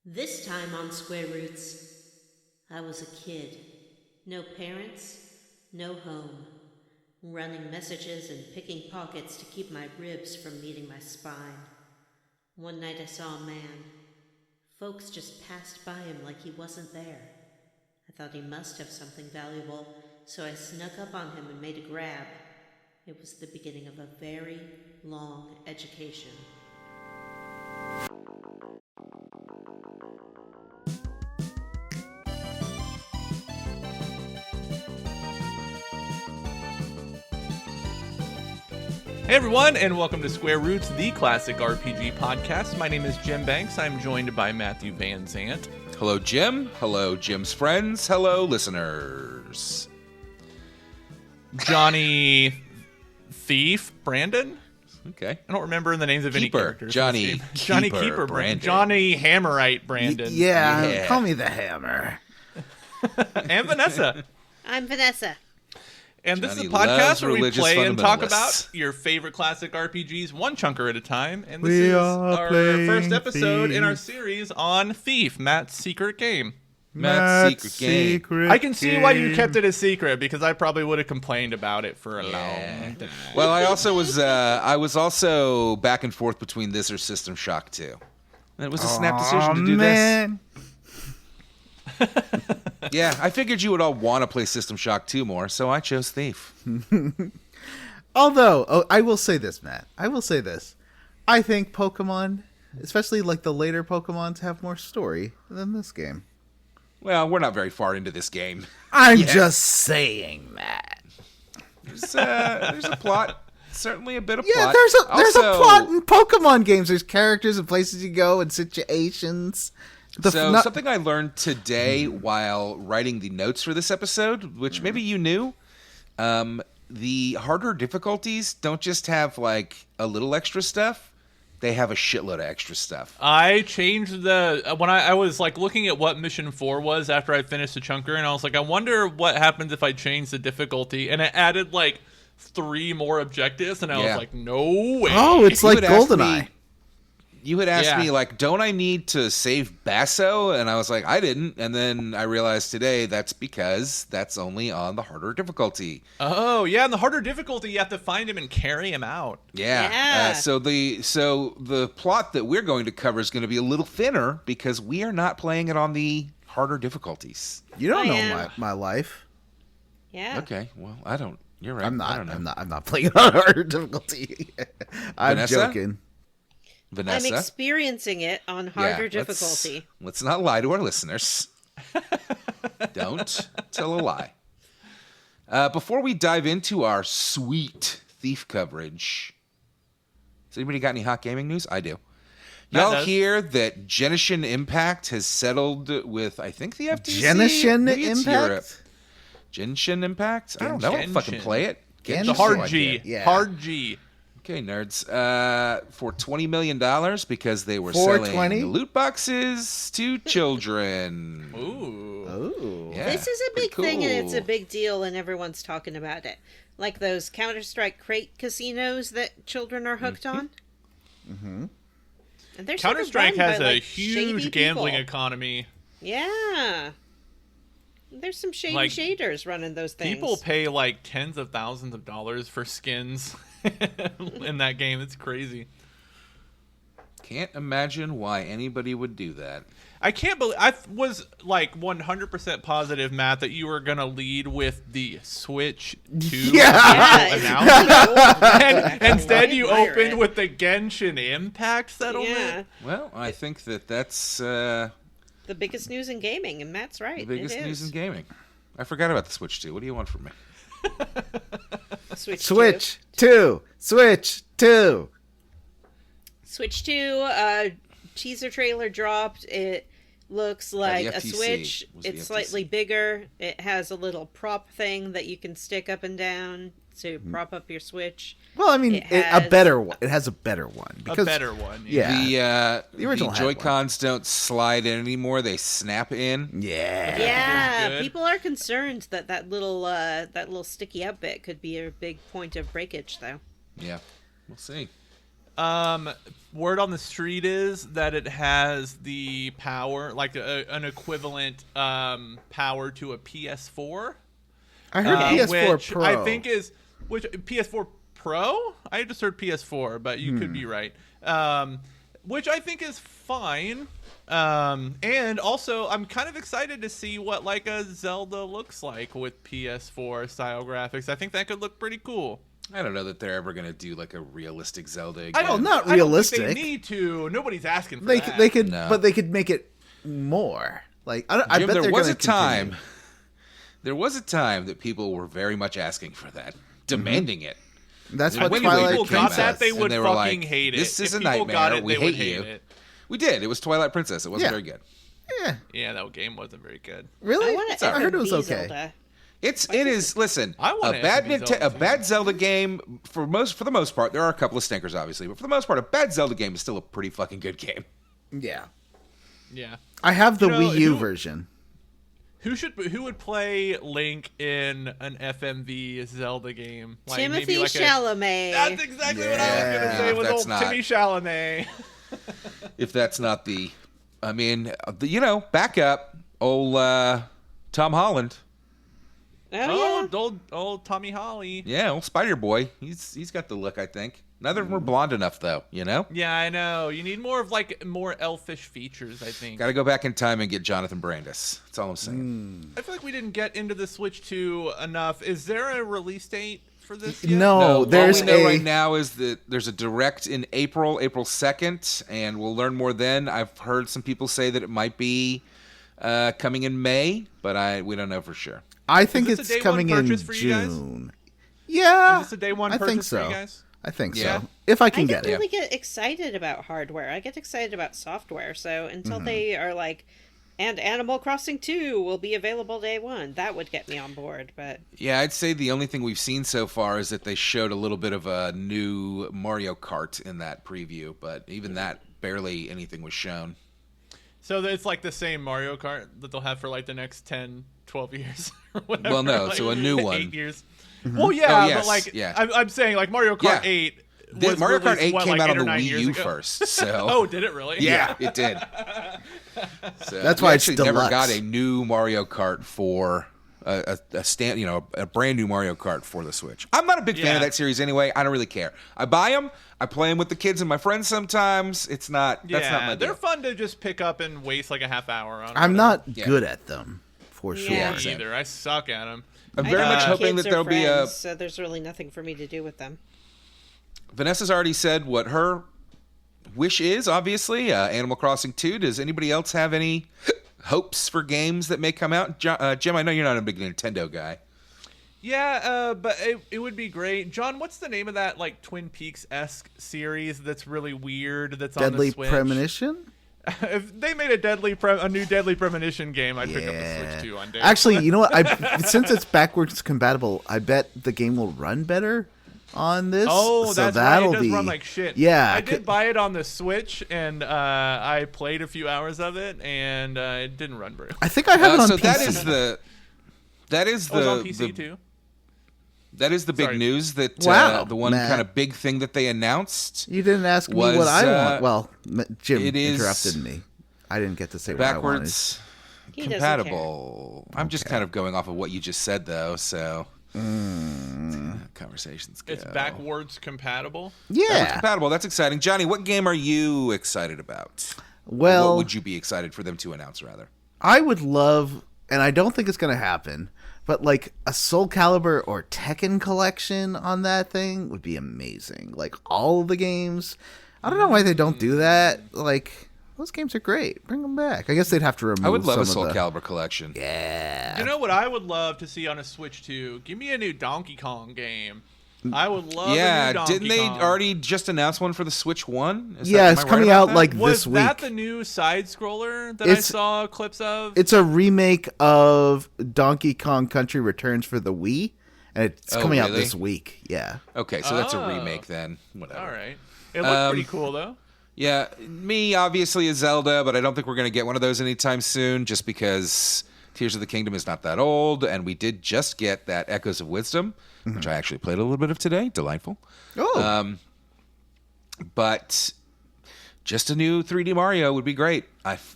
This time on Square Roots, I was a kid. No parents, no home. Running messages and picking pockets to keep my ribs from meeting my spine. One night I saw a man. Folks just passed by him like he wasn't there. I thought he must have something valuable, so I snuck up on him and made a grab. It was the beginning of a very long education. Hey everyone, and welcome to Square Roots, the classic RPG podcast. My name is Jim Banks. I'm joined by Matthew Van Zant. Hello, Jim. Hello, Jim's friends. Hello, listeners. Johnny Thief Brandon? Okay. I don't remember the names of any characters. Johnny Keeper Brandon. Johnny Hammerite Brandon. Yeah, call me the Hammer. And Vanessa. I'm Vanessa. And this is a Johnny podcast loves where we religious play and talk fundamentalists. about your favorite classic RPGs one chunker at a time. And this We is are our playing first episode in our Thief. series on Thief, Matt's secret game. Matt's secret game. I can see why you kept it a secret, because I probably would have complained about it for a long time. Well, I was also back and forth between this or System Shock 2. And it was a snap decision to do man. this. Yeah, I figured you would all want to play System Shock 2 more, so I chose Thief. Although, I will say this, Matt. I will say this. I think Pokemon, especially like the later Pokemons, have more story than this game. Well, we're not very far into this game. I'm just saying that. There's a plot. Certainly a bit of Yeah, plot. there's a Also, plot in Pokemon games. There's characters and places you go and situations. Something I learned today while writing the notes for this episode, which maybe you knew, the harder difficulties don't just have like a little extra stuff; they have a shitload of extra stuff. I changed when I was like looking at what Mission 4 was after I finished the chunker, and I was like, I wonder what happens if I change the difficulty, and it added like 3 more objectives, and I was like, no way. Oh, it's like You had asked GoldenEye. You had asked me, like, don't I need to save Basso? And I was like, I didn't. And then I realized today that's because that's only on the harder difficulty. Oh, yeah, in the harder difficulty, you have to find him and carry him out. Yeah. So the plot that we're going to cover is going to be a little thinner because we are not playing it on the harder difficulties. You don't know am. my life. Yeah. Okay, well, I don't. You're right. I'm I don't know. I'm not playing on harder difficulty. I'm Vanessa? joking. Vanessa? I'm experiencing it on harder Yeah, difficulty. Let's not lie to our listeners. Don't tell a lie. Before we dive into our sweet Thief coverage, has anybody got any hot gaming news? I do. Matt Y'all does. hear that Genshin Impact has settled with, I think, the FTC? Genshin Maybe it's Impact? Europe. Genshin Impact? I don't know. I don't fucking Genshin. play it. Genshin. The hard like G. it, yeah. Hard G. Okay, nerds. For $20 million because they were For selling 20? loot boxes to children. Ooh. Oh. Yeah, This is a pretty big thing, and it's a cool. big deal, and everyone's talking about it. Like those Counter-Strike crate casinos that children are hooked on. Mm-hmm. And they're sort of Counter-Strike run has by, a like, shady huge gambling people. economy. Yeah. There's some shady Like, shaders running those things. People pay like tens of thousands of dollars for skins in that game. It's crazy. Can't imagine why anybody would do that. I can't believe I was like 100% positive, Matt, that you were gonna lead with the Switch 2 Yeah. announcement. And instead, you Admire opened it. with the Genshin Impact settlement. Yeah. Well, I think that's The biggest news in gaming, and Matt's right. the biggest it news is. in gaming. I forgot about the Switch 2. What do you want from me? Switch 2. Switch 2. Switch 2. Switch 2, teaser trailer dropped. It looks like the a FTC. Switch. It was the It's FTC. slightly bigger. It has a little prop thing that you can stick up and down to prop up your Switch. Well, I mean, It a has- better one. It has a better one. A Because, better one. Yeah. The original had Joy-Cons don't slide in anymore. They snap in. Yeah. Yeah, good. people are concerned that that little sticky out bit could be a big point of breakage, though. Yeah, we'll see. Word on the street is that it has the power, like an equivalent power to a PS4. I heard PS4 which Pro. I think is PS4 Pro. I just heard PS4, but you could be right. Which I think is fine. And also, I'm kind of excited to see what like a Zelda looks like with PS4 style graphics. I think that could look pretty cool. I don't know that they're ever going to do like a realistic Zelda again. I don't, not I don't think realistic. they need to. Nobody's asking for They that. they could, No. but they could make it more. Like I Jim, bet there they're was gonna a time. continue. There was a time that people were very much asking for that, demanding it. That's And what when Twilight people got Princess, that, they and would they were fucking like, hate it. This is If a people nightmare. got it, We they would hate you. it. We did. It was Twilight Princess. It wasn't Yeah. very good. Yeah, Yeah, that game wasn't very good. really? I I heard it was okay. Zelda. It is. Listen, I want a it bad to be Zelda, a bad Zelda game for the most part. There are a couple of stinkers, obviously, but for the most part, a bad Zelda game is still a pretty fucking good game. Yeah, Yeah. I have the You know, Wii U who- version. Who would play Link in an FMV Zelda game? Like, Timothy maybe like Chalamet. That's exactly what I was Yeah. gonna say. If Was that's old not- Timmy Chalamet? If that's not back up, old Tom Holland. Oh, yeah. Old Tommy Holly. Yeah, old Spider Boy. He's got the look, I think. Neither of them are blonde enough, though. Yeah, I know. You need more of like more elfish features, I think. Got to go back in time and get Jonathan Brandis. That's all I'm saying. I feel like we didn't get into the Switch 2 enough. Is there a release date for this yet? No, there's all we know a right now is that there's a direct in April 2nd, and we'll learn more then. I've heard some people say that it might be coming in May, but we don't know for sure. I think Is this a it's day one coming in purchase for you guys? June. Yeah, Is this a day one I purchase think for so. you guys? I think Yeah. so. If I I can don't get it. really get excited about hardware. I get excited about software. So until they are like, and Animal Crossing 2 will be available day one, that would get me on board. But Yeah, I'd say the only thing we've seen so far is that they showed a little bit of a new Mario Kart in that preview, but even that, barely anything was shown. So it's like the same Mario Kart that they'll have for like the next 10, 12 years or whatever. Well, no, like, so a new one. 8 years. Well, yeah, Oh, yes, but like, yeah. I'm saying like Mario Kart Yeah. 8 was Mario Kart released, 8 what, came like out 8 on or the 9 Wii years U ago? first, so... Oh, did it really? Yeah, it did. So That's we why it's actually never deluxe. got a new Mario Kart for a brand new Mario Kart for the Switch. I'm not a big fan Yeah. of that series anyway. I don't really care. I buy them. I play them with the kids and my friends sometimes. It's not. That's not my they're deal. fun to just pick up and waste like a half hour on. I'm not Yeah. good at them, for sure. Yeah. Me either. I suck at them. I'm I very know much my hoping kids that are there'll be a. friends, so there's really nothing for me to do with them. Vanessa's already said what her wish is. Obviously, Animal Crossing 2. Does anybody else have any hopes for games that may come out? Jim, I know you're not a big Nintendo guy. Yeah, but it would be great. John, what's the name of that like Twin Peaks-esque series that's really weird that's on Deadly the Switch? Premonition? If they made a new Deadly Premonition game, I'd pick up the Switch 2 on day. Actually, you know what? Since it's backwards compatible, I bet the game will run better on this. Oh, so that's right. that'll It does be run like shit. Yeah, I did buy it on the Switch, and I played a few hours of it, and it didn't run very well. I think I have it on So PC. that is Oh, it's on the PC too? that is the big Sorry. news. That Wow, the one Matt. kind of big thing that they announced. You didn't ask me was, what I uh, want. Well, Jim it is interrupted me. I didn't get to say what I wanted. Backwards He doesn't compatible. I'm just kind of going off of what you just said, though. So conversations go. It's backwards compatible. Backwards Yeah. compatible. That's exciting. Johnny, what game are you excited about? Well, What would you be excited for them to announce, rather? I would love, and I don't think it's going to happen, but like a Soul Calibur or Tekken collection on that thing would be amazing. Like all of the games. I don't know why they don't do that. Like those games are great. Bring them back. I guess they'd have to remove. I would love a some Soul of the... Calibur collection. Yeah. You know what I would love to see on a Switch 2? Give me a new Donkey Kong game. I would love a new Yeah, Donkey didn't they Kong. already just announce one for the Switch 1? Yeah, it's coming out like Was this week. that the new side-scroller that I It's- saw clips of? It's a remake of Donkey Kong Country Returns for the Wii, and it's Oh, coming out really? this week. Yeah. Okay, so that's a Oh. remake then. Whatever. All right. It looked pretty cool, though. Yeah, me obviously is Zelda, but I don't think we're going to get one of those anytime soon just because Tears of the Kingdom is not that old, and we did just get that Echoes of Wisdom, which I actually played a little bit of today. Delightful. Oh. But just a new 3D Mario would be great.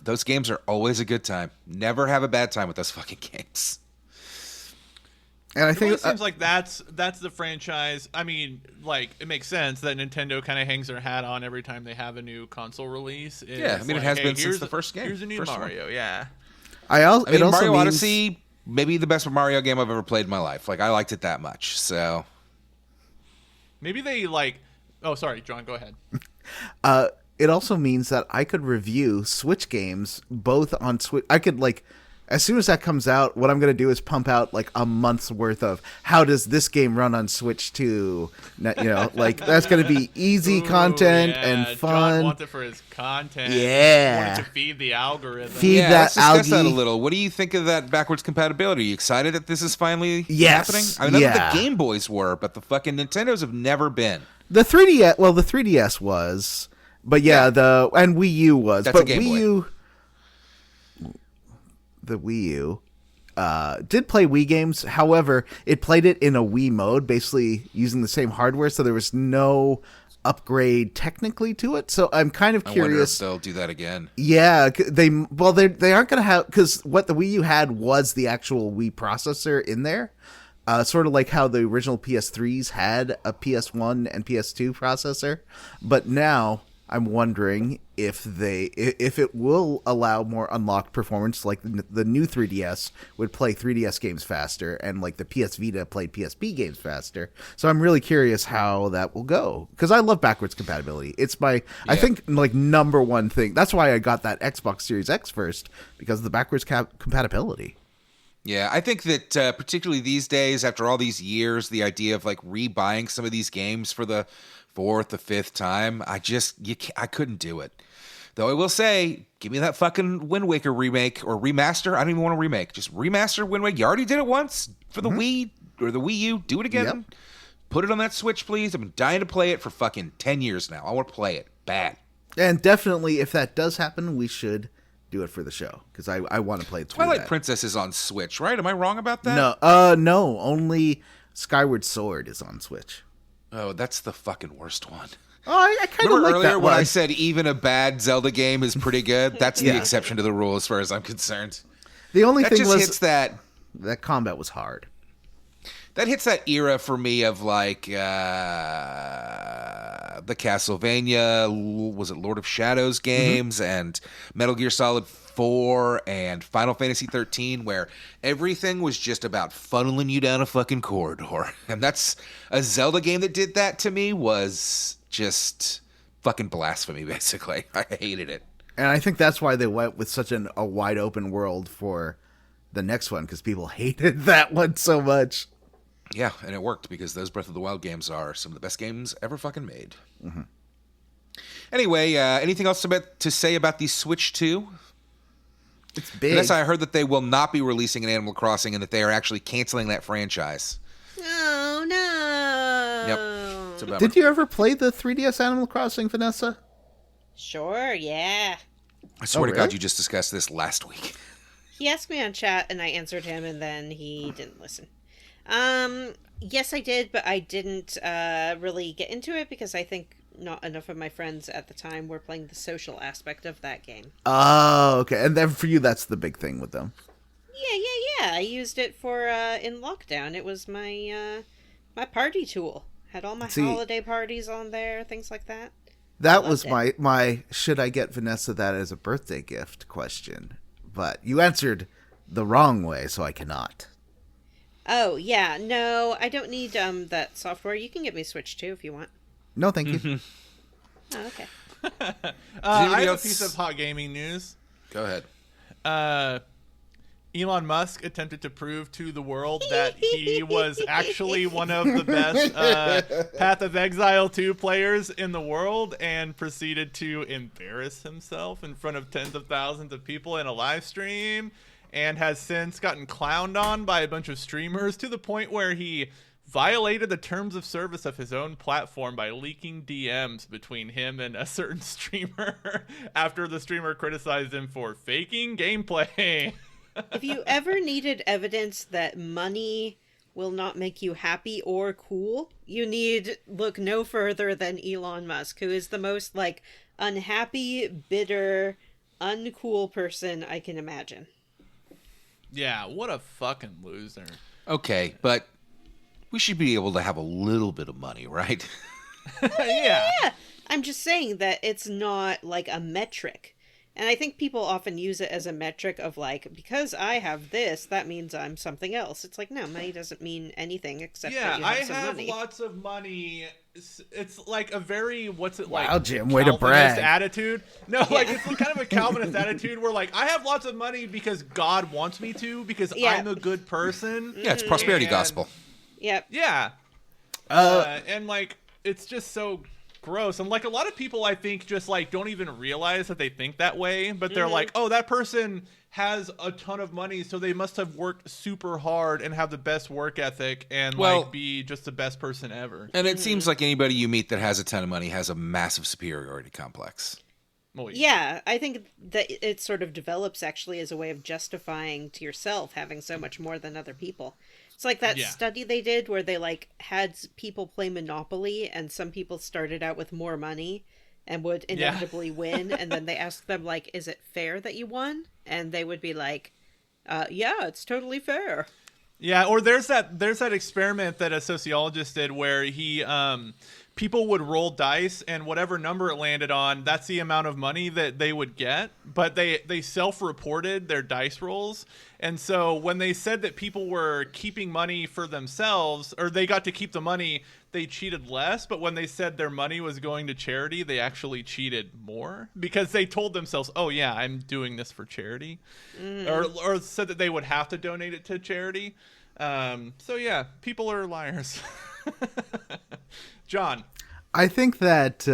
Those games are always a good time. Never have a bad time with those fucking games. And I It really think seems like that's the franchise. I mean, like, it makes sense that Nintendo kind of hangs their hat on every time they have a new console release. Yeah, I mean, it has been since the first game. Here's a new Mario, one. yeah. I mean, Mario Odyssey, maybe the best Mario game I've ever played in my life. Like, I liked it that much, so... Maybe they, like... Oh, sorry, John, go ahead. It also means that I could review Switch games both on Switch. I could, like, as soon as that comes out, what I'm going to do is pump out, like, a month's worth of how does this game run on Switch 2? You know, like, that's going to be easy content and fun. John wants it for his content. Yeah. He wanted to feed the algorithm. Let's discuss that a little. What do you think of that backwards compatibility? Are you excited that this is finally happening? I know that the Game Boys were, but the fucking Nintendos have never been. The 3DS, well, the 3DS was, but and Wii U was. That's but a Game Wii Boy. U, the Wii U, did play Wii games. However, it played it in a Wii mode, basically using the same hardware, so there was no upgrade technically to it. So I'm kind of curious. I wonder if they'll do that again. Yeah, they aren't going to have, because what the Wii U had was the actual Wii processor in there. Sort of like how the original PS3s had a PS1 and PS2 processor. But now I'm wondering if it will allow more unlocked performance, like the new 3DS would play 3DS games faster, and like the PS Vita played PSP games faster. So I'm really curious how that will go, because I love backwards compatibility. It's I think, like, number one thing. That's why I got that Xbox Series X first, because of the backwards compatibility. Yeah, I think that particularly these days, after all these years, the idea of like rebuying some of these games for the fourth, the fifth time, I couldn't do it. Though I will say, give me that fucking Wind Waker remake or remaster. I don't even want a remake. Just remaster Wind Waker. You already did it once for the Wii or the Wii U. Do it again. Yep. Put it on that Switch, please. I've been dying to play it for fucking 10 years now. I want to play it bad. And definitely, if that does happen, we should do it for the show, because I want to play it through Twilight that. Princess is on Switch, right? Am I wrong about that? No, only Skyward Sword is on Switch. Oh, that's the fucking worst one. Oh, I kind of like earlier that when one. I said even a bad Zelda game is pretty good? That's the exception to the rule as far as I'm concerned. The only That thing just was hits that combat was hard. That hits that era for me of like the Castlevania, was it Lord of Shadows games, and Metal Gear Solid 4 and Final Fantasy 13, where everything was just about funneling you down a fucking corridor. And that's a Zelda game that did that to me was just fucking blasphemy, basically. I hated it. And I think that's why they went with such a wide open world for the next one, because people hated that one so much. Yeah, and it worked, because those Breath of the Wild games are some of the best games ever fucking made. Mm-hmm. Anyway, anything else to say about the Switch 2? It's big. Vanessa, I heard that they will not be releasing an Animal Crossing and that they are actually canceling that franchise. Oh, no. Yep. It's a bummer. Did you ever play the 3DS Animal Crossing, Vanessa? Sure, yeah. I swear to God, really? you just discussed this last week. He asked me on chat, and I answered him, and then he didn't listen. Yes, I did, but I didn't really get into it because I think not enough of my friends at the time were playing the social aspect of that game. Oh, okay. And then for you, that's the big thing with them. Yeah. I used it for in lockdown. It was my my party tool. Had all my holiday parties on there, things like that. That was my should I get Vanessa that as a birthday gift question. But you answered the wrong way, so I cannot. Oh, yeah. No, I don't need that software. You can get me Switch 2 if you want. No, thank you. Oh, okay. I have a piece of hot gaming news. Go ahead. Elon Musk attempted to prove to the world that he was actually one of the best Path of Exile 2 players in the world, and proceeded to embarrass himself in front of tens of thousands of people in a live stream, and has since gotten clowned on by a bunch of streamers to the point where he violated the terms of service of his own platform by leaking DMs between him and a certain streamer after the streamer criticized him for faking gameplay. If you ever needed evidence that money will not make you happy or cool, you need look no further than Elon Musk, who is the most, like, unhappy, bitter, uncool person I can imagine. Yeah, what a fucking loser. Okay, but we should be able to have a little bit of money, right? Yeah. I'm just saying that it's not, like, a metric. And I think people often use it as a metric of, like, because I have this, that means I'm something else. It's like, no, money doesn't mean anything except that you have some money. I have lots of money. It's like a very, what's it like? Wow, Jim, way to brag. Attitude. No, like, it's kind of a Calvinist attitude where, like, I have lots of money because God wants me to, because I'm a good person. Yeah, it's prosperity gospel. Yep. Yeah. And, like, it's just so gross. And, like, a lot of people, I think, just, like, don't even realize that they think that way, but they're like, oh, that person has a ton of money, so they must have worked super hard and have the best work ethic and, like, be just the best person ever. And it seems like anybody you meet that has a ton of money has a massive superiority complex. Well, Yeah, I think that it sort of develops actually as a way of justifying to yourself having so much more than other people. It's like that study they did where they, like, had people play Monopoly, and some people started out with more money and would inevitably win, and then they asked them, like, is it fair that you won? And they would be like, yeah, it's totally fair. Yeah, or there's that experiment that a sociologist did where he people would roll dice, and whatever number it landed on, that's the amount of money that they would get. But they self-reported their dice rolls. And so when they said that people were keeping money for themselves, or they got to keep the money, they cheated less. But when they said their money was going to charity, they actually cheated more, because they told themselves, oh yeah, I'm doing this for charity. Or said that they would have to donate it to charity. So yeah, people are liars. John, I think that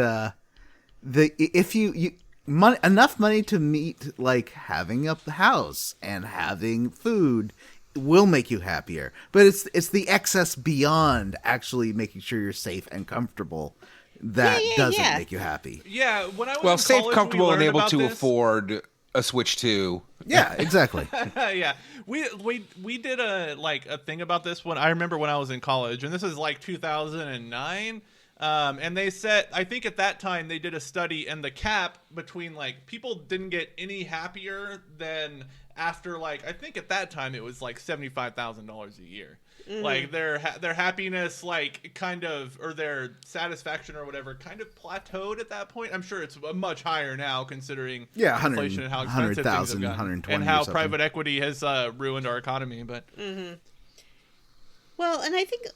if you enough money to meet, like, having a house and having food will make you happier, but it's the excess beyond actually making sure you're safe and comfortable that doesn't make you happy. Yeah, when I was in safe, college, comfortable, and able to this. afford a Switch 2. Yeah, exactly. Yeah, we did a thing about this when I remember when I was in college, and this is like 2009. And they said, I think at that time they did a study, and the cap between, like, people didn't get any happier than after, like, I think at that time it was like $75,000 a year. Like their happiness, like, kind of, or their satisfaction or whatever, kind of plateaued at that point. I'm sure it's much higher now, considering inflation and how expensive things have gotten, and how private equity has ruined our economy. But well, and I think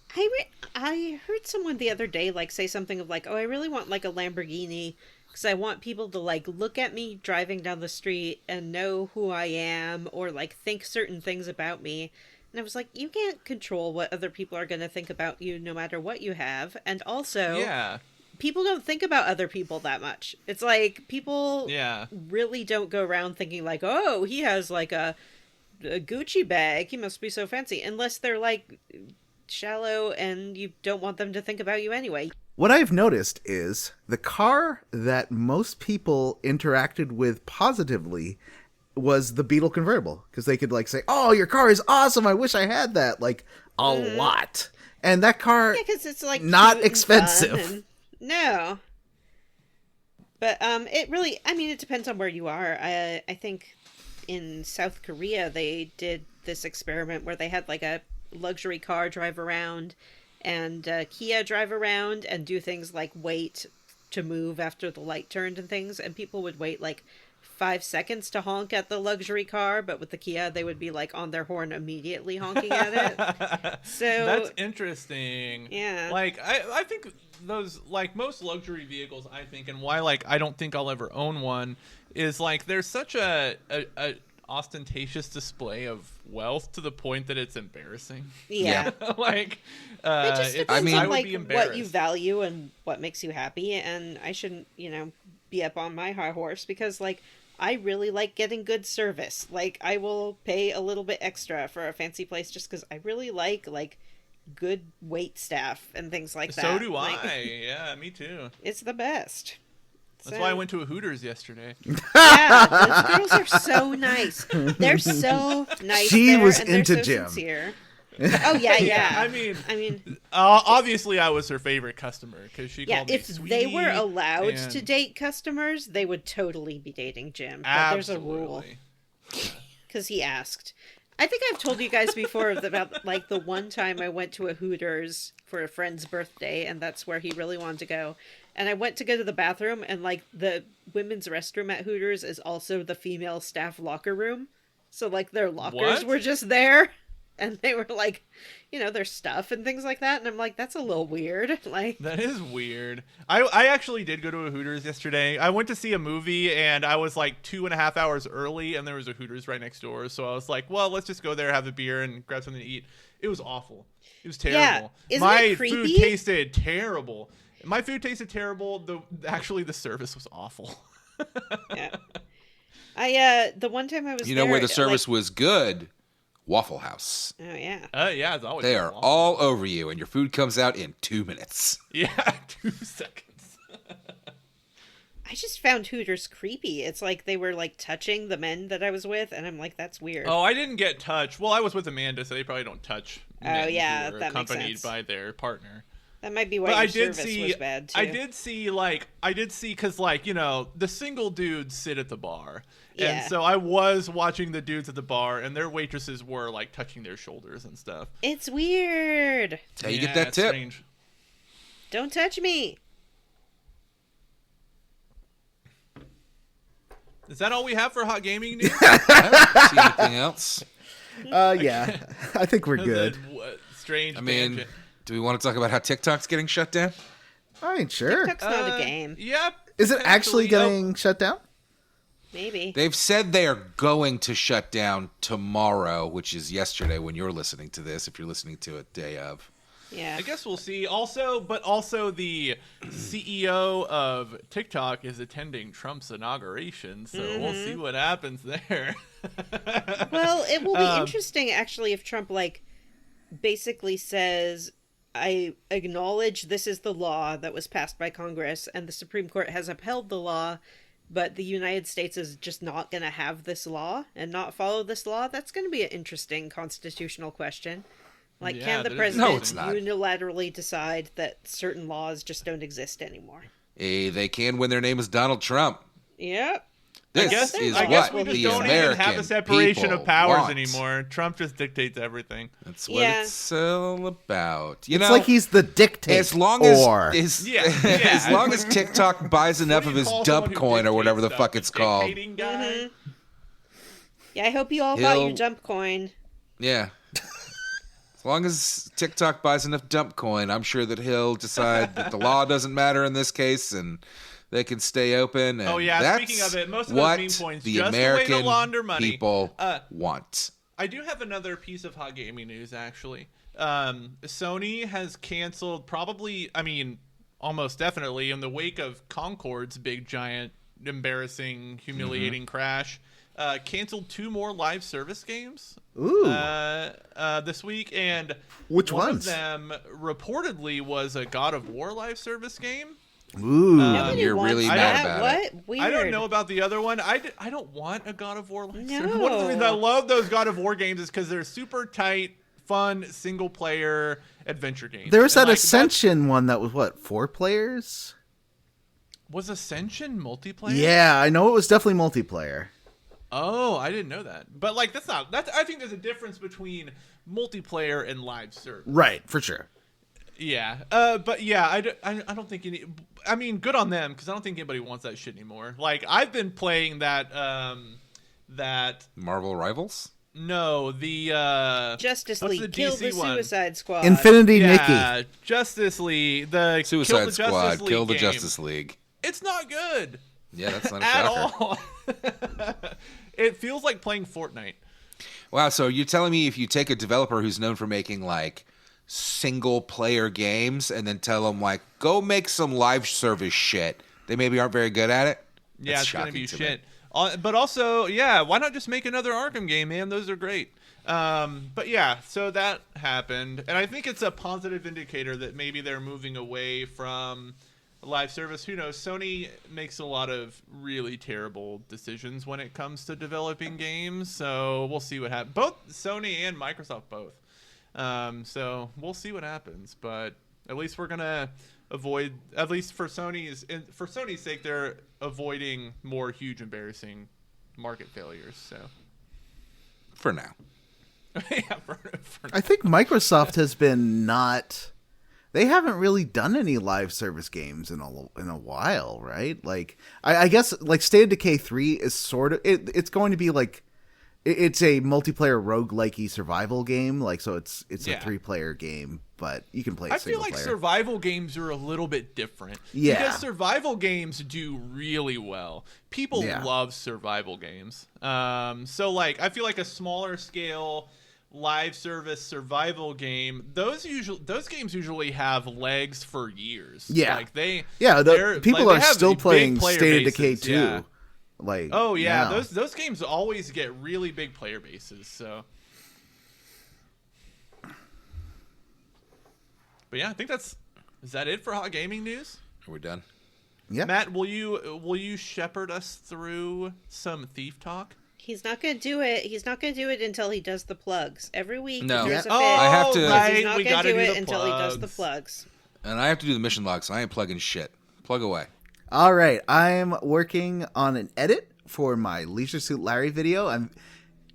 I heard someone the other day, like, say something of, like, oh, I really want, like, a Lamborghini because I want people to, like, look at me driving down the street and know who I am, or, like, think certain things about me. And I was like, you can't control what other people are going to think about you no matter what you have. And also, people don't think about other people that much. It's like people really don't go around thinking, like, oh, he has, like, a Gucci bag, he must be so fancy, unless they're, like, shallow and you don't want them to think about you anyway. What I've noticed is the car that most people interacted with positively was the Beetle convertible, because they could, like, say, oh, your car is awesome, I wish I had that, like, a lot. And that car, because it's, like, not expensive. No. But it really, I mean, it depends on where you are. I think in South Korea they did this experiment where they had, like, a luxury car drive around, and Kia drive around and do things like wait to move after the light turned and things, and people would wait, like, 5 seconds to honk at the luxury car, but with the Kia they would be, like, on their horn immediately honking at it. So that's interesting. Yeah, like I think those, like, most luxury vehicles, I think, and why, like, I don't think I'll ever own one, is, like, there's such a ostentatious display of wealth to the point that it's embarrassing. Yeah. Like, it just depends on, like, what what you value and what makes you happy, and I shouldn't, be up on my high horse because, like, I really like getting good service. Like, I will pay a little bit extra for a fancy place just because I really like good wait staff and things like that. So do like, I. Yeah, me too. It's the best. That's why I went to a Hooters yesterday. Yeah, those girls are so nice. They're so nice. She there, was and into they're so Jim. Sincere. Oh yeah. I mean, I mean, obviously I was her favorite customer because she yeah. called me If sweetie, they were allowed and- to date customers, they would totally be dating Jim. But Absolutely. there's a rule because he asked. I think I've told you guys before about like the one time I went to a Hooters for a friend's birthday, and that's where he really wanted to go. And I went to go to the bathroom, and like the women's restroom at Hooters is also the female staff locker room. So like their lockers were just there, and they were like, you know, their stuff and things like that. And I'm like, that's a little weird. Like that is weird. I actually did go to a Hooters yesterday. I went to see a movie, and I was like 2.5 hours early, and there was a Hooters right next door. So I was like, well, let's just go there, have a beer, and grab something to eat. It was awful. It was terrible. Yeah. My Isn't it food creepy? tasted terrible. My food tasted terrible. The service was awful. Yeah. The one time I was You know there, where the service like, was good? Waffle House. Oh yeah. Yeah, it's always They been are awful. all over you, and your food comes out in 2 minutes. Yeah, 2 seconds. I just found Hooters creepy. It's like they were like touching the men that I was with, and I'm like, that's weird. Oh, I didn't get touched. Well, I was with Amanda, so they probably don't touch men yeah, who are that makes accompanied sense. by their partner. That might be why But your I did service see, was bad too. I did see, because like, you know, the single dudes sit at the bar. Yeah. And so I was watching the dudes at the bar, and their waitresses were like touching their shoulders and stuff. It's weird. How you get that it's tip? strange. Don't touch me. Is that all we have for hot gaming news? I don't see anything else. Yeah, I think we're good. Strange. I mean, tangent. do we want to talk about how TikTok's getting shut down? I mean, sure. TikTok's not a game. Yep. Is it actually potentially. getting shut down? Maybe. They've said they are going to shut down tomorrow, which is yesterday when you're listening to this, if you're listening to it day of. Yeah. I guess we'll see. Also, the CEO of TikTok is attending Trump's inauguration, so we'll see what happens there. Well, it will be interesting actually if Trump like basically says, I acknowledge this is the law that was passed by Congress and the Supreme Court has upheld the law, but the United States is just not going to have this law and not follow this law. That's going to be an interesting constitutional question. Like, Yeah, can the that is president No, it's not. unilaterally decide that certain laws just don't exist anymore? They can when their name is Donald Trump. Yep. This is I guess what we just the don't American even have a separation people of powers want. anymore. Trump just dictates everything. That's what Yeah. it's all about. You It's know, like he's the dictator. as long as Yeah. as long as TikTok buys enough of his dump coin or whatever the fuck it's called. Dictating guy? Yeah, I hope you all bought your He'll- dump coin. Yeah. As long as TikTok buys enough dump coin, I'm sure that he'll decide that the law doesn't matter in this case and they can stay open. And Oh, yeah, that's speaking of it, most of what those meme coins, the just a way to American launder money. people want. I do have another piece of hot gaming news, actually. Sony has canceled almost definitely, in the wake of Concord's big, giant, embarrassing, humiliating crash, canceled 2 more live service games Ooh. this week. And Which one ones? of them reportedly was a God of War live service game. Ooh. Nobody You're wants really that. mad about what? it. Weird. I don't know about the other one. I don't want a God of War live service. No. One of the reasons I love those God of War games is because they're super tight, fun, single-player adventure games. There was And, that like, Ascension one that was, what, 4 players? Was Ascension multiplayer? Yeah, I know it was definitely multiplayer. Oh, I didn't know that. But like, I think there's a difference between multiplayer and live service. Right, for sure. Yeah. But yeah, I don't think I mean, good on them, because I don't think anybody wants that shit anymore. Like, I've been playing that Marvel Rivals? No, the Justice what's League the kill DC the one? Suicide Squad. Infinity yeah, Nikki. Justice League, the Suicide Kill the Squad, Justice League Kill the game. Justice League. It's not good Yeah, that's not a at shocker. all. It feels like playing Fortnite. Wow, so you're telling me if you take a developer who's known for making like single player games and then tell them like go make some live service shit, they maybe aren't very good at it? Yeah, That's it's gonna shocking be to me. shit. But also, yeah, why not just make another Arkham game, man? Those are great. But yeah, so that happened, and I think it's a positive indicator that maybe they're moving away from live service. Who knows? Sony makes a lot of really terrible decisions when it comes to developing games, so we'll see what happens. Both Sony and Microsoft both. So we'll see what happens, but at least we're gonna avoid, at least for Sony's sake, they're avoiding more huge, embarrassing market failures. So For now. yeah, for I think Microsoft has been not. They haven't really done any live service games in a while, right? Like, I guess like State of Decay 3 is sort of it's going to be like it's a multiplayer roguelike-y survival game, like so it's a 3-player game, but you can play. I feel like survival games are a little bit different. Yeah, because survival games do really well. People love survival games. So like I feel like a smaller scale live service survival game, those games usually have legs for years. Like people are still playing State of Decay 2. Yeah. Like those games always get really big player bases. So, but yeah, I think is that it for hot gaming news? Are we done? Yeah. Matt, will you shepherd us through some thief talk? He's not going to do it. He's not going to do it until he does the plugs. Every week, no. there's a I have to. Right. He's not We going to do it until he does the plugs. And I have to do the mission logs, and I ain't plugging shit. Plug away. All right, I'm working on an edit for my Leisure Suit Larry video. I'm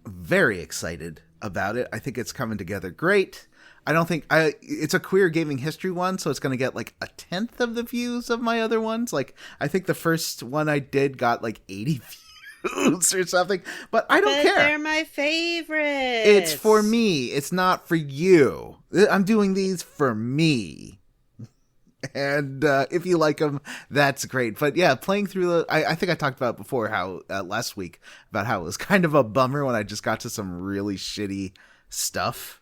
very excited about it. I think it's coming together great. I don't think it's a queer gaming history one, so it's going to get like 1/10 of the views of my other ones. Like I think the first one I did got like 80 views or something, but I don't care. They're my favorites. It's for me. It's not for you. I'm doing these for me. And if you like them, that's great. But yeah, playing through I think I talked about before how last week about how it was kind of a bummer when I just got to some really shitty stuff.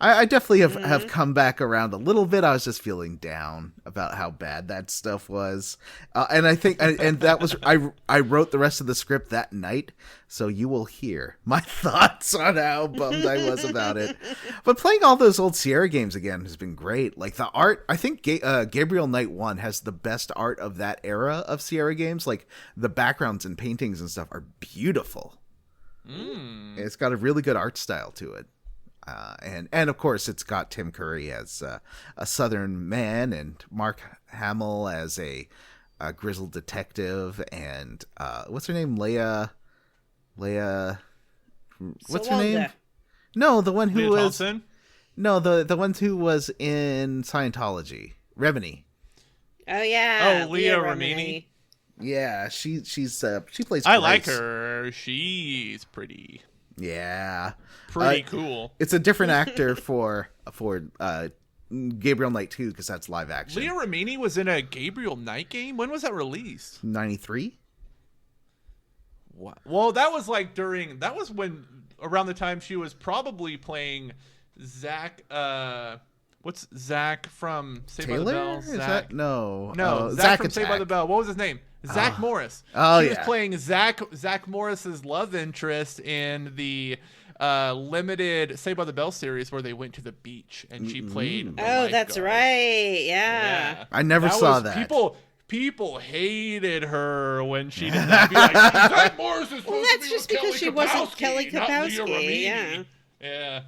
I definitely have come back around a little bit. I was just feeling down about how bad that stuff was. And I think, and that was, I wrote the rest of the script that night. So you will hear my thoughts on how bummed I was about it. But playing all those old Sierra games again has been great. Like the art, I think Gabriel Knight 1 has the best art of that era of Sierra games. Like the backgrounds and paintings and stuff are beautiful. It's got a really good art style to it. And of course, it's got Tim Curry as a Southern man and Mark Hamill as a grizzled detective. And what's her name? Leia. What's her name? No, the one who was. Thompson? No, the one who was in Scientology. Remini. Oh yeah. Oh, Leah Remini. Yeah, she plays. I like her. She's pretty. Yeah. Pretty cool. It's a different actor for Gabriel Knight 2 because that's live action. Leah Remini was in a Gabriel Knight game? When was that released? 93? What? Well, that was when around the time she was probably playing Zach what's Zach from Saved by the Bell? Zach? No, Zach from Saved by the Bell. What was his name? Zach Morris. She was playing Zach Morris's love interest in the limited Saved by the Bell series where they went to the beach and she played. Oh, that's right. Yeah. I never saw that. People hated her when she did that. Be like, Zach Morris is supposed that's to be just with because she wasn't Kelly Kapowski. Yeah.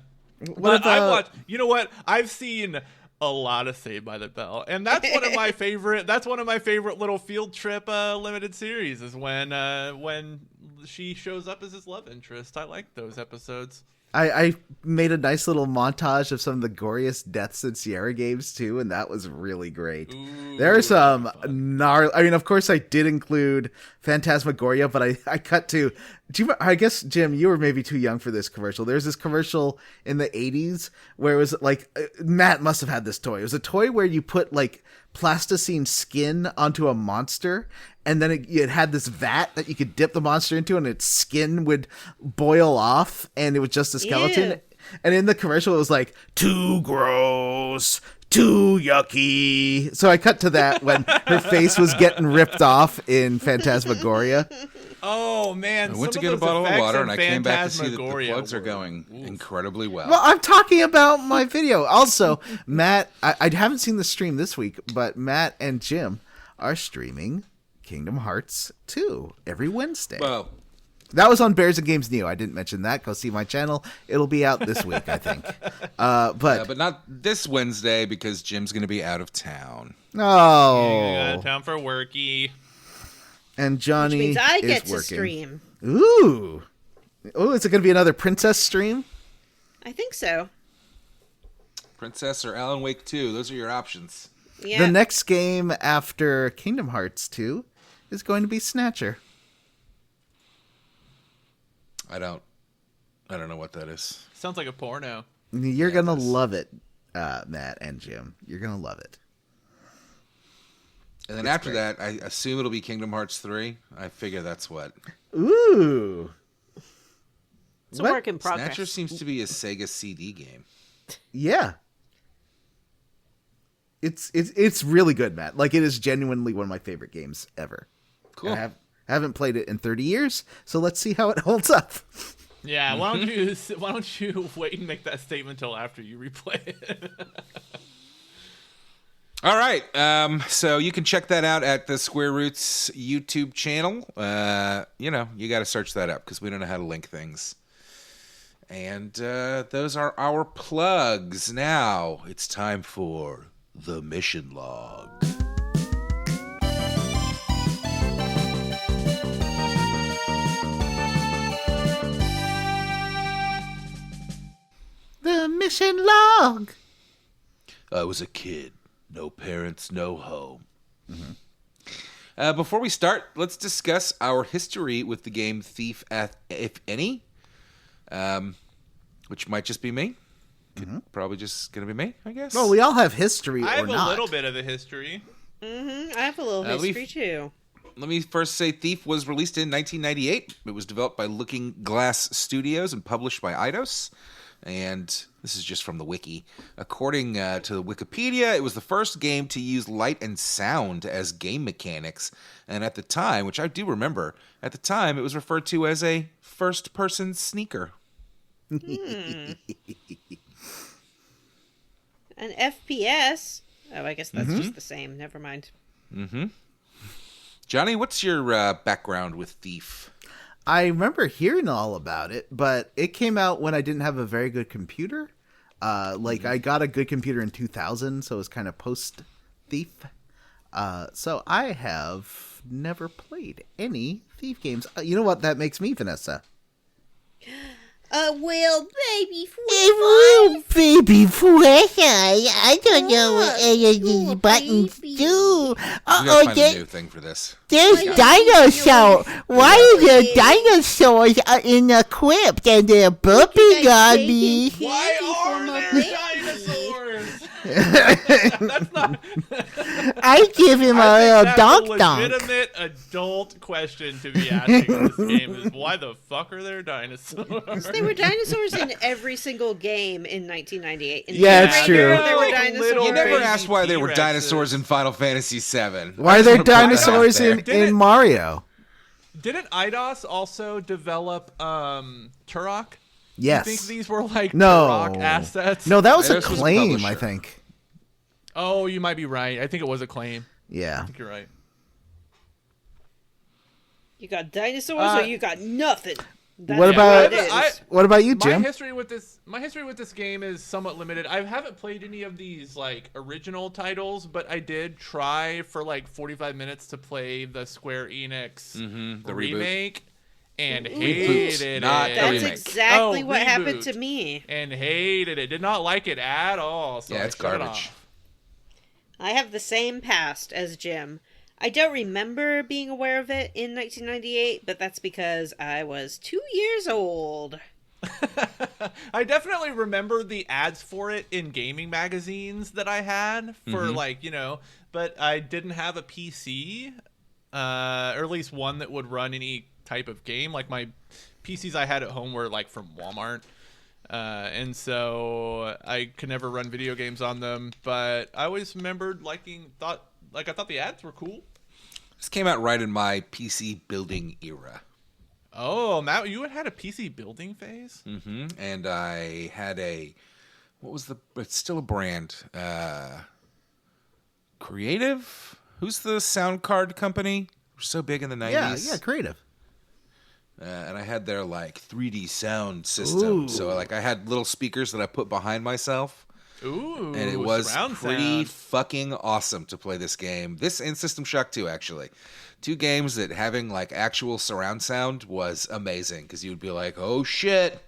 But I watched. You know what? I've seen a lot of Saved by the Bell, and that's one of my favorite. That's one of my favorite little field trip limited series. Is when she shows up as his love interest. I like those episodes. I made a nice little montage of some of the goriest deaths in Sierra games too, and that was really great. Ooh, there are some gnarly. I mean, of course, I did include Phantasmagoria, but I cut to. I guess Jim, you were maybe too young for this commercial. There's this commercial in the 80s where it was like Matt must have had this toy. It was a toy where you put like plasticine skin onto a monster, and then it had this vat that you could dip the monster into, and its skin would boil off, and it was just a skeleton. Ew. And in the commercial, it was like, too gross, too yucky. So I cut to that when her face was getting ripped off in Phantasmagoria. Oh, man. I went to get a bottle of water, and I came back to see that the plugs are going incredibly well. Well, I'm talking about my video. Also, Matt, I haven't seen the stream this week, but Matt and Jim are streaming Kingdom Hearts 2 every Wednesday. Well, That was on Bears and Games Neo. I didn't mention that. Go see my channel. It'll be out this week, I think. But not this Wednesday because Jim's going to be out of town. Out of town for worky. And Johnny Which means I get is to working. stream. Ooh, is it going to be another princess stream? I think so. Princess or Alan Wake 2. Those are your options. Yeah. The next game after Kingdom Hearts 2 is going to be Snatcher. I don't know what that is. Sounds like a porno. You're going to love it, Matt and Jim. You're going to love it. And then after that, I assume it'll be Kingdom Hearts 3. I figure that's what. Ooh. It's a work in progress. Snatcher seems to be a Sega CD game. Yeah. It's really good, Matt. Like, it is genuinely one of my favorite games ever. Cool. I haven't played it in 30 years, so let's see how it holds up. Yeah, why don't you wait and make that statement until after you replay it? All right. So you can check that out at the Square Roots YouTube channel. You got to search that up because we don't know how to link things. And those are our plugs. Now it's time for the mission log. The mission log. I was a kid. No parents, no home. Mm-hmm. Before we start, let's discuss our history with the game Thief, if any. Which might just be me. Probably just going to be me, I guess. Well, we all have history I have or not. a little bit of a history. I have a little history, too. Let me first say Thief was released in 1998. It was developed by Looking Glass Studios and published by Eidos. And this is just from the wiki. According to Wikipedia, it was the first game to use light and sound as game mechanics. And at the time, which I do remember, at the time it was referred to as a first-person sneaker. An FPS? Oh, I guess that's just the same. Never mind. Johnny, what's your background with Thief? I remember hearing all about it, but it came out when I didn't have a very good computer. I got a good computer in 2000, so it was kind of post-Thief. So I have never played any Thief games. You know what that makes me, Vanessa? Well, baby, Baby Fresh, I don't know what any of these buttons do. You gotta find a new thing for this. There's dinosaurs. Why are there dinosaurs in the crypt and they're burping on me? Why are there dinosaurs? That's not. I give him a little That's donk a donk. legitimate adult question to be asking in this game is why the fuck are there dinosaurs? There were dinosaurs in every single game in 1998. In Yeah, the it's regular, true. There were Like dinosaurs. little You never baby asked why there were T-Rexes. dinosaurs in Final Fantasy VII. Why are there I just wanna put that out dinosaurs there. in Didn't- Mario? Didn't Eidos also develop Turok? Yes. You think these were like No. Turok assets? No, that was Eidos a was a claim, I publisher. think. Oh, you might be right. I think it was a claim. Yeah. I think you're right. You got dinosaurs or you got nothing. That's What about- it is. What about you, My Jim? history with this game is somewhat limited. I haven't played any of these like original titles, but I did try for like 45 minutes to play the Square Enix the reboot. remake and Reboot, hated not it. the That's remake. exactly Oh, what happened reboot. to me. And hated it. Did not like it at all. So Yeah, I it's shut it garbage. off. I have the same past as Jim. I don't remember being aware of it in 1998, but that's because I was 2 years old. I definitely remember the ads for it in gaming magazines that I had for but I didn't have a PC, or at least one that would run any type of game. Like my PCs I had at home were like from Walmart. And so I could never run video games on them, but I always remembered I thought the ads were cool. This came out right in my PC building era. Oh, Matt, you had a PC building phase? And I had it's still a brand. Creative? Who's the sound card company? We're so big in the 90s. Yeah, creative. and I had their like 3D sound system. Ooh. So like I had little speakers that I put behind myself. Ooh, And it was surround pretty sound. fucking awesome to play this game. This and System Shock 2, actually. 2 games that having like actual surround sound was amazing because you would be like, oh shit.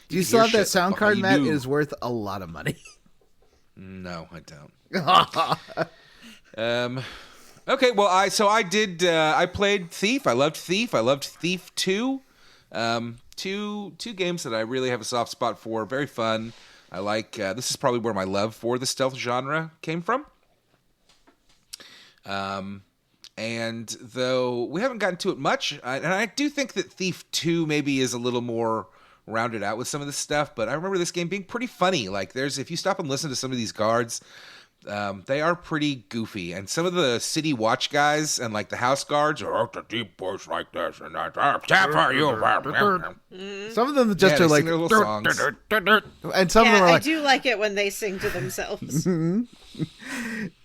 Do you could still hear have that shit sound behind card, Matt? you. It is worth a lot of money. No, I don't. Okay, well, I played Thief. I loved Thief. I loved Thief 2. Two games that I really have a soft spot for. Very fun. I like. This is probably where my love for the stealth genre came from. And though we haven't gotten to it much, and I do think that Thief 2 maybe is a little more rounded out with some of this stuff, but I remember this game being pretty funny. Like, if you stop and listen to some of these guards, they are pretty goofy. And some of the city watch guys and like the house guards are out the deep voice like this and that. Tap for you. Some of them just Yeah, are they like, sing their little songs. and some of them are I like, do like it when they sing to themselves. and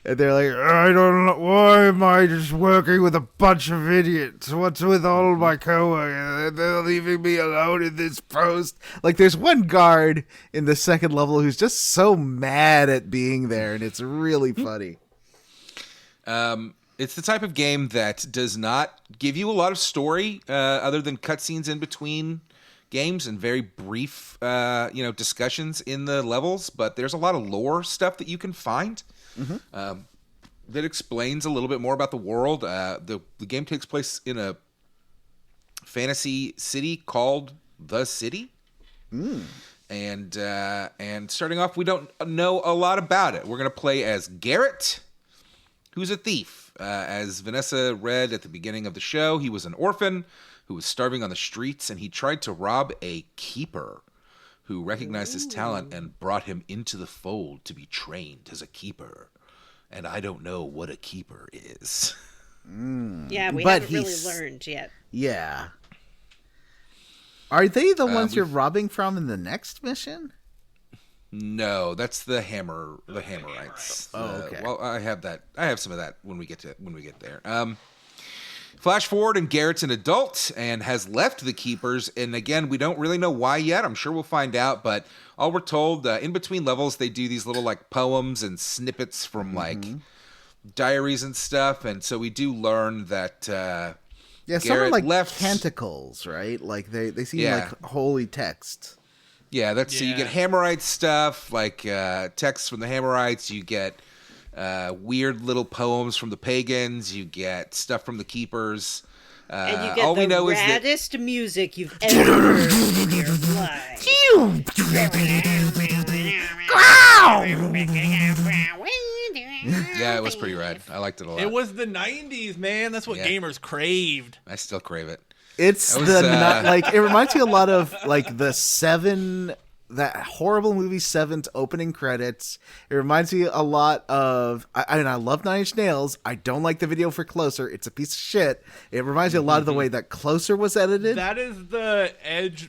they're like, I don't know, why am I just working with a bunch of idiots? What's with all my coworkers? They're leaving me alone in this post. Like, there's one guard in the second level who's just so mad at being there, and it's really funny. It's the type of game that does not give you a lot of story other than cutscenes in between games and very brief, discussions in the levels. But there's a lot of lore stuff that you can find that explains a little bit more about the world. The game takes place in a fantasy city called The City. And starting off, we don't know a lot about it. We're going to play as Garrett, who's a thief. As Vanessa read at the beginning of the show, he was an orphan who was starving on the streets, and he tried to rob a keeper who recognized his talent and brought him into the fold to be trained as a keeper. And I don't know what a keeper is. Yeah, we But haven't really he's- learned yet. Yeah. Are they the ones you're robbing from in the next mission? No, that's the Hammerites. Okay. Well, I have that. I have some of that when we get there. Flash forward, and Garrett's an adult and has left the Keepers. And again, we don't really know why yet. I'm sure we'll find out. But all we're told, in between levels, they do these little like poems and snippets from like diaries and stuff. And so we do learn that. Yeah, some are Garrett like left. canticles, right? Like they seem Yeah. like holy text. Yeah, so you get Hammerite stuff, like texts from the Hammerites. You get weird little poems from the pagans. You get stuff from the Keepers. And you get all the we know is that raddest music you've ever heard in your life. yeah, it was pretty rad. I liked it a lot. It was the 90s, man. That's what Yeah. gamers craved. I still crave it. It's That was, like it reminds me a lot of like the Seven, that horrible movie Seven's opening credits. It reminds me a lot of I love Nine Inch Nails. I don't like the video for Closer. It's a piece of shit. It reminds me a lot of the way that Closer was edited. That is the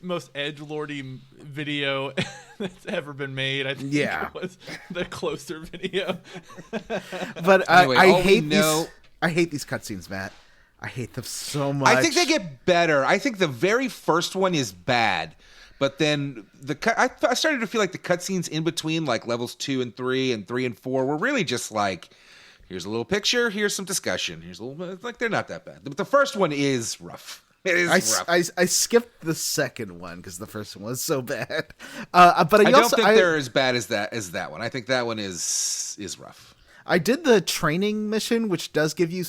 most edgelordy video that's ever been made. I think Yeah. it was the Closer video. But Anyway, I all we hate know- these. I hate these cutscenes, Matt. I hate them so much. I think they get better. I think the very first one is bad, but then I started to feel like the cutscenes in between, like levels 2 and 3 and 3 and 4, were really just like, here's a little picture, here's some discussion, here's a little. Like they're not that bad, but the first one is rough. It is rough. I skipped the second one because the first one was so bad. But I don't think they're as bad as that one. I think that one is rough. I did the training mission, which does give you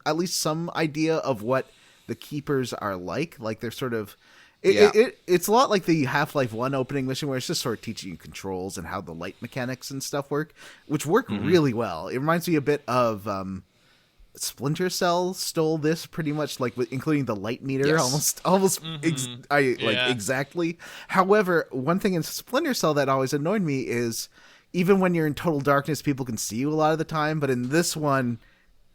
at least some idea of what the Keepers are like. Like they're sort of, it's a lot like the Half-Life 1 opening mission, where it's just sort of teaching you controls and how the light mechanics and stuff work, which work really well. It reminds me a bit of Splinter Cell stole this pretty much, like including the light meter, Yes. almost exactly. However, one thing in Splinter Cell that always annoyed me is, even when you're in total darkness, people can see you a lot of the time. But in this one,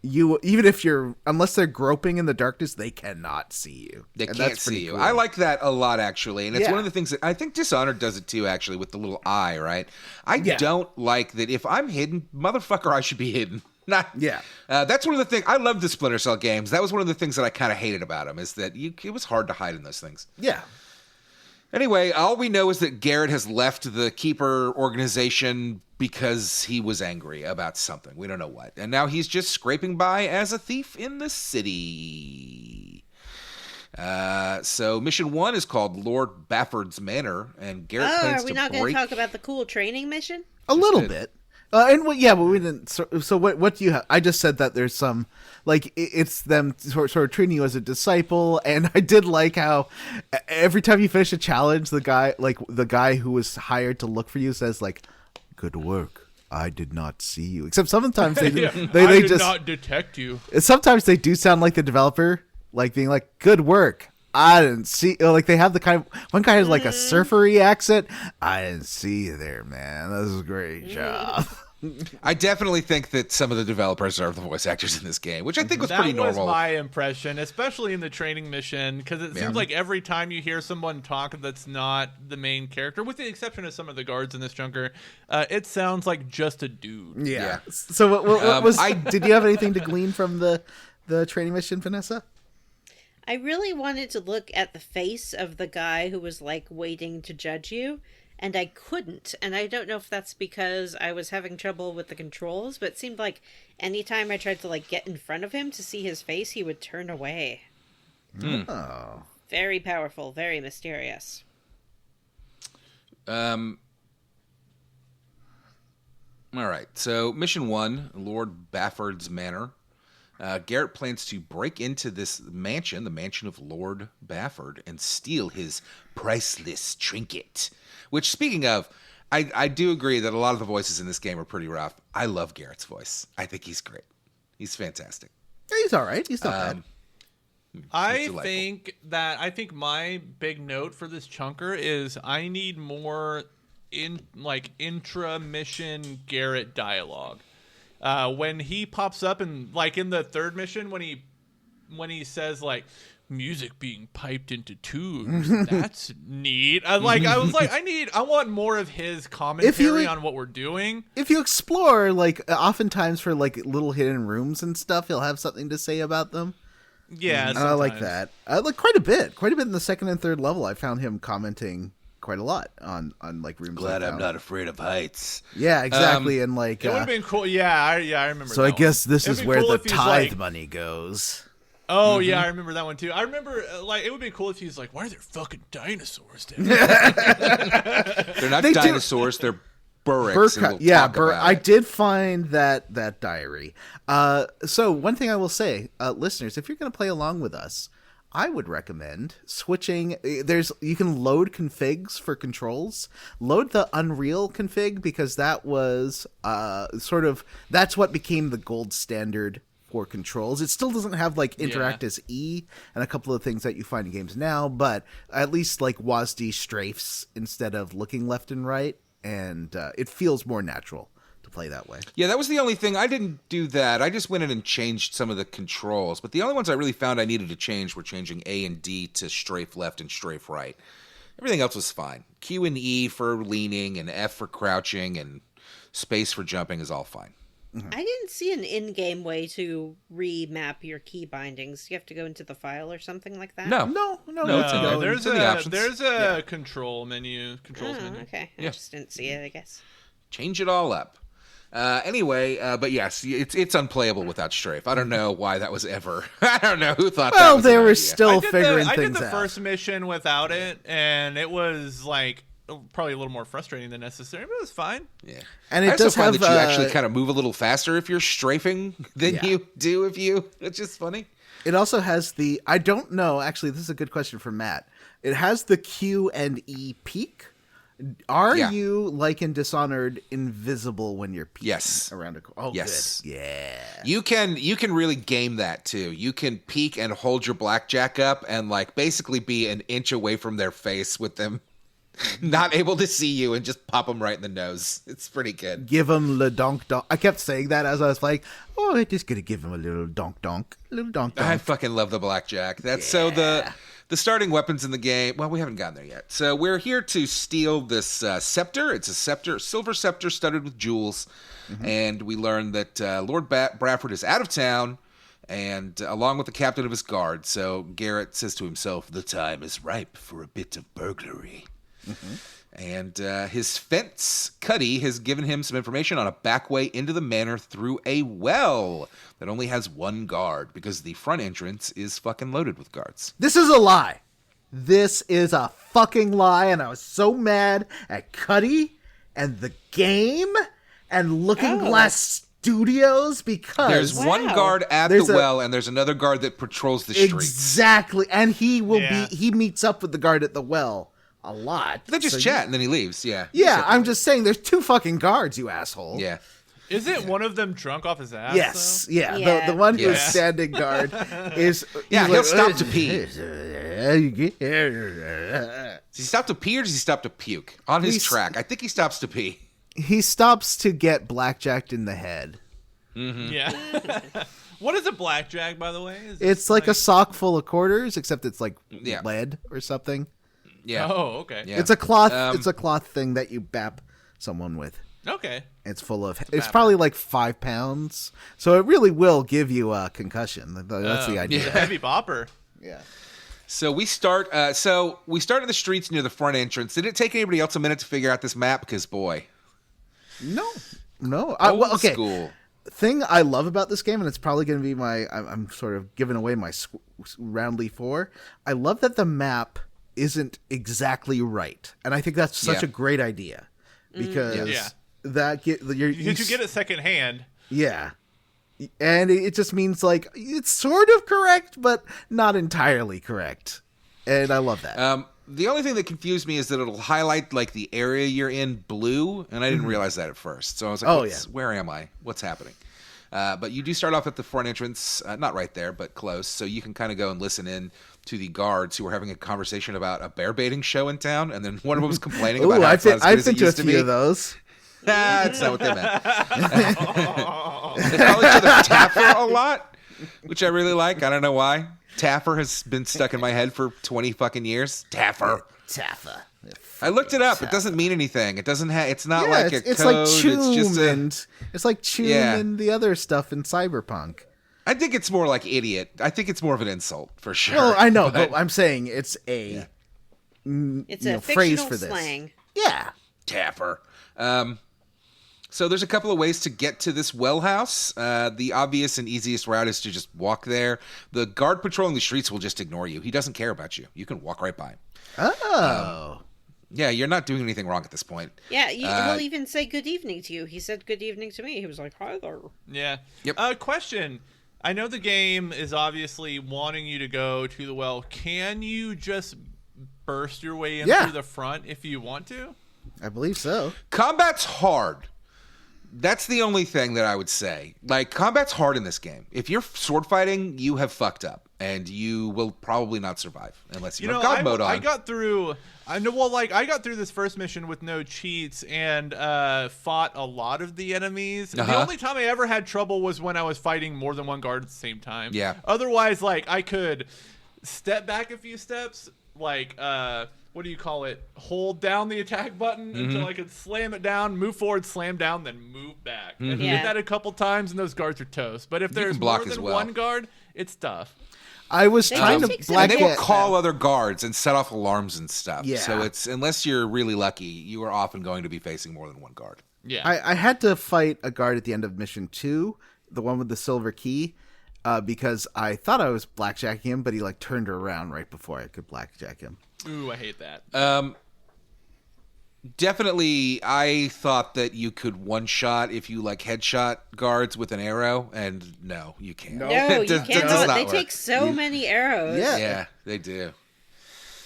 unless they're groping in the darkness, they cannot see you. They And can't that's pretty see you. cool. I like that a lot, actually. And it's Yeah. one of the things that I think Dishonored does it too, actually, with the little eye, right? I don't like that if I'm hidden, motherfucker, I should be hidden. Yeah. That's one of the things I love the Splinter Cell games. That was one of the things that I kind of hated about them is that it was hard to hide in those things. Yeah. Anyway, all we know is that Garrett has left the Keeper organization because he was angry about something. We don't know what. And now he's just scraping by as a thief in the city. So mission 1 is called Lord Bafford's Manor, and Garrett plans are we to not going break... to talk about the cool training mission? A little bit. But we didn't. So what do you have? I just said that there's some, like, it's them sort of treating you as a disciple, and I did like how every time you finish a challenge, the guy who was hired to look for you says, like, good work. I did not see you. Except sometimes they did not detect you. Sometimes they do sound like the developer, like being like, good work. I didn't see, like, they have the kind of, one guy has like a surfery accent. I didn't see you there, man. That was a great job. I definitely think that some of the developers are the voice actors in this game, which I think was pretty normal. That was my impression, especially in the training mission, because it seems like every time you hear someone talk that's not the main character, with the exception of some of the guards in this junker, it sounds like just a dude. Yeah. So what was, did you have anything to glean from the training mission, Vanessa? I really wanted to look at the face of the guy who was, like, waiting to judge you, and I couldn't. And I don't know if that's because I was having trouble with the controls, but it seemed like anytime I tried to, like, get in front of him to see his face, he would turn away. Oh. Very powerful, very mysterious. All right. So mission 1, Lord Bafford's Manor. Garrett plans to break into this mansion, the mansion of Lord Bafford, and steal his priceless trinket. Which, speaking of, I do agree that a lot of the voices in this game are pretty rough. I love Garrett's voice. I think he's great. He's fantastic. Yeah, he's all right. He's not bad. I think my big note for this chunker is I need more intra-mission Garrett dialogue. When he pops up and, like, in the third mission, when he says, like, music being piped into tubes, that's neat. I want more of his commentary on what we're doing. If you explore, like, oftentimes for, like, little hidden rooms and stuff, he'll have something to say about them. Yeah, I like that. Like, quite a bit in the second and third level. I found him commenting quite a lot on like rooms. Glad I'm not afraid of heights. Yeah, exactly. And like, it would have been cool. Yeah, I remember. So that I guess one. this is where the tithe money goes. Oh yeah, I remember that one too. I remember it would be cool if he's like, "Why are there fucking dinosaurs down?" They're not dinosaurs. They're burricks. I did find that diary. So one thing I will say, listeners, if you're going to play along with us, I would recommend switching. You can load configs for controls. Load the Unreal config, because that was that's what became the gold standard for controls. It still doesn't have like interact as E and a couple of things that you find in games now, but at least like WASD strafes instead of looking left and right, and it feels more natural to play that way. Yeah, that was the only thing. I didn't do that. I just went in and changed some of the controls, but the only ones I really found I needed to change were changing A and D to strafe left and strafe right. Everything else was fine. Q and E for leaning, and F for crouching, and space for jumping is all fine. I didn't see an in-game way to remap your key bindings. You have to go into the file or something like that? No. There's a control menu. Controls menu. Okay. I just didn't see it, I guess. Change it all up. But yes, it's unplayable without strafe. I don't know why that was ever. I don't know who thought that was. Well, they were idea. still figuring things out. I did the first mission without it, and it was like probably a little more frustrating than necessary, but it was fine. Yeah, and it I does find have that you actually kind of move a little faster if you're strafing than you do if you. It's just funny. It also has the. I don't know. Actually, this is a good question for Matt. It has the Q and E peak. Are you, like in Dishonored, invisible when you're peeking around a corner? Oh, yes. Good. Yeah. You can really game that too. You can peek and hold your blackjack up and like basically be an inch away from their face with them not able to see you and just pop them right in the nose. It's pretty good. Give them le donk donk. I kept saying that as I was playing. Oh, I'm just gonna give him a little donk donk, I fucking love the blackjack. That's so the starting weapons in the game. Well, we haven't gotten there yet. So we're here to steal this scepter. It's a scepter, silver scepter studded with jewels. And we learn that Lord Bradford is out of town, and along with the captain of his guard. So Garrett says to himself, the time is ripe for a bit of burglary. And his fence, Cuddy, has given him some information on a back way into the manor through a well that only has one guard, because the front entrance is fucking loaded with guards. This is a lie. This is a fucking lie, and I was so mad at Cuddy and the game and Looking Glass Studios because There's one guard at the well, and there's another guard that patrols the streets. Exactly, and he meets up with the guard at the well a lot. They just chat, and then he leaves, Yeah, I'm just saying there's two fucking guards, you asshole. Yeah. Isn't one of them drunk off his ass? Yes, though? yeah. The one who's standing guard is... Yeah, he'll stop to pee. Does he stop to pee or does he stop to puke? On his track. I think he stops to pee. He stops to get blackjacked in the head. Yeah. What is a blackjack, by the way? It's like a sock full of quarters, except it's like Yeah. lead or something. Yeah. Oh, okay. Yeah. It's a cloth. It's a cloth thing that you bap someone with. Okay. It's full of. It's probably like 5 pounds, so it really will give you a concussion. That's the idea. Heavy bopper. Yeah. So we start. In the streets near the front entrance. Did it take anybody else a minute to figure out this map? Because boy, No. old Okay. school. Thing I love about this game, and it's probably going to be my. I'm sort of giving away my roundly 4. I love that the map isn't exactly right, and I think that's such a great idea because that you get it secondhand. Yeah. And it just means like it's sort of correct, but not entirely correct. And I love that. The only thing that confused me is that it'll highlight like the area you're in blue, and I didn't realize that at first. So I was like, where am I? What's happening? But you do start off at the front entrance, not right there, but close. So you can kind of go and listen in to the guards who were having a conversation about a bear baiting show in town, and then one of them was complaining about how it's not as good as it used to be. I've been to a few of those. That's not what they meant. They call each other Taffer a lot, which I really like. I don't know why. Taffer has been stuck in my head for 20 fucking years. Taffer. I looked it up. It doesn't mean anything. It doesn't have. It's not like a it's code. like Choom it's just it's like Choom and the other stuff in Cyberpunk. I think it's more like idiot. I think it's more of an insult for sure. Well, I know, but I'm saying it's a It's a phrase fictional for this. slang. Yeah. Taffer. So there's a couple of ways to get to this well house. The obvious and easiest route is to just walk there. The guard patrolling the streets will just ignore you. He doesn't care about you. You can walk right by him. Oh. Yeah, you're not doing anything wrong at this point. Yeah, he'll even say good evening to you. He said good evening to me. He was like, hi there. Yeah. Yep. Question. I know the game is obviously wanting you to go to the well. Can you just burst your way in through the front if you want to? I believe so. Combat's hard. That's the only thing that I would say. Like, combat's hard in this game. If you're sword fighting, you have fucked up, and you will probably not survive unless you have God mode on. I got through this first mission with no cheats and fought a lot of the enemies. The only time I ever had trouble was when I was fighting more than one guard at the same time. Yeah. Otherwise, like, I could step back a few steps, like, what do you call it? Hold down the attack button until I could slam it down, move forward, slam down, then move back. And I did that a couple times, and those guards are toast. But if there's more than one guard, it's tough. I was trying to and they will call other guards and set off alarms and stuff. Yeah. So it's unless you're really lucky, you are often going to be facing more than one guard. Yeah. I had to fight a guard at the end of mission 2, the one with the silver key, because I thought I was blackjacking him, but he like turned around right before I could blackjack him. Ooh, I hate that. Definitely, I thought that you could one-shot if you like headshot guards with an arrow, and no, you can't. No, It you does cannot. not They work. take so many arrows. Yeah. Yeah, they do.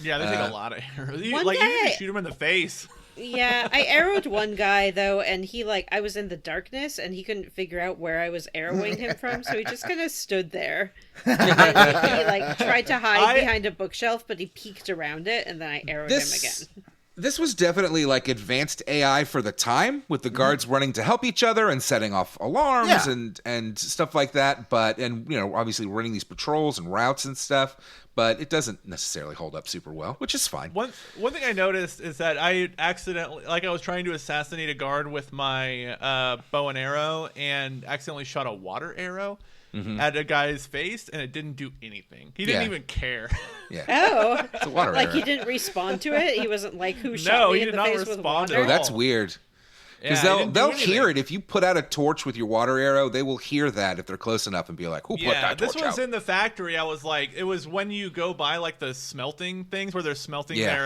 Yeah, they take a lot of arrows. You One need guy- to shoot him in the face. Yeah, I arrowed one guy though, and he I was in the darkness, and he couldn't figure out where I was arrowing him from, so he just kind of stood there. And then he tried to hide behind a bookshelf, but he peeked around it, and then I arrowed him again. This was definitely like advanced AI for the time, with the guards running to help each other and setting off alarms and stuff like that. But obviously running these patrols and routes and stuff. But it doesn't necessarily hold up super well, which is fine. One thing I noticed is that I accidentally, I was trying to assassinate a guard with my bow and arrow, and accidentally shot a water arrow at a guy's face, and it didn't do anything. He didn't even care. Yeah. Oh, It's a water like arrow. he didn't respond to it. He wasn't like, "Who shot me he in did the not face with respond water?" at Oh, all. that's weird. Because Yeah, he didn't do they'll anything. hear it. If you put out a torch with your water arrow, they will hear that if they're close enough and be like, who put that torch this was out? in the factory. I was like, it was when you go by like the smelting things where they're smelting their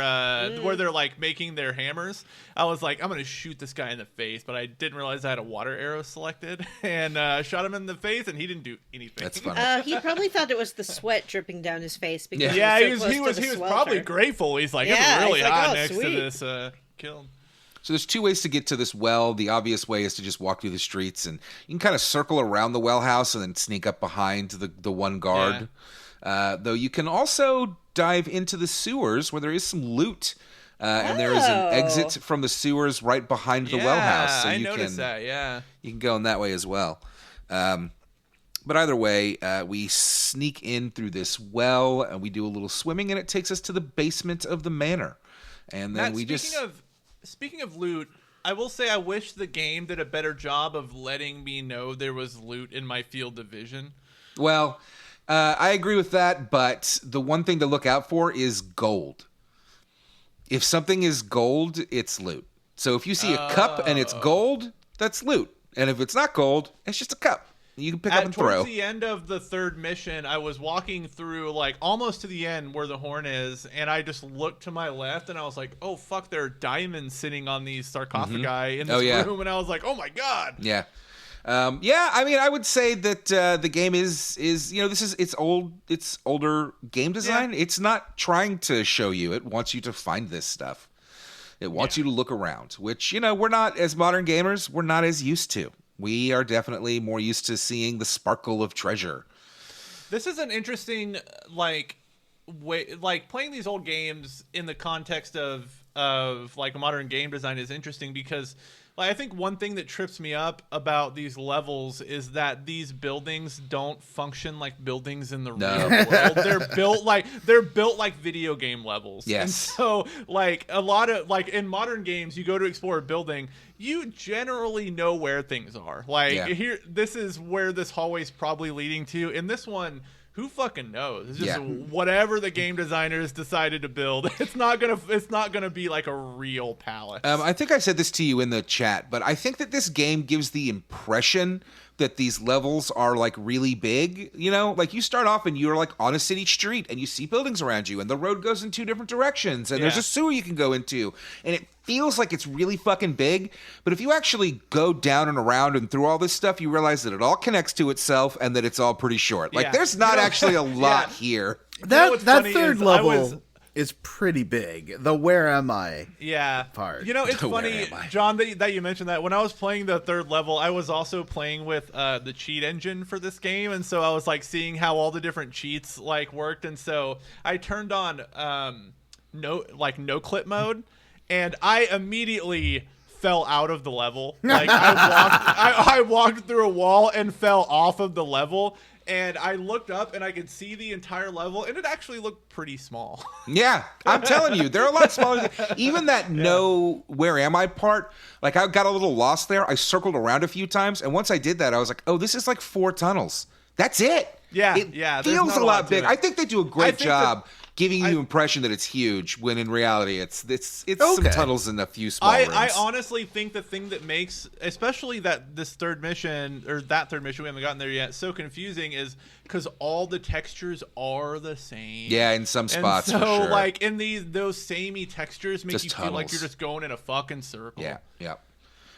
where they're like making their hammers. I was like, I'm gonna shoot this guy in the face, but I didn't realize I had a water arrow selected, and shot him in the face, and he didn't do anything. That's funny. He probably thought it was the sweat dripping down his face because Yeah, he was, he so was close to the probably swelter. grateful. He's like, Yeah, it's really he's like, hot "Oh, next sweet." to this kill. So there's two ways to get to this well. The obvious way is to just walk through the streets, and you can kind of circle around the well house and then sneak up behind the one guard. Though you can also dive into the sewers where there is some loot. And there is an exit from the sewers right behind the well house. So I you noticed that, You can go in that way as well. But either way, we sneak in through this well, and we do a little swimming, and it takes us to the basement of the manor. And then Matt, speaking of loot, I will say I wish the game did a better job of letting me know there was loot in my field of vision. Well, I agree with that, but the one thing to look out for is gold. If something is gold, it's loot. So if you see a cup and it's gold, that's loot. And if it's not gold, it's just a cup. You can pick up and throw. Towards the end of the third mission, I was walking through, like, almost to the end where the horn is, and I just looked to my left, and I was like, oh, fuck, there are diamonds sitting on these sarcophagi in this room, and I was like, oh, my God. Yeah. I mean, I would say that the game is it's older game design. Yeah. It's not trying to show you. It wants you to find this stuff. It wants you to look around, which, we're not, as modern gamers, we're not as used to. We are definitely more used to seeing the sparkle of treasure. This is an interesting, way, like, playing these old games in the context of like modern game design is interesting because, like, I think one thing that trips me up about these levels is that these buildings don't function like buildings in the real world. They're built like video game levels. Yes. And so, like, a lot of, like, in modern games, you go to explore a building, you generally know where things are. Like, here, this is where this hallway's probably leading to. In this one, who fucking knows? It's just whatever the game designers decided to build. It's not gonna be like a real palace. I think I said this to you in the chat, but I think that this game gives the impression that these levels are like really big. Like you start off and you're like on a city street and you see buildings around you and the road goes in two different directions and there's a sewer you can go into and it feels like it's really fucking big. But if you actually go down and around and through all this stuff, you realize that it all connects to itself and that it's all pretty short. Like there's not actually a lot here. That third level is pretty big. The where am I part. It's funny, John, that you mentioned that. When I was playing the third level, I was also playing with the cheat engine for this game, and so I was like seeing how all the different cheats like worked, and so I turned on no clip mode, and I immediately fell out of the level. Like I walked through a wall and fell off of the level. And I looked up and I could see the entire level, and it actually looked pretty small. Yeah, I'm telling you, they're a lot smaller. Even that where am I part, like I got a little lost there. I circled around a few times, and once I did that, I was like, oh, this is like 4 tunnels. That's it. It feels a lot big. I think they do a great job giving you the impression that it's huge, when in reality it's some tunnels and a few small rooms. I honestly think the thing that makes, especially that third mission we haven't gotten there yet, so confusing is because all the textures are the same. Yeah, in some spots, and so, for sure. like, in those samey textures make just you tunnels. feel like you're just going in a fucking circle. Yeah.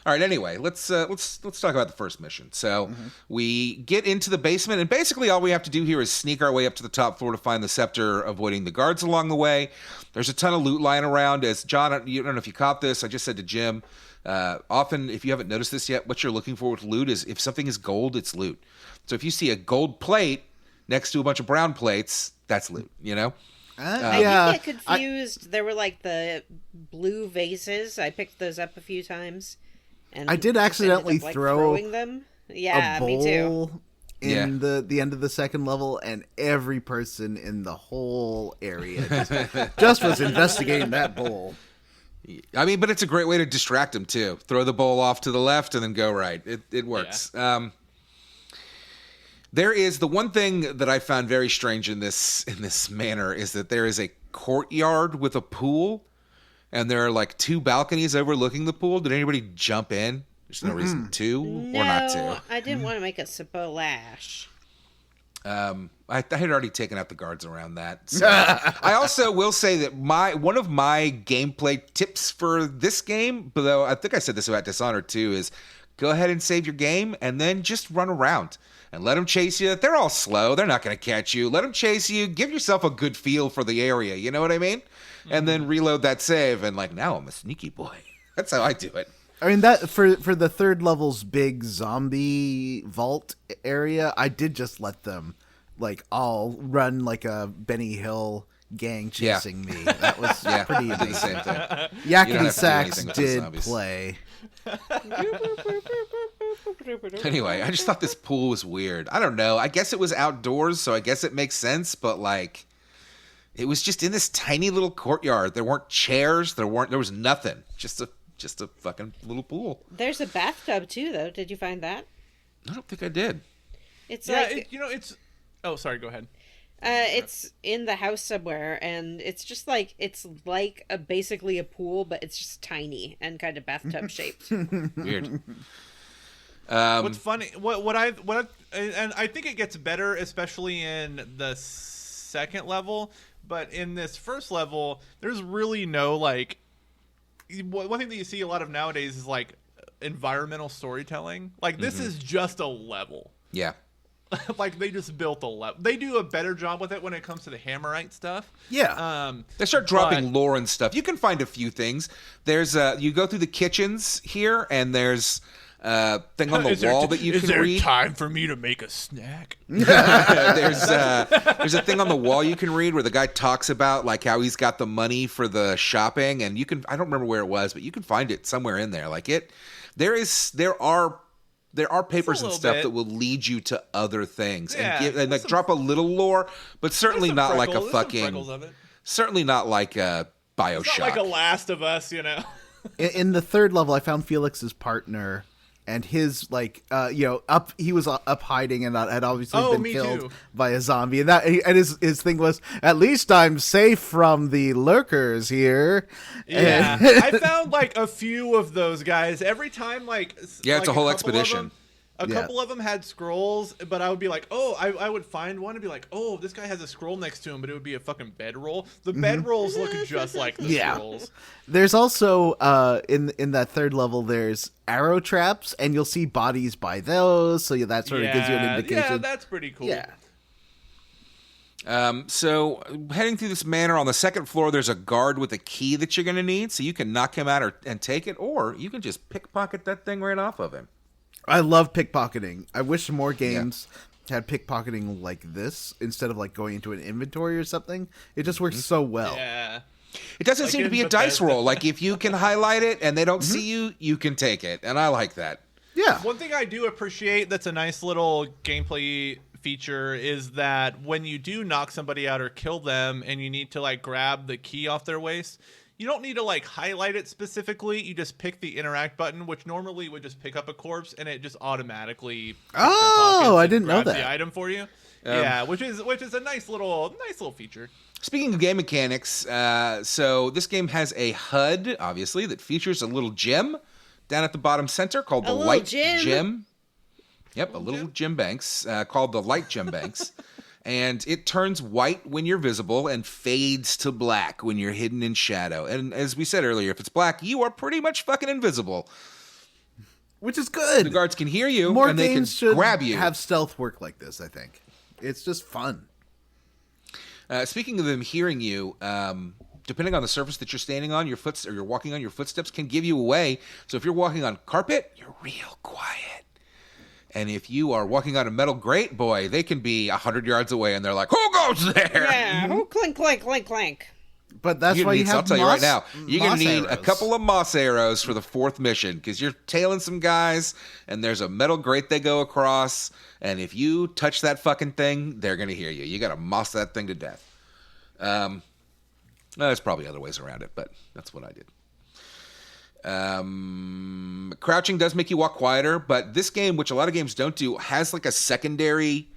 All right. Anyway, let's talk about the first mission. So we get into the basement, and basically all we have to do here is sneak our way up to the top floor to find the scepter, avoiding the guards along the way. There's a ton of loot lying around. As John, I don't know if you caught this. I just said to Jim, often if you haven't noticed this yet, what you're looking for with loot is if something is gold, it's loot. So if you see a gold plate next to a bunch of brown plates, that's loot. I did get confused. There were like the blue vases. I picked those up a few times. And I did accidentally ended up, throw throwing them. Yeah, a bowl me too. in the end of the second level, and every person in the whole area just was investigating that bowl. I mean, but it's a great way to distract them too. Throw the bowl off to the left and then go right. It works. Yeah. There is the one thing that I found very strange in this manner is that there is a courtyard with a pool, and there are like 2 balconies overlooking the pool. Did anybody jump in? There's no reason to or not to. I didn't want to make a splash. I had already taken out the guards around that. So. I also will say that one of my gameplay tips for this game, though I think I said this about Dishonored too, is go ahead and save your game and then just run around and let them chase you. They're all slow. They're not going to catch you. Let them chase you. Give yourself a good feel for the area. You know what I mean? Mm-hmm. And then reload that save and like, now I'm a sneaky boy. That's how I do it. I mean, that for the third level's big zombie vault area, I did just let them like all run like a Benny Hill gang chasing me. That was pretty amazing. The same thing. Yakety Sax did play. Anyway, I just thought this pool was weird. I don't know. I guess it was outdoors, so I guess it makes sense. But like, it was just in this tiny little courtyard. There weren't chairs. There was nothing. Just a fucking little pool. There's a bathtub too, though. Did you find that? I don't think I did. It's it's. Oh, sorry. Go ahead. It's in the house somewhere, and it's just like basically a pool, but it's just tiny and kind of bathtub shaped. Weird. What's funny? And I think it gets better, especially in the second level. But in this first level, there's really no like. One thing that you see a lot of nowadays is like environmental storytelling. Like this is just a level. Yeah. Like they just built a level. They do a better job with it when it comes to the Hammerite stuff. Yeah. They start dropping lore and stuff. You can find a few things. There's you go through the kitchens here, and there's thing on the wall that you can read. Is there time for me to make a snack? There's a thing on the wall you can read where the guy talks about like how he's got the money for the shopping, and you can, I don't remember where it was, but you can find it somewhere in there. Like there are papers and stuff that will lead you to other things and like drop a little lore, but certainly not like a fucking, certainly not like a BioShock. It's not like a Last of Us, you know. In the third level, I found Felix's partner. And his he was up hiding and had obviously been killed by a zombie. And his thing was, at least I'm safe from the lurkers here. Yeah, I found like a few of those guys every time. It's a whole expedition. A couple of them had scrolls, but I would be like, oh, I would find one and be like, oh, this guy has a scroll next to him, but it would be a fucking bedroll. The bedrolls look just like the scrolls. There's also in that third level, there's arrow traps, and you'll see bodies by those, so that sort of gives you an indication. Yeah, that's pretty cool. Yeah. So heading through this manor on the second floor, there's a guard with a key that you're going to need, so you can knock him out and take it, or you can just pickpocket that thing right off of him. I love pickpocketing. I wish more games had pickpocketing like this instead of like going into an inventory or something. It just works so well. Yeah. It doesn't seem to be a dice roll. Like if you can highlight it and they don't see you, you can take it. And I like that. Yeah. One thing I do appreciate that's a nice little gameplay feature is that when you do knock somebody out or kill them and you need to like grab the key off their waist, you don't need to like highlight it specifically. You just pick the interact button, which normally would just pick up a corpse, and it just automatically. I didn't know that. The item for you. Yeah, which is a nice little feature. Speaking of game mechanics, so this game has a HUD, obviously, that features a little gem down at the bottom center called the Light Gem. Yep, a little gem banks called the Light Gem Banks. And it turns white when you're visible and fades to black when you're hidden in shadow. And as we said earlier, if it's black, you are pretty much fucking invisible. Which is good. The guards can hear you More and they can games should grab you. Have stealth work like this, I think. It's just fun. Speaking of them hearing you, depending on the surface that you're standing on, you're walking on, your footsteps can give you away. So if you're walking on carpet, you're real quiet. And if you are walking on a metal grate, boy, they can be 100 yards away, and they're like, "Who goes there?" Yeah, who clink, clink, clink, clink. But that's why you have I'll tell you right now, you're going moss to need a arrows. couple of moss arrows for the 4th mission, because you're tailing some guys, and there's a metal grate they go across, and if you touch that fucking thing, they're going to hear you. You got to moss that thing to death. There's probably other ways around it, but that's what I did. Crouching does make you walk quieter, but this game, which a lot of games don't do, has like a secondary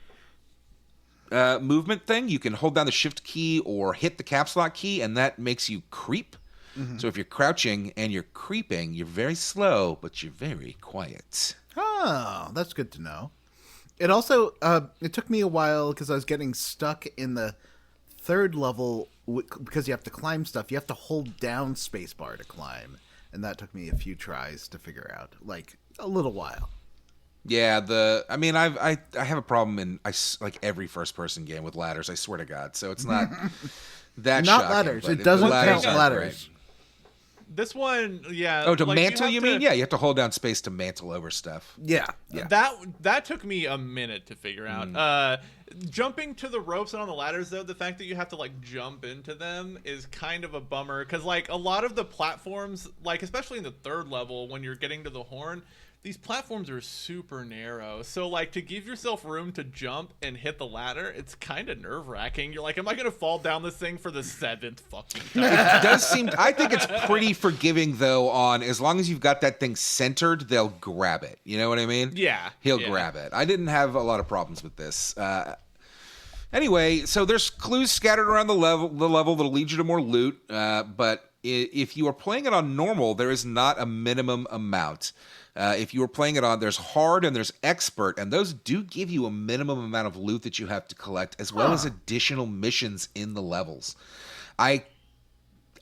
movement thing. You can hold down the shift key or hit the caps lock key, and that makes you creep. So if you're crouching and you're creeping, you're very slow, but you're very quiet. Oh, that's good to know. It also it took me a while because I was getting stuck in the 3rd level because you have to climb stuff. You have to hold down spacebar to climb, and that took me a few tries to figure out, like a little while. Yeah, I have a problem in like every first-person game with ladders. I swear to God, so it's not that Not shocking, ladders. but It doesn't ladders count aren't ladders. This one, yeah. Oh, to like, mantle, have you to- mean? Yeah, you have to hold down space to mantle over stuff. Yeah. That took me a minute to figure out. Jumping to the ropes and on the ladders, though, the fact that you have to like jump into them is kind of a bummer, because like a lot of the platforms, like especially in the 3rd level when you're getting to the horn, these platforms are super narrow. So like to give yourself room to jump and hit the ladder, it's kind of nerve-wracking. You're like, am I going to fall down this thing for the 7th fucking time? It does seem. I think it's pretty forgiving though. On as long as you've got that thing centered, they'll grab it. You know what I mean? Yeah, he'll yeah. grab it. I didn't have a lot of problems with this. Anyway, so there's clues scattered around the level that'll lead you to more loot. But if you are playing it on normal, there is not a minimum amount. If you are playing it on, there's hard and there's expert, and those do give you a minimum amount of loot that you have to collect, as well as additional missions in the levels.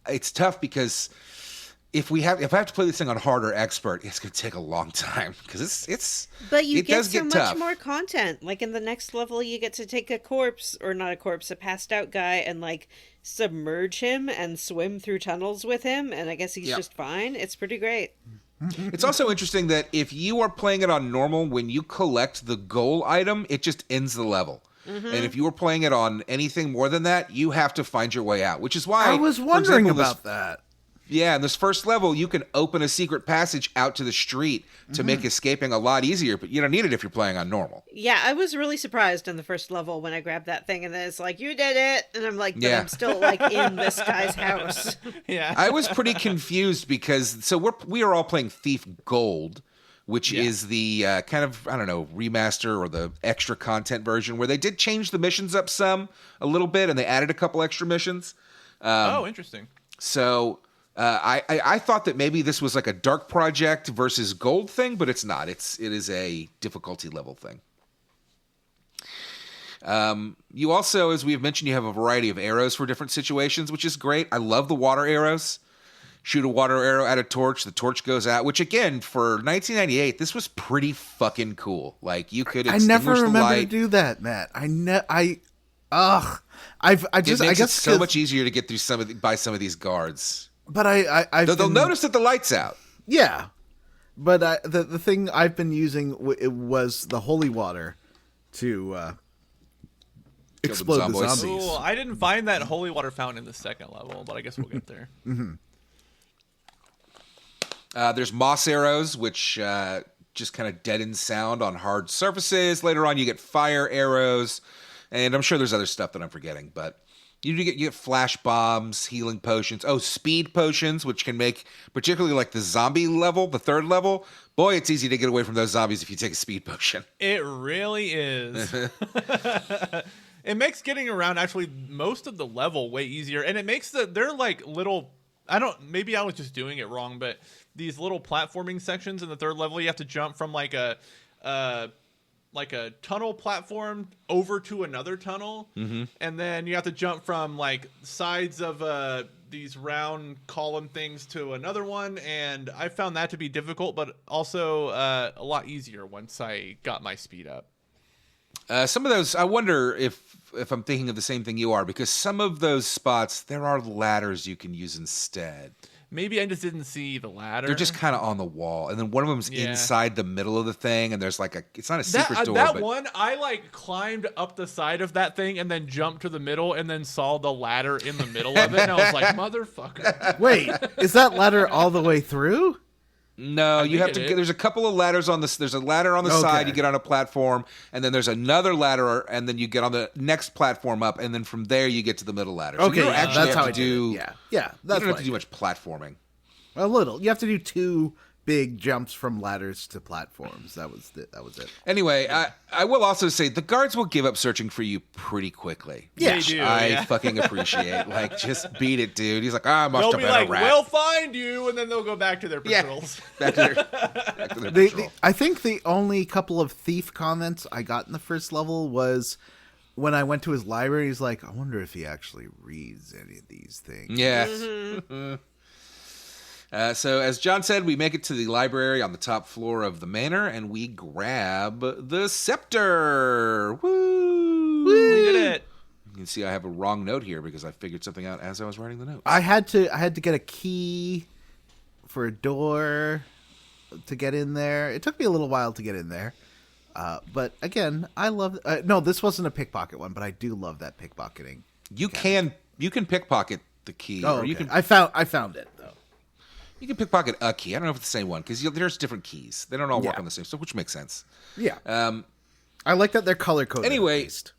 It's tough because if I have to play this thing on hard or expert, it's going to take a long time because it's. But you it get does so get much tough. more content. Like in the next level, you get to take a passed out guy, and like submerge him and swim through tunnels with him, and I guess he's just fine. It's pretty great. It's also interesting that if you are playing it on normal, when you collect the goal item, it just ends the level. And if you were playing it on anything more than that, you have to find your way out, which is why I was for wondering example, about that. Yeah, in this first level, you can open a secret passage out to the street to make escaping a lot easier, but you don't need it if you're playing on normal. Yeah, I was really surprised in the first level when I grabbed that thing, and then it's like, you did it! And I'm like, but Yeah. I'm still like in this guy's house. Yeah. I was pretty confused because we are all playing Thief Gold, which is the kind of, I don't know, remaster or the extra content version where they did change the missions up a little bit, and they added a couple extra missions. Oh, interesting. So I thought that maybe this was like a Dark Project versus Gold thing, but it's not. It is a difficulty level thing. You also, as we have mentioned, you have a variety of arrows for different situations, which is great. I love the water arrows. Shoot a water arrow at a torch, the torch goes out, which again, for 1998, this was pretty fucking cool. Like you could I extinguish never the remember to light. do that, Matt. I It makes I it guess so much easier to get through by some of these guards. But They'll notice that the light's out. Yeah, but the thing I've been using it was the holy water to explode the zombies. zombies. Cool. I didn't find that holy water fountain in the 2nd level, but I guess we'll get there. There's moss arrows, which just kind of deaden sound on hard surfaces. Later on, you get fire arrows, and I'm sure there's other stuff that I'm forgetting, but you get flash bombs, healing potions. Oh, speed potions, which can make, particularly like the zombie level, the 3rd level. Boy, it's easy to get away from those zombies if you take a speed potion. It really is. It makes getting around actually most of the level way easier, and it makes they're like little. Maybe I was just doing it wrong, but these little platforming sections in the 3rd level, you have to jump from like a tunnel platform over to another tunnel, and then you have to jump from like sides of these round column things to another one, and I found that to be difficult, but also a lot easier once I got my speed up. Some of those, I wonder if I'm thinking of the same thing you are, because some of those spots, there are ladders you can use instead. maybe I just didn't see the ladder. They're just kind of on the wall, and then one of them's inside the middle of the thing, and there's like it's not a secret door. That but one, I like climbed up the side of that thing and then jumped to the middle and then saw the ladder in the middle of it, and I was like, motherfucker. Wait, is that ladder all the way through? No, you have to get, there's a couple of ladders on this. There's a ladder on the side, you get on a platform, and then there's another ladder, and then you get on the next platform up, and then from there you get to the middle ladder. So Okay, you don't actually that's have how to do. Yeah, You that's don't have to do much platforming. a little. You have to do 2 big jumps from ladders to platforms. That was it. Anyway, I will also say the guards will give up searching for you pretty quickly. Yeah. They do, I fucking appreciate. Like, just beat it, dude. He's like, I must They'll have be been like, a rat. we'll find you, and then they'll go back to their patrols. Back to their patrol. I think the only couple of thief comments I got in the first level was when I went to his library. He's like, I wonder if he actually reads any of these things. Yeah. Mm-hmm. So, as John said, we make it to the library on the top floor of the manor, and we grab the scepter. Woo! We did it. You can see I have a wrong note here because I figured something out as I was writing the note. I had to get a key for a door to get in there. It took me a little while to get in there. But again, I love no, this wasn't a pickpocket one, but I do love that pickpocketing. You can pickpocket the key. Oh, or okay. you can I found it though. You can pickpocket a key. I don't know if it's the same one because there's different keys. They don't all work Yeah. on the same stuff, which makes sense. Yeah. I like that they're color coded. Anyway, at least.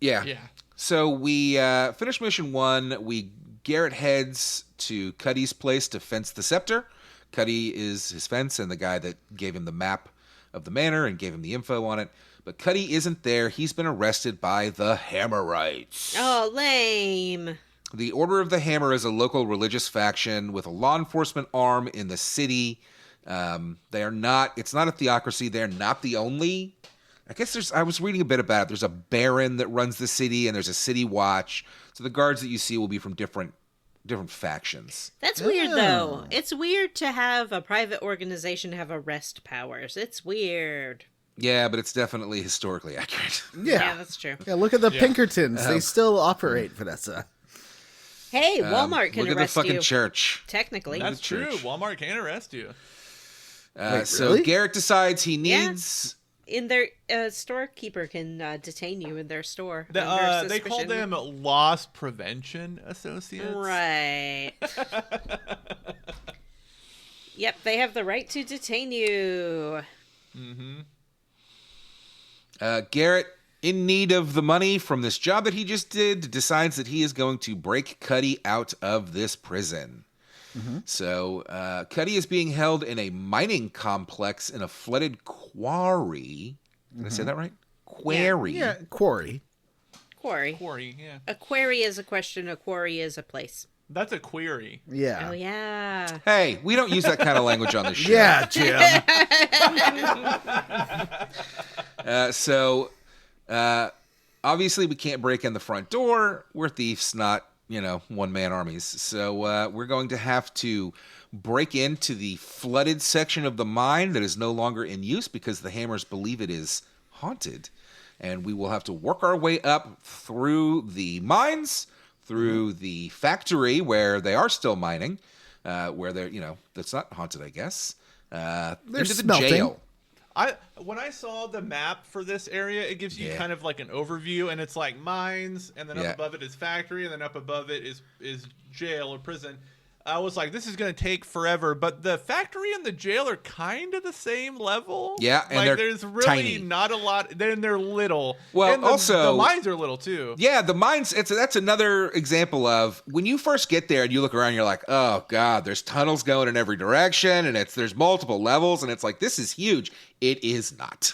Yeah. Yeah. So we finish mission 1. Garrett heads to Cuddy's place to fence the scepter. Cuddy is his fence and the guy that gave him the map of the manor and gave him the info on it. But Cuddy isn't there. He's been arrested by the Hammerites. Oh, lame. The Order of the Hammer is a local religious faction with a law enforcement arm in the city. They are not. It's not a theocracy. They're not the only. I guess I was reading a bit about it. There's a baron that runs the city, and there's a city watch. So the guards that you see will be from different factions. That's weird, though. It's weird to have a private organization have arrest powers. It's weird. Yeah, but it's definitely historically accurate. Yeah, that's true. Yeah, look at the Pinkertons. They still operate, Vanessa. Hey, Walmart can Look at the arrest fucking you. church. Technically. That's true. church. Walmart can arrest you. Wait, So really? Garrett decides he needs. In their storekeeper can detain you in their store. They under call suspicion. them loss prevention associates. Right. Yep, they have the right to detain you. Garrett, in need of the money from this job that he just did, decides that he is going to break Cuddy out of this prison. So Cuddy is being held in a mining complex in a flooded quarry. Did I say that right? Quarry. Yeah, quarry. Quarry. Quarry, yeah. A quarry is a question, a quarry is a place. That's a query. Yeah. Oh, yeah. Hey, we don't use that kind of language on this show. Yeah, Jim. So obviously we can't break in the front door. We're thieves, not, one-man armies. So we're going to have to break into the flooded section of the mine that is no longer in use because the Hammers believe it is haunted. And we will have to work our way up through the mines, through the factory where they are still mining, where they're, that's not haunted, I guess. Into the smelting. jail. When I saw the map for this area, it gives you kind of like an overview, and it's like mines, and then up above it is factory, and then up above it is jail or prison. I was like, this is going to take forever, but the factory and the jail are kind of the same level. Yeah, and like, they're there's really tiny. not a lot. Then they're little. Well, and also the mines are little too. Yeah, the mines, that's another example of when you first get there and you look around, you're like, oh, God, there's tunnels going in every direction, and there's multiple levels, and it's like, this is huge. It is not.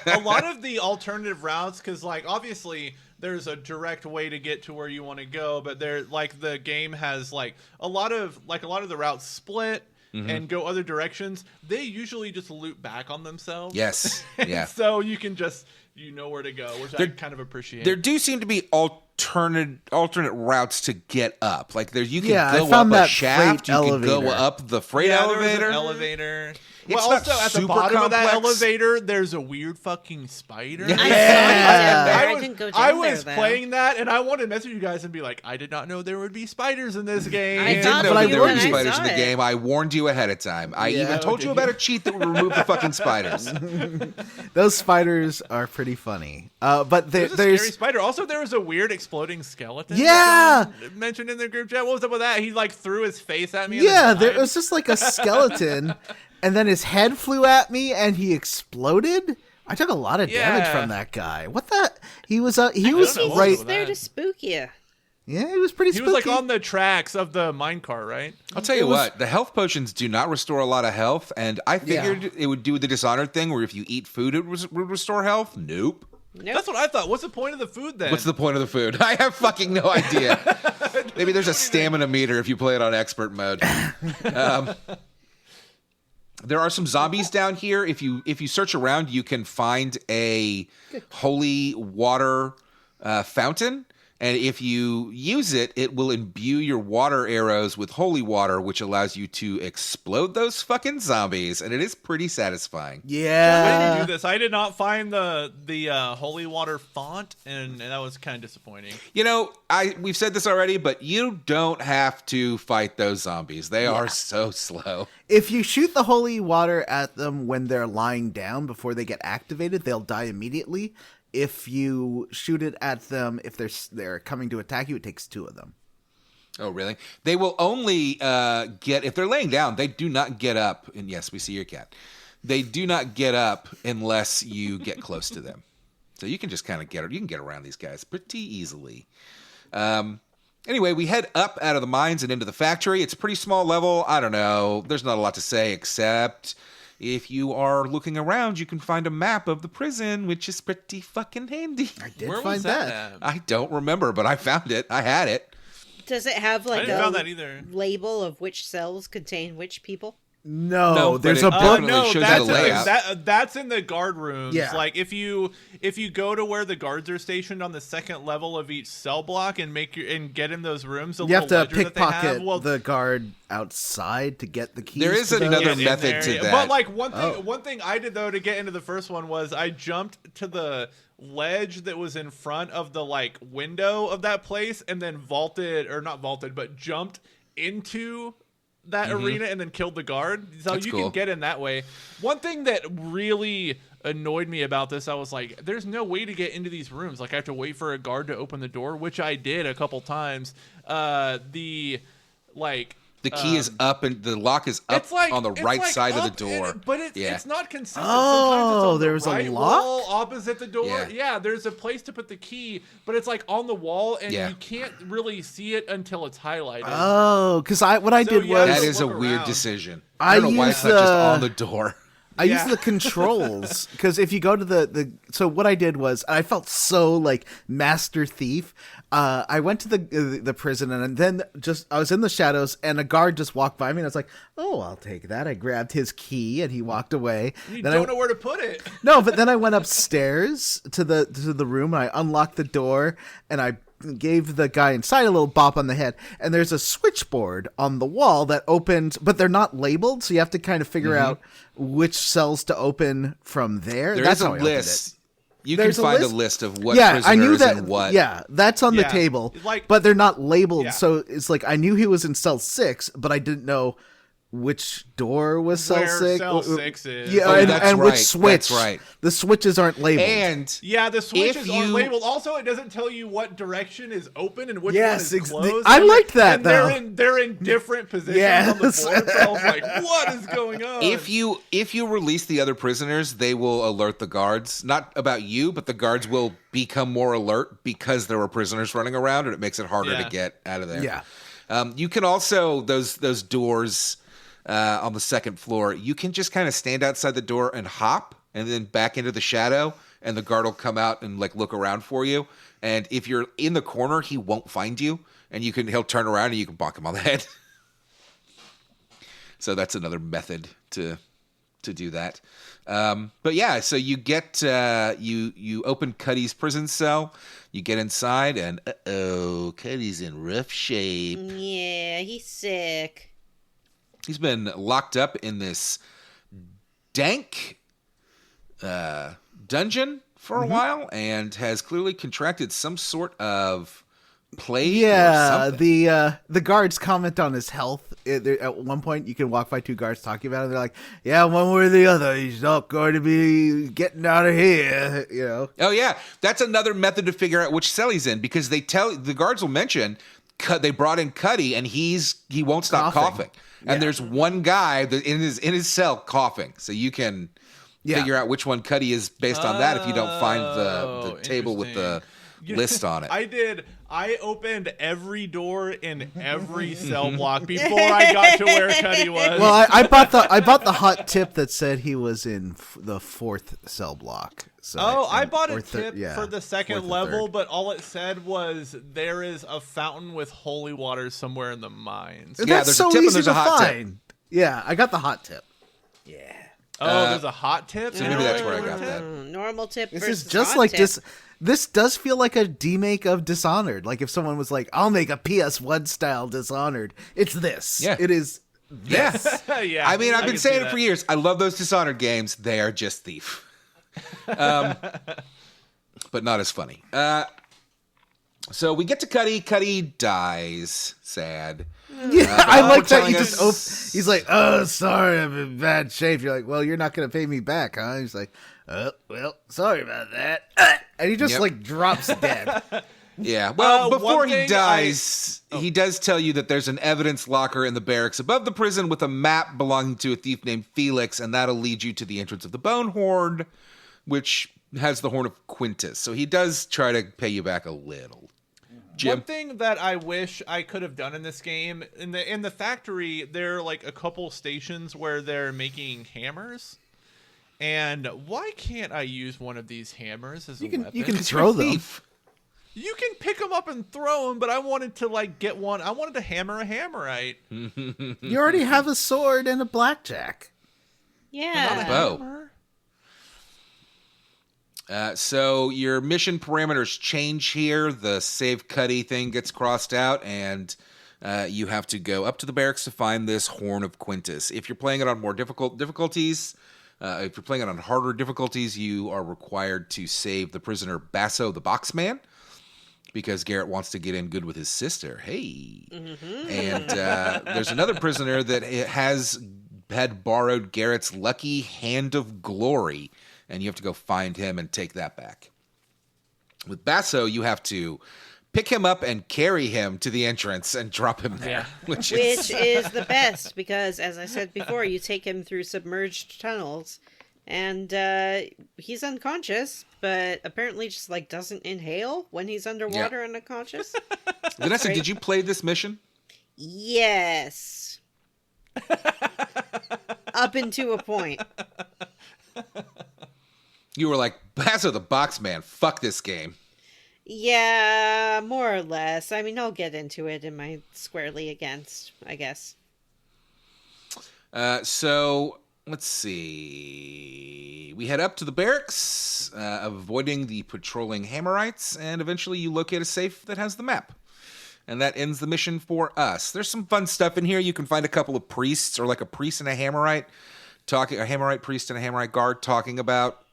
A lot of the alternative routes, because, like, obviously there's a direct way to get to where you want to go, but the game has, a lot of the routes split and go other directions. They usually just loop back on themselves. Yes, yeah. So you can just, where to go, which I kind of appreciate. There do seem to be alternate routes to get up. Like you can Yeah, I go found up a that shaft, freight you can go elevator. up the freight There was elevator. an elevator. It's Well, not also at the super bottom of that complex. elevator, there's a weird fucking spider. I saw you Yeah. down there. I I was, didn't go down I there, was though. playing that, and I wanted to message you guys and be like, I did not know there would be spiders in this game. I I thought didn't know of that you there would when be I spiders saw in the it. game. I warned you ahead of time. I Yeah. even told did you about you? a cheat that would remove the fucking spiders. Those spiders are pretty funny. But There's a there's scary spider. Also, there was a weird exploding skeleton. that Yeah! someone mentioned in the group chat. What was up with that? He like threw his face at me. and yeah, then there died. was just like a skeleton, and then his head flew at me, and he exploded. I took a lot of damage Yeah. from that guy. What the? He was know He's what right. was there that. to spook you. Yeah, he was pretty He spooky. was like on the tracks of the minecart, right? I'll tell you what, the health potions do not restore a lot of health, and I figured it would do the Dishonored thing where if you eat food, it would restore health. Nope. Nope. That's what I thought. What's the point of the food then? What's the point of the food? I have fucking no idea. Maybe there's a stamina meter if you play it on expert mode. There are some zombies down here. If you search around, you can find a holy water fountain. And if you use it, it will imbue your water arrows with holy water, which allows you to explode those fucking zombies. And it is pretty satisfying. When did Yeah. you do this? I did not find the holy water font, and that was kind of disappointing. You know, we've said this already, but you don't have to fight those zombies. They are so slow. If you shoot the holy water at them when they're lying down before they get activated, they'll die immediately. If you shoot it at them, if they're coming to attack you, it takes 2 of them. Oh, really? They will only get, if they're laying down, they do not get up. And yes, we see your cat. They do not get up unless you get close to them. So you can just kind of you can get around these guys pretty easily. Anyway, we head up out of the mines and into the factory. It's a pretty small level. I don't know. There's not a lot to say except if you are looking around, you can find a map of the prison, which is pretty fucking handy. I did Where find was that. that at? I don't remember, but I found it. I had it. Does it have I like didn't found that a either. label of which cells contain which people? No, but there's it a book. definitely No, shows you that's the layout. that's in the guard rooms. Yeah. Like if you go to where the guards are stationed on the second level of each cell block and get in those rooms, the You have to little ledger that they have, pickpocket the guard outside to get the keys. There is to those. another get in method there. to that. But like one thing I did though to get into the first one was I jumped to the ledge that was in front of the like window of that place and then jumped into that arena and then killed the guard. So That's you cool. can get in that way. One thing that really annoyed me about this, I was like, there's no way to get into these rooms. Like I have to wait for a guard to open the door, which I did a couple times. The key is up and the lock is up on the right side of the door. But it's not consistent. Oh, Sometimes it's on there the was a right lock? wall opposite the door. Yeah. Yeah, there's a place to put the key, but it's like on the wall, and Yeah. you can't really see it until it's highlighted. Oh, because what I So, did yeah, was That is a look weird around. decision. I I don't know why it's not use, just on the door. I Yeah. used the controls because if you go to so what I did was I felt so like master thief. I went to the prison and then I was in the shadows and a guard just walked by me and I was like, oh, I'll take that. I grabbed his key and he walked away. You Then don't know where to put it. No, but then I went upstairs to the room and I unlocked the door and I gave the guy inside a little bop on the head, and there's a switchboard on the wall that opens, but they're not labeled, so you have to kind of figure out which cells to open from there. There That's is a how I opened it. list. You There's can a find list? a list of what Yeah, prisoners I knew that. and what. Yeah, that's on the Yeah, table, like- but they're not labeled. Yeah. So it's like I knew he was in cell 6, but I didn't know which door was cell Where 6. cell 6 is. Yeah, Oh, and, that's and which right. switch. That's right. The switches aren't labeled. And Yeah, the switches If aren't you- labeled. Also, it doesn't tell you what direction is open and which Yes, one is closed. I And liked that, and though. They're in different positions on the Yes. board. So I was like, what is going on? if you release the other prisoners, they will alert the guards. Not about you, but the guards will become more alert because there were prisoners running around, and it makes it harder Yeah. to get out of there. Yeah. You can also those doors on the second floor. You can just kind of stand outside the door and hop, and then back into the shadow, and the guard will come out and like look around for you. And if you're in the corner, he won't find you, and he'll turn around and you can bonk him on the head. So that's another method to do that. But yeah, so you get you open Cuddy's prison cell, you get inside, and Cuddy's in rough shape. Yeah, he's sick. He's been locked up in this dank dungeon for a while and has clearly contracted some sort of plague. Yeah, or something. the guards comment on his health. At one point, you can walk by two guards talking about it. They're like, "Yeah, one way or the other, he's not going to be getting out of here." You know. Oh yeah, that's another method to figure out which cell he's in, because the guards will mention they brought in Cuddy and he won't stop coughing. And there's one guy that in his cell coughing, so you can figure out which one Cuddy is based on that if you don't find the table with the list on it. I opened every door in every cell block before I got to where Cuddy was. Well, I bought the hot tip that said he was in the 4th cell block. So I bought a tip for the second level, but all it said was there is a fountain with holy water somewhere in the mines. Yeah, there's a tip and there's a hot tip. Yeah, I got the hot tip. Yeah. There's a hot tip? So maybe that's where I got that. Normal tip This versus is just hot like tip. this does feel like a demake of Dishonored. Like if someone was like, "I'll make a PS1 style Dishonored," it's this. Yeah. It is. Yes. Yeah, I mean, I've I been can saying see it that. for years. I love those Dishonored games. They are just Thief. But not as funny. So we get to Cuddy. Cuddy dies. Sad. Yeah, I like that. telling He us- just he's like, "Oh, sorry, I'm in bad shape." You're like, "Well, you're not going to pay me back, huh?" He's like, "Oh, well, sorry about that," and he just Yep. like drops dead. Yeah. Well, before one he thing dies, he does tell you that there's an evidence locker in the barracks above the prison with a map belonging to a thief named Felix, and that'll lead you to the entrance of the Bone Hoard, which has the Horn of Quintus. So he does try to pay you back a little. Jim? One thing that I wish I could have done in this game, in the factory, there are like a couple stations where they're making hammers. And why can't I use one of these hammers as a weapon? You can throw them. Thief. You can pick them up and throw them, but I wanted to like get one. I wanted to hammer a hammerite. You already have a sword and a blackjack. Yeah. Not a bow. Hammer? So your mission parameters change here. The save Cuddy thing gets crossed out, and you have to go up to the barracks to find this Horn of Quintus. If you're playing it on more difficult difficulties, if you're playing it on harder difficulties, you are required to save the prisoner Basso the Boxman, because Garrett wants to get in good with his sister. Hey. And there's another prisoner that had borrowed Garrett's lucky Hand of Glory, and you have to go find him and take that back. With Basso, you have to pick him up and carry him to the entrance and drop him there, which Which is the best because, as I said before, you take him through submerged tunnels, and he's unconscious, but apparently just like doesn't inhale when he's underwater and unconscious. Vanessa, Right. did you play this mission? Yes. Up into a point. You were like, Basso the Boxman, fuck this game. Yeah, more or less. I mean, I'll get into it in my squarely against, I guess. So let's see. We head up to the barracks, avoiding the patrolling Hammerites, and eventually you locate a safe that has the map. And that ends the mission for us. There's some fun stuff in here. You can find a couple of priests, or like a priest and a Hammerite, a Hammerite priest and a Hammerite guard talking about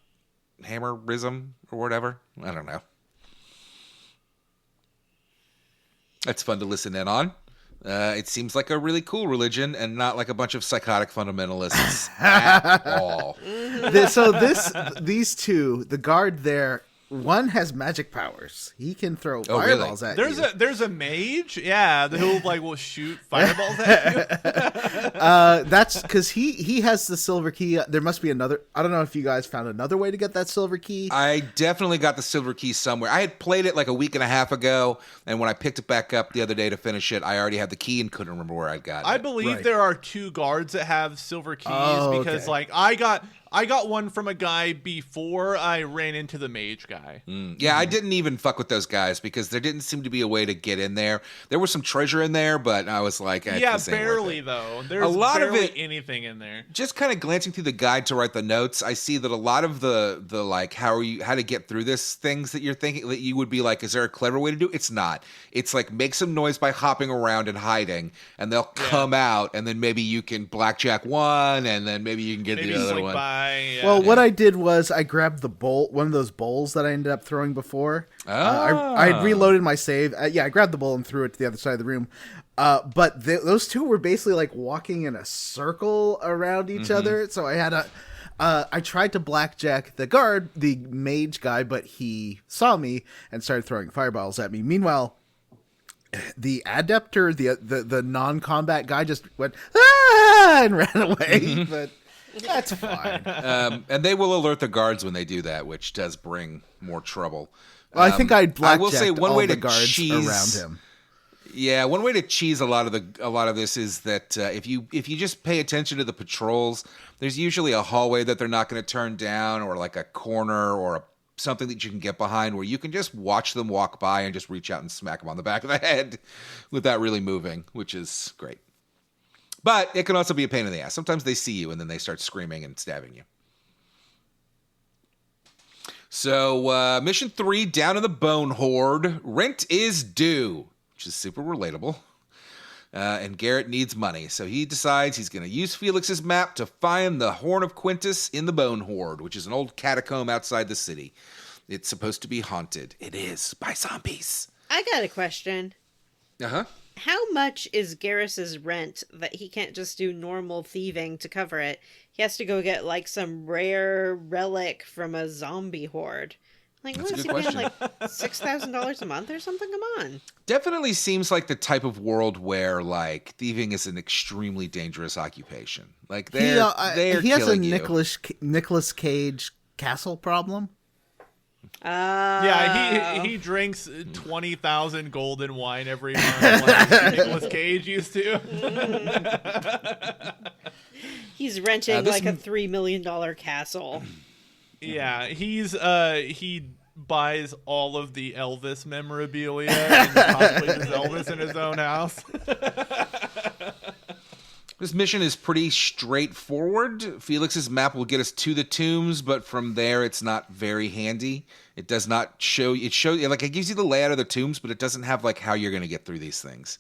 hammerism or whatever. I don't know. That's fun to listen in on. It seems like a really cool religion and not like a bunch of psychotic fundamentalists at all. These two, the guard there, one has magic powers. He can throw really? fireballs at you. There's a mage, who like will shoot fireballs at you. That's because he has the silver key. There must be another. I don't know if you guys found another way to get that silver key. I definitely got the silver key somewhere. I had played it like a week and a half ago, and when I picked it back up the other day to finish it, I already had the key and couldn't remember where I'd got it. I believe Right. there are 2 guards that have silver keys because okay. like I got one from a guy before I ran into the mage guy. Yeah, I didn't even fuck with those guys because there didn't seem to be a way to get in there. There was some treasure in there, but I was like, Yeah, this ain't worth barely it. though. There's A lot of barely it- anything in there. Just kind of glancing through the guide to write the notes, I see that a lot of the like how to get through this things that you're thinking that you would be like, is there a clever way to do? It's not. It's like make some noise by hopping around and hiding, and they'll come out, and then maybe you can blackjack one, and then maybe you can get Maybe the other like one. by Yeah. Well, what I did was I grabbed the bowl, one of those bowls that I ended up throwing before. I had reloaded my save. I grabbed the bowl and threw it to the other side of the room. But those two were basically like walking in a circle around each other. So I had I tried to blackjack the guard, the mage guy, but he saw me and started throwing fireballs at me. Meanwhile, the adepter, the non-combat guy, just went and ran away. But that's fine. And they will alert the guards when they do that, which does bring more trouble. Well, I think I will say one all way the to guards cheese around him. Yeah, one way to cheese a lot of this is that if you just pay attention to the patrols, there's usually a hallway that they're not going to turn down, or like a corner or something that you can get behind where you can just watch them walk by and just reach out and smack them on the back of the head without really moving, which is great. But it can also be a pain in the ass. Sometimes they see you and then they start screaming and stabbing you. So mission 3, down in the Bone Horde, rent is due, which is super relatable. And Garrett needs money, so he decides he's going to use Felix's map to find the Horn of Quintus in the Bone Horde, which is an old catacomb outside the city. It's supposed to be haunted. It is, by zombies. I got a question. Uh-huh. How much is Garrus's rent that he can't just do normal thieving to cover it? He has to go get, like, some rare relic from a zombie horde. Like, That's what a is good he paying, question. like, $6,000 a month or something? Come on. Definitely seems like the type of world where, like, thieving is an extremely dangerous occupation. Like, they're he has a killing you. Nicolas Cage castle problem. Yeah, he drinks 20,000 golden wine every month like Nicolas Cage used to. He's renting, like, a $3 million castle. Yeah, he buys all of the Elvis memorabilia and cosplays as Elvis in his own house. This mission is pretty straightforward. Felix's map will get us to the tombs, but from there it's not very handy. It does not show you. It gives you the layout of the tombs, but it doesn't have like how you're going to get through these things.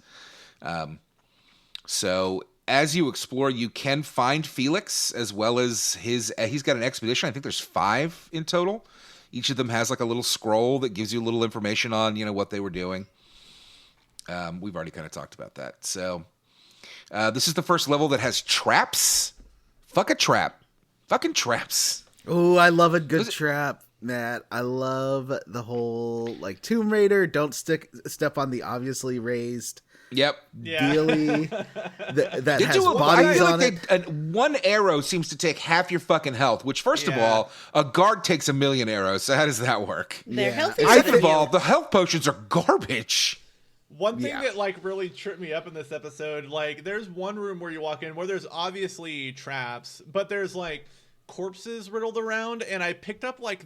So as you explore, you can find Felix as well as he's got an expedition. I think there's 5 in total. Each of them has like a little scroll that gives you a little information on, what they were doing. We've already kind of talked about that. So this is the first level that has traps. Fuck a trap. Fucking traps. Oh, I love a good trap, Matt. I love the whole like Tomb Raider. Don't step on the obviously raised. Yep. Yeah. Dealy that has I bodies feel on like it. one arrow seems to take half your fucking health, which first of all, a guard takes 1,000,000 arrows. So how does that work? They're healthy. And second of all, the health potions are garbage. One thing that like really tripped me up in this episode, like there's one room where you walk in where there's obviously traps, but there's like corpses riddled around, and I picked up like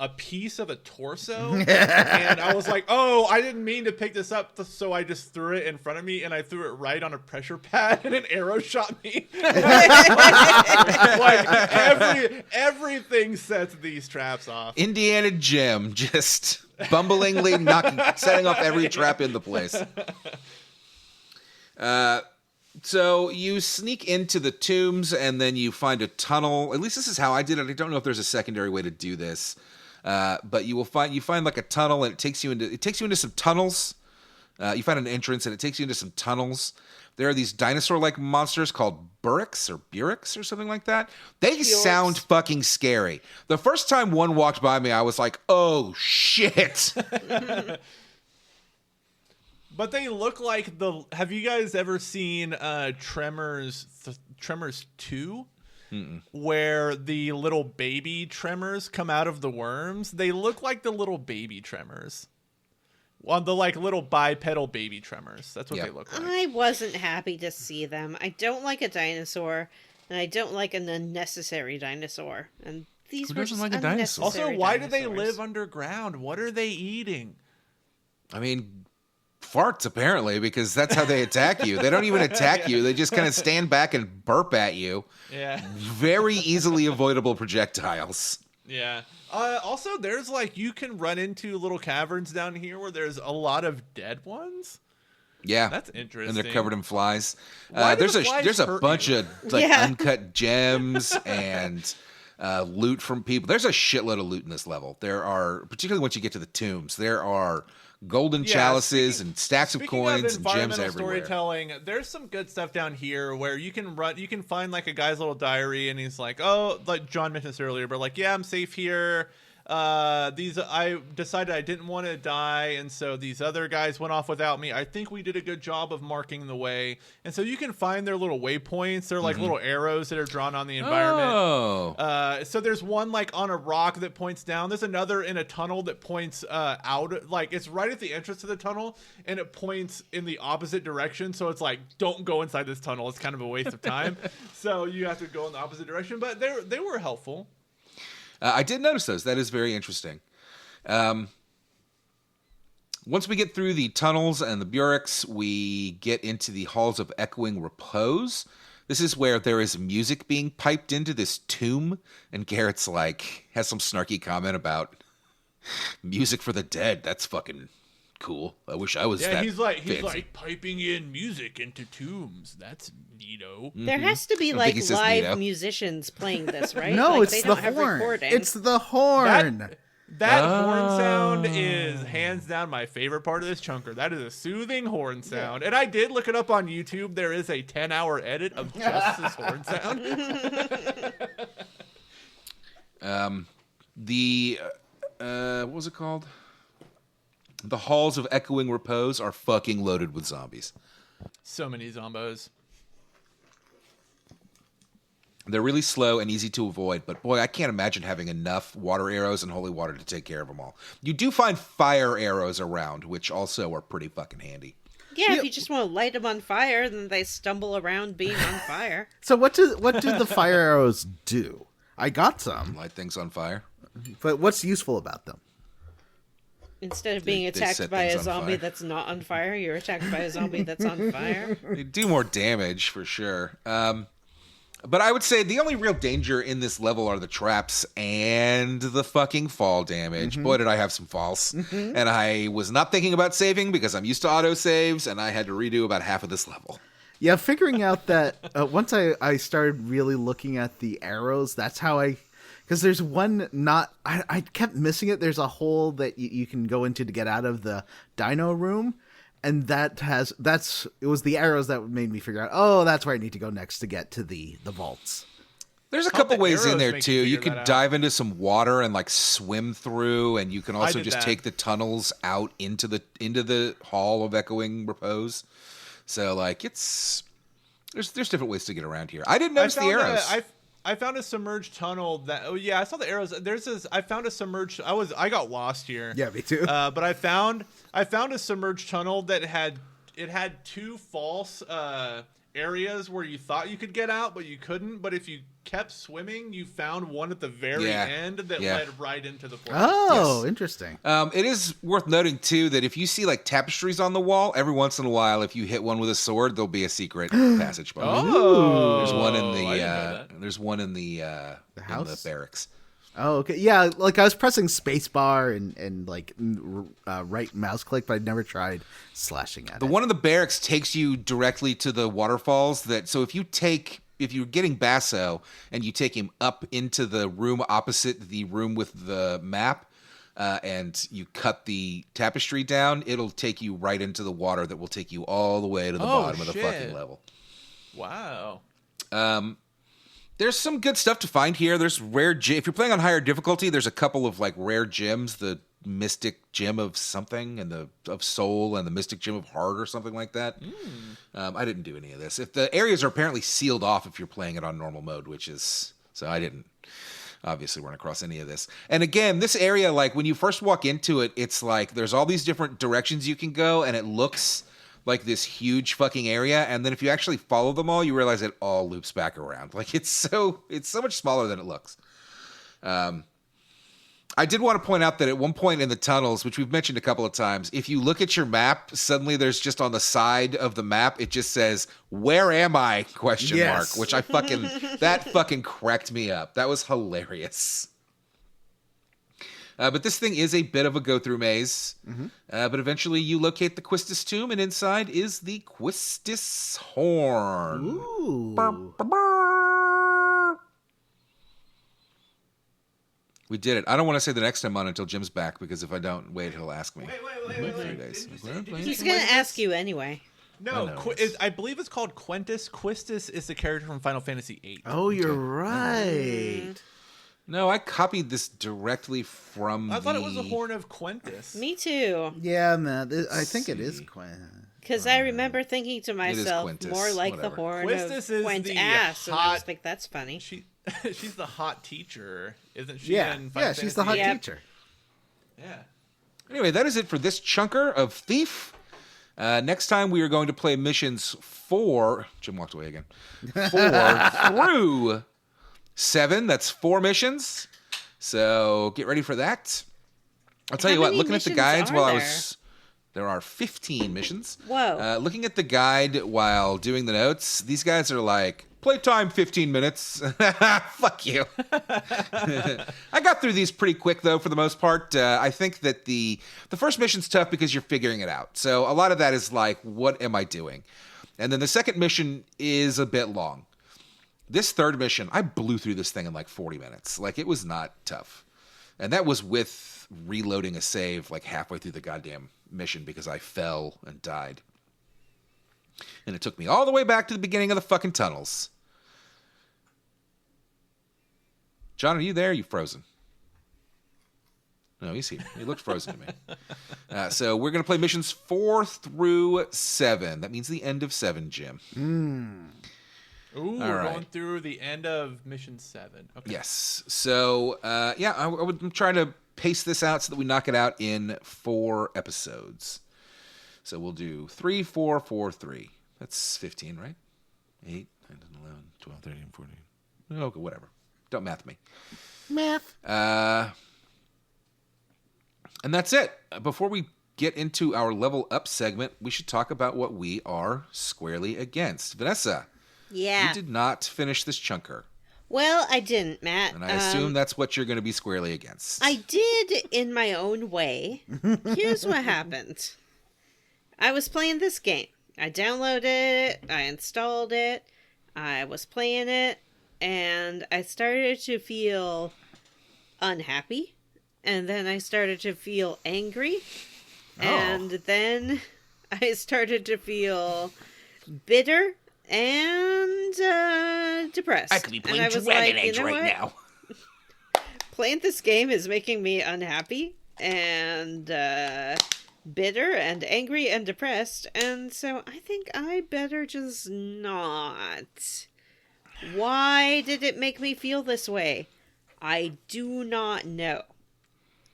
a piece of a torso, and I was like, oh, I didn't mean to pick this up, so I just threw it in front of me, and I threw it right on a pressure pad, and an arrow shot me. Like everything sets these traps off. Indiana Jim just bumblingly setting off every trap in the place. So you sneak into the tombs, and then you find a tunnel. At least this is how I did it. I don't know if there's a secondary way to do this. But you find like a tunnel, and it takes you into some tunnels. You find an entrance, and it takes you into some tunnels. There are these dinosaur-like monsters called Burrix or something like that. They sound fucking scary. The first time one walked by me, I was like, "Oh shit!" But they look like have you guys ever seen Tremors 2? Mm-mm. Where the little baby tremors come out of the worms? They look like the little baby tremors. Well, the like little bipedal baby tremors. That's what they look like. I wasn't happy to see them. I don't like a dinosaur, and I don't like an unnecessary dinosaur. And these were just like a dinosaur? Also, why do they live underground? What are they eating? I mean, farts apparently, because that's how they attack you. They don't even attack you. They just kind of stand back and burp at you. Yeah. Very easily avoidable projectiles. Yeah. Also, there's like, you can run into little caverns down here where there's a lot of dead ones. Yeah, That's interesting. And they're covered in flies. Why do There's the flies there's a hurt bunch you? of like Yeah. uncut gems and loot from people. There's a shitload of loot in this level. There are, particularly once you get to the tombs, there are golden chalices and stacks of Speaking coins and gems environmental everywhere. storytelling, there's some good stuff down here where you can find like a guy's little diary, and he's like, oh, like John mentioned this earlier, but like, yeah, I'm safe here. I decided I didn't want to die, and so these other guys went off without me. I think we did a good job of marking the way, and so you can find their little waypoints. They're like little arrows that are drawn on the environment. Oh, So there's one like on a rock that points down. There's another in a tunnel that points out. Like it's right at the entrance to the tunnel, and it points in the opposite direction. So it's like, don't go inside this tunnel. It's kind of a waste of time. So you have to go in the opposite direction. But they were helpful. I did notice those. That is very interesting. Once we get through the tunnels and the Bureks, we get into the halls of echoing repose. This is where there is music being piped into this tomb, and Garrett's like has some snarky comment about music for the dead. That's fucking cool. I wish I was. Yeah, that he's like fancy. piping in music into tombs. That's neato. There has to be I like think he says live Nito. musicians playing this, right? No, Like, it's they the don't have horn. recording. It's the horn. That horn sound is hands down my favorite part of this chunker. That is a soothing horn sound. And I did look it up on YouTube. There is a 10-hour edit of just this horn sound. What was it called? The halls of echoing repose are fucking loaded with zombies. So many zombos. They're really slow and easy to avoid, but boy, I can't imagine having enough water arrows and holy water to take care of them all. You do find fire arrows around, which also are pretty fucking handy. Yeah, if you just want to light them on fire, then they stumble around being on fire. So what do the fire arrows do? I got some, Light things on fire. but what's useful about them? Instead of being They attacked set by things a on zombie fire. that's not on fire, you're attacked by a zombie that's on fire. They do more damage for sure. But I would say the only real danger in this level are the traps and the fucking fall damage. Boy, did I have some falls. And I was not thinking about saving because I'm used to auto saves, and I had to redo about half of this level. Yeah, figuring out that once I started really looking at the arrows, that's how because there's one I kept missing it. There's a hole that you can go into to get out of the dino room. And it was the arrows that made me figure out, oh, that's where I need to go next to get to the vaults. There's a How couple the ways in arrows there make too. you You figure could that out? dive into some water and like swim through, and you can also did just that. take the tunnels out into the hall of echoing repose. So like there's different ways to get around here. I didn't notice the arrows. I found a submerged tunnel that. Oh yeah, I saw the arrows. I found a submerged. I got lost here. Yeah, me too. But I found a submerged tunnel that had two false areas where you thought you could get out, but you couldn't. But if you kept swimming, you found one at the very end that led right into the portal. Oh, interesting. It is worth noting too that if you see like tapestries on the wall, every once in a while, if you hit one with a sword, there'll be a secret passage. Oh, There's one in I didn't know that. the house? in the barracks. Oh, okay. Yeah, like I was pressing spacebar and like right mouse click, but I'd never tried slashing at it. The one in the barracks takes you directly to the waterfalls. So if you're getting Basso and you take him up into the room opposite the room with the map, and you cut the tapestry down, it'll take you right into the water that will take you all the way to the bottom of the fucking level. Wow. There's some good stuff to find here. There's if you're playing on higher difficulty, there's a couple of like rare gems, the Mystic Gem of something and of Soul and the Mystic Gem of Heart or something like that. I didn't do any of this. If the areas are apparently sealed off if you're playing it on normal mode, so I didn't obviously run across any of this. And again, this area, like when you first walk into it, it's like there's all these different directions you can go, and it looks like this huge fucking area, and then if you actually follow them all, you realize it all loops back around. Like it's so much smaller than it looks. I did want to point out that at one point in the tunnels, which we've mentioned a couple of times, if you look at your map, suddenly there's just on the side of the map, it just says, "Where am I?" ? Yes. Which that fucking cracked me up. That was hilarious. But this thing is a bit of a go-through maze. But eventually you locate the Quistis tomb, and inside is the Quistis horn. Ooh. We did it. I don't want to say the next time on until Jim's back, because if I don't wait, he'll ask me. Wait. 3 days. He's going to ask you anyway. No, I believe it's called Quentis. Quistis is the character from Final Fantasy VIII. Oh, you're right. No, I copied this directly from I thought it was a horn of Quentis. Me too. Yeah, man. I think it is Quinn. Because I remember thinking to myself, Quintus, more like whatever. the horn Quistis of is Quint the ass. And I hot- was like, that's funny. She's the hot teacher, isn't she? Yeah, in Final yeah, she's the hot Fantasy teacher. Yeah. Anyway, that is it for this chunker of Thief. Next time we are going to play missions 4. Jim walked away again. 4 through 7. That's 4 missions. So get ready for that. I'll tell you what, looking at the guides while I was... There are 15 missions. Whoa. Looking at the guide while doing the notes, these guys are like, playtime 15 minutes. Fuck you. I got through these pretty quick, though, for the most part. I think that the first mission's tough because you're figuring it out. So a lot of that is like, what am I doing? And then the second mission is a bit long. This third mission, I blew through this thing in like 40 minutes. Like, it was not tough. And that was with reloading a save like halfway through the goddamn mission because I fell and died. And it took me all the way back to the beginning of the fucking tunnels. John, are you there? Are you frozen? No, he's here. He looked frozen to me. So we're going to play missions 4 through 7. That means the end of 7, Jim. Ooh, we're going through the end of mission 7. Okay. Yes. So, I would try to pace this out so that we knock it out in 4 episodes. So we'll do 3, 4, 4, 3. That's 15, right? 8, 9, 10, 11, 12, 13, 14. Okay, whatever. Don't math me. Math. And that's it. Before we get into our level up segment, we should talk about what we are squarely against. Vanessa, Yeah. you did not finish this chunker. Well, I didn't, Matt. And I assume that's what you're going to be squarely against. I did in my own way. Here's what happened. I was playing this game. I downloaded it. I installed it. I was playing it. And I started to feel unhappy. And then I started to feel angry. And then I started to feel bitter and depressed. I could be playing and I was Dragon like, Age you know right what? now. Playing this game is making me unhappy and bitter and angry and depressed, and so I think I better just not. Why did it make me feel this way? I do not know.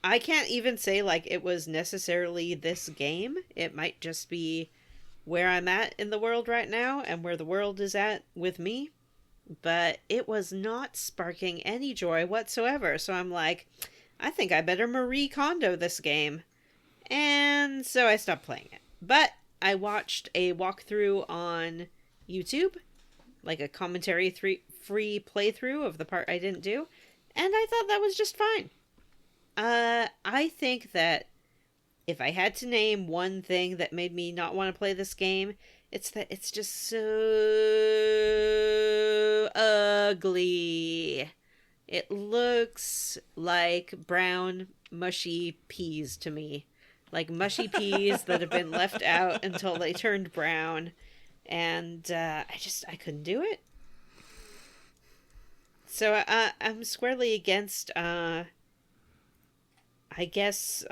I can't even say like it was necessarily this game. It might just be where I'm at in the world right now and where the world is at with me. But it was not sparking any joy whatsoever. So I'm like, I think I better Marie Kondo this game. And so I stopped playing it. But I watched a walkthrough on YouTube, like a commentary free playthrough of the part I didn't do. And I thought that was just fine. I think that if I had to name one thing that made me not want to play this game, it's that it's just so ugly. It looks like brown, mushy peas to me. Like mushy peas that have been left out until they turned brown. And I couldn't do it. So I'm squarely against, I guess,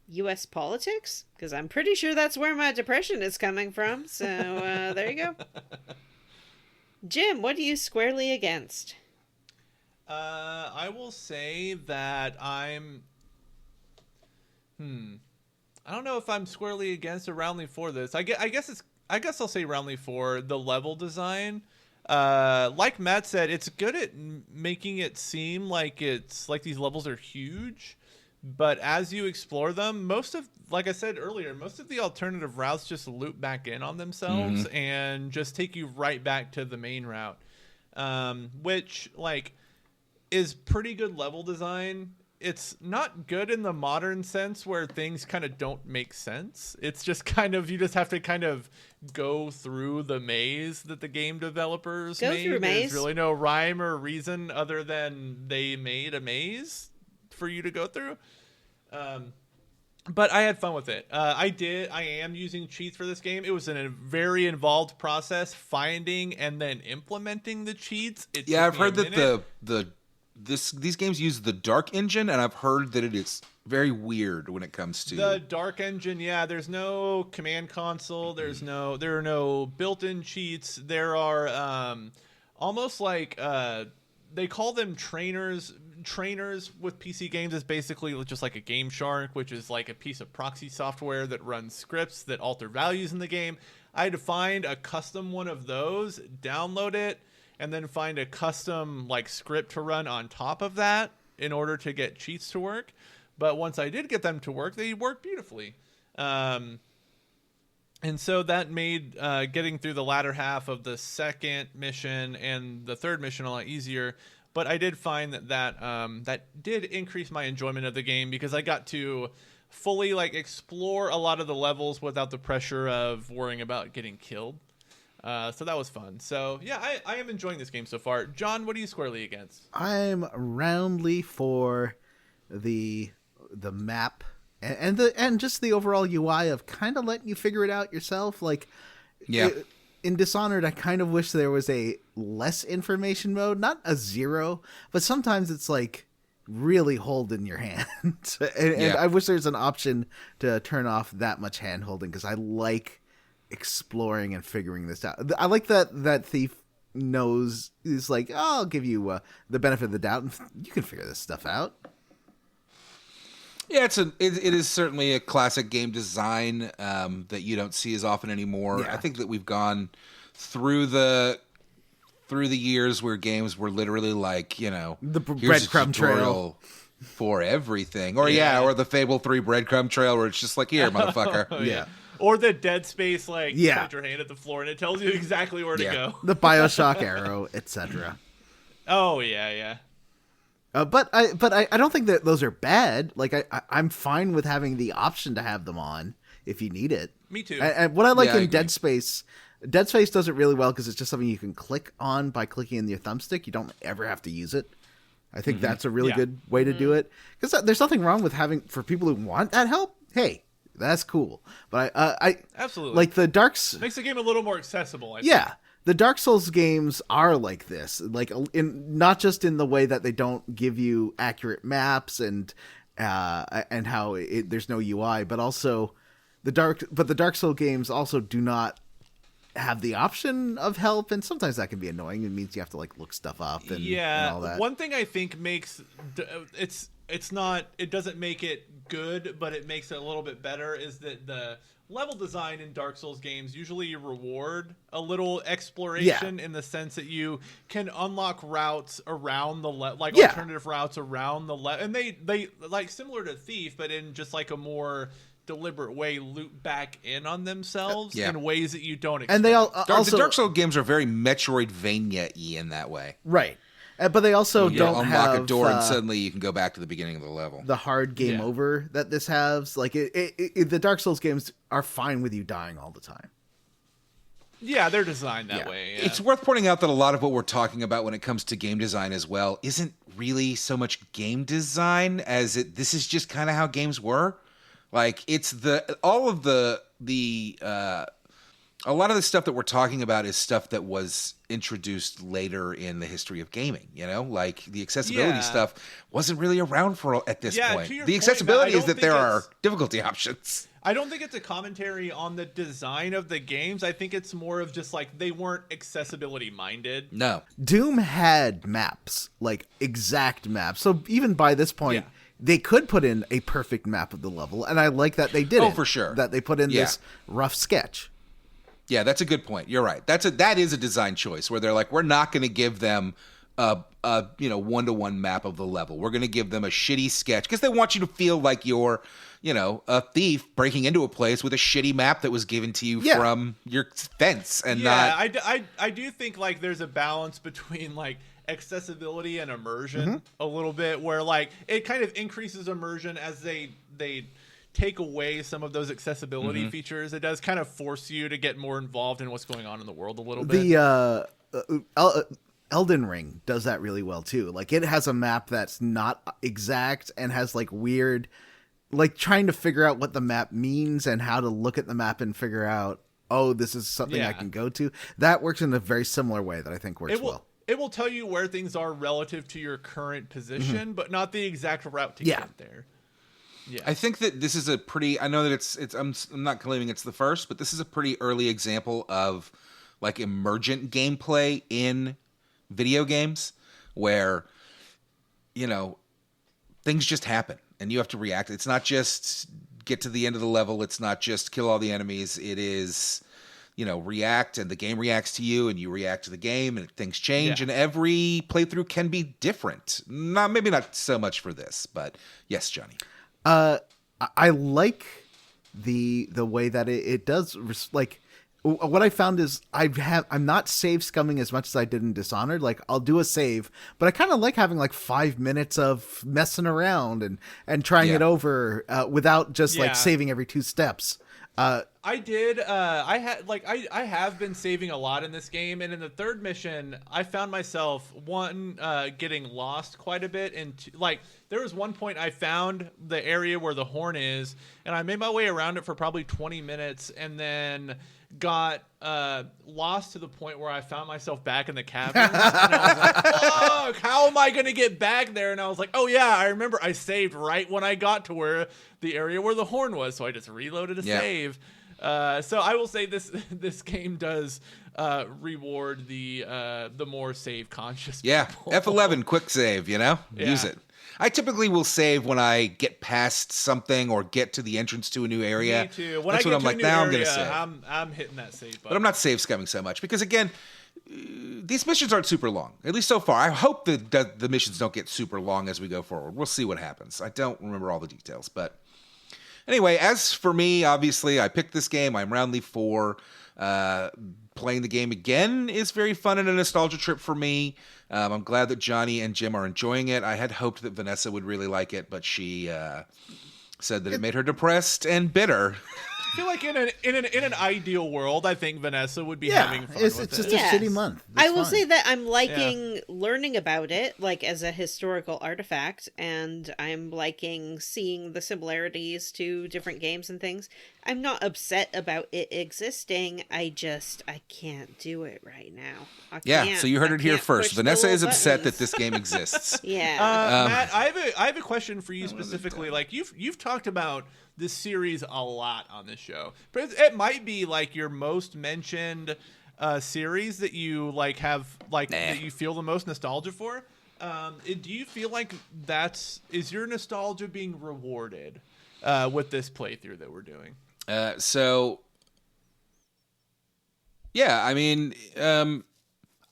U.S. politics, because I'm pretty sure that's where my depression is coming from. So there you go. Jim, what are you squarely against? I will say that I'm... I don't know if I'm squarely against or roundly for this. I guess I'll say roundly for the level design. Like Matt said, it's good at making it seem like it's like these levels are huge, but as you explore them, like I said earlier, most of the alternative routes just loop back in on themselves and just take you right back to the main route, which like is pretty good level design it's not good in the modern sense where things kind of don't make sense. It's just kind of, you just have to kind of go through the maze that the game developers made. There's really no rhyme or reason other than they made a maze for you to go through. But I had fun with it. I am using cheats for this game. It was a very involved process, finding and then implementing the cheats. I've heard that these games use the Dark Engine, and I've heard that it is very weird when it comes to the Dark Engine. Yeah, there's no command console. There are no built-in cheats. There are almost like they call them trainers. Trainers with PC games is basically just like a Game Shark, which is like a piece of proxy software that runs scripts that alter values in the game. I had to find a custom one of those, download it, and then find a custom like script to run on top of that in order to get cheats to work. But once I did get them to work, they worked beautifully. And so that made getting through the latter half of the second mission and the third mission a lot easier. But I did find that did increase my enjoyment of the game because I got to fully like explore a lot of the levels without the pressure of worrying about getting killed. So that was fun. So yeah, I am enjoying this game so far. John, what are you squarely against? I'm roundly for the map and just the overall UI of kind of letting you figure it out yourself. Like, in Dishonored, I kind of wish there was a less information mode, not a 0, but sometimes it's like really holding your hand. and I wish there's an option to turn off that much hand holding because I like exploring and figuring this out. I like that Thief knows is like, oh, I'll give you the benefit of the doubt and you can figure this stuff out. Yeah, it is certainly a classic game design that you don't see as often anymore. Yeah. I think that we've gone through the years where games were literally like, the breadcrumb trail for everything, or or the Fable 3 breadcrumb trail where it's just like, here, motherfucker. Yeah. Or the Dead Space, like, put your hand at the floor and it tells you exactly where to go. The BioShock arrow, etc. Oh yeah. But I don't think that those are bad. Like I'm fine with having the option to have them on if you need it. Me too. And what I like in Dead Space does it really well because it's just something you can click on by clicking in your thumbstick. You don't ever have to use it. I think that's a really good way to do it because there's nothing wrong with having for people who want that help. Hey, that's cool. But I absolutely like the Darks makes the game a little more accessible. I think. The Dark Souls games are like this, like not just in the way that they don't give you accurate maps and how there's no UI, but also the Dark Souls games also do not have the option of help, and sometimes that can be annoying. It means you have to like look stuff up and all that. One thing I think makes it doesn't make it good, but it makes it a little bit better is that the level design in Dark Souls games usually reward a little exploration in the sense that you can unlock routes around the alternative routes around the and they like similar to Thief, but in just like a more deliberate way loop back in on themselves in ways that you don't expect. And they also the Dark Souls games are very Metroidvania-y in that way, right? But they also don't unlock a door and suddenly you can go back to the beginning of the level. The hard game over that this has, like the Dark Souls games are fine with you dying all the time. Yeah, they're designed that way. Yeah. It's worth pointing out that a lot of what we're talking about when it comes to game design as well isn't really so much game design as this is just kind of how games were. Like it's a lot of the stuff that we're talking about is stuff that was introduced later in the history of gaming, like the accessibility stuff wasn't really around at this point. The accessibility is that there are difficulty options. I don't think it's a commentary on the design of the games. I think it's more of just like they weren't accessibility minded. No. Doom had maps, like exact maps. So even by this point, they could put in a perfect map of the level. And I like that they did it. Oh, for sure. That they put in this rough sketch. Yeah, that's a good point. You're right. That is a design choice where they're like, we're not going to give them a 1-to-1 map of the level. We're going to give them a shitty sketch because they want you to feel like you're a thief breaking into a place with a shitty map that was given to you from your fence and not. I do think like there's a balance between like accessibility and immersion a little bit, where like it kind of increases immersion as they take away some of those accessibility features. It does kind of force you to get more involved in what's going on in the world a little bit. The Elden Ring does that really well too. Like it has a map that's not exact and has like weird, like trying to figure out what the map means and how to look at the map and figure out, oh, this is something I can go to. That works in a very similar way that I think works well. It will tell you where things are relative to your current position, but not the exact route to get there. Yeah, I think that this is a pretty. I know that it's. I'm not claiming it's the first, but this is a pretty early example of like emergent gameplay in video games, where things just happen and you have to react. It's not just get to the end of the level. It's not just kill all the enemies. It is, react, and the game reacts to you, and you react to the game, and things change. And every playthrough can be different. Maybe not so much for this, but yes, Johnny. I like the way that it does, like, what I found is I'm not save scumming as much as I did in Dishonored. Like I'll do a save, but I kind of like having like 5 minutes of messing around and trying it over without just like saving every 2 steps. I did. I have been saving a lot in this game, and in the third mission, I found myself getting lost quite a bit. And like there was one point I found the area where the horn is, and I made my way around it for probably 20 minutes, and then got lost to the point where I found myself back in the caverns, and I was like, fuck, how am I going to get back there? And I was like, oh yeah, I remember I saved right when I got to where the area where the horn was, so I just reloaded a save. So I will say this game does reward the more save conscious people. F11 quick save, use it. I typically will save when I get past something or get to the entrance to a new area. Me too. When That's I what get I'm to like, a new now area, I'm going to save. I'm hitting that save button. But I'm not save scumming so much because, again, these missions aren't super long, at least so far. I hope that the missions don't get super long as we go forward. We'll see what happens. I don't remember all the details. But anyway, as for me, obviously, I picked this game. I'm roundly 4. Playing the game again is very fun and a nostalgia trip for me. I'm glad that Johnny and Jim are enjoying it. I had hoped that Vanessa would really like it, but she said that it made her depressed and bitter. I feel like in an ideal world, I think Vanessa would be having fun with it. It's just a shitty month. I will say that I'm liking learning about it, like as a historical artifact, and I'm liking seeing the similarities to different games and things. I'm not upset about it existing. I can't do it right now. So you heard it here first. Vanessa is upset that this game exists. Matt, I have a question for you specifically. Like you've talked about this series a lot on this show, but it might be like your most mentioned series that you like have like that you feel the most nostalgia for. Do you feel like is your nostalgia being rewarded with this playthrough that we're doing?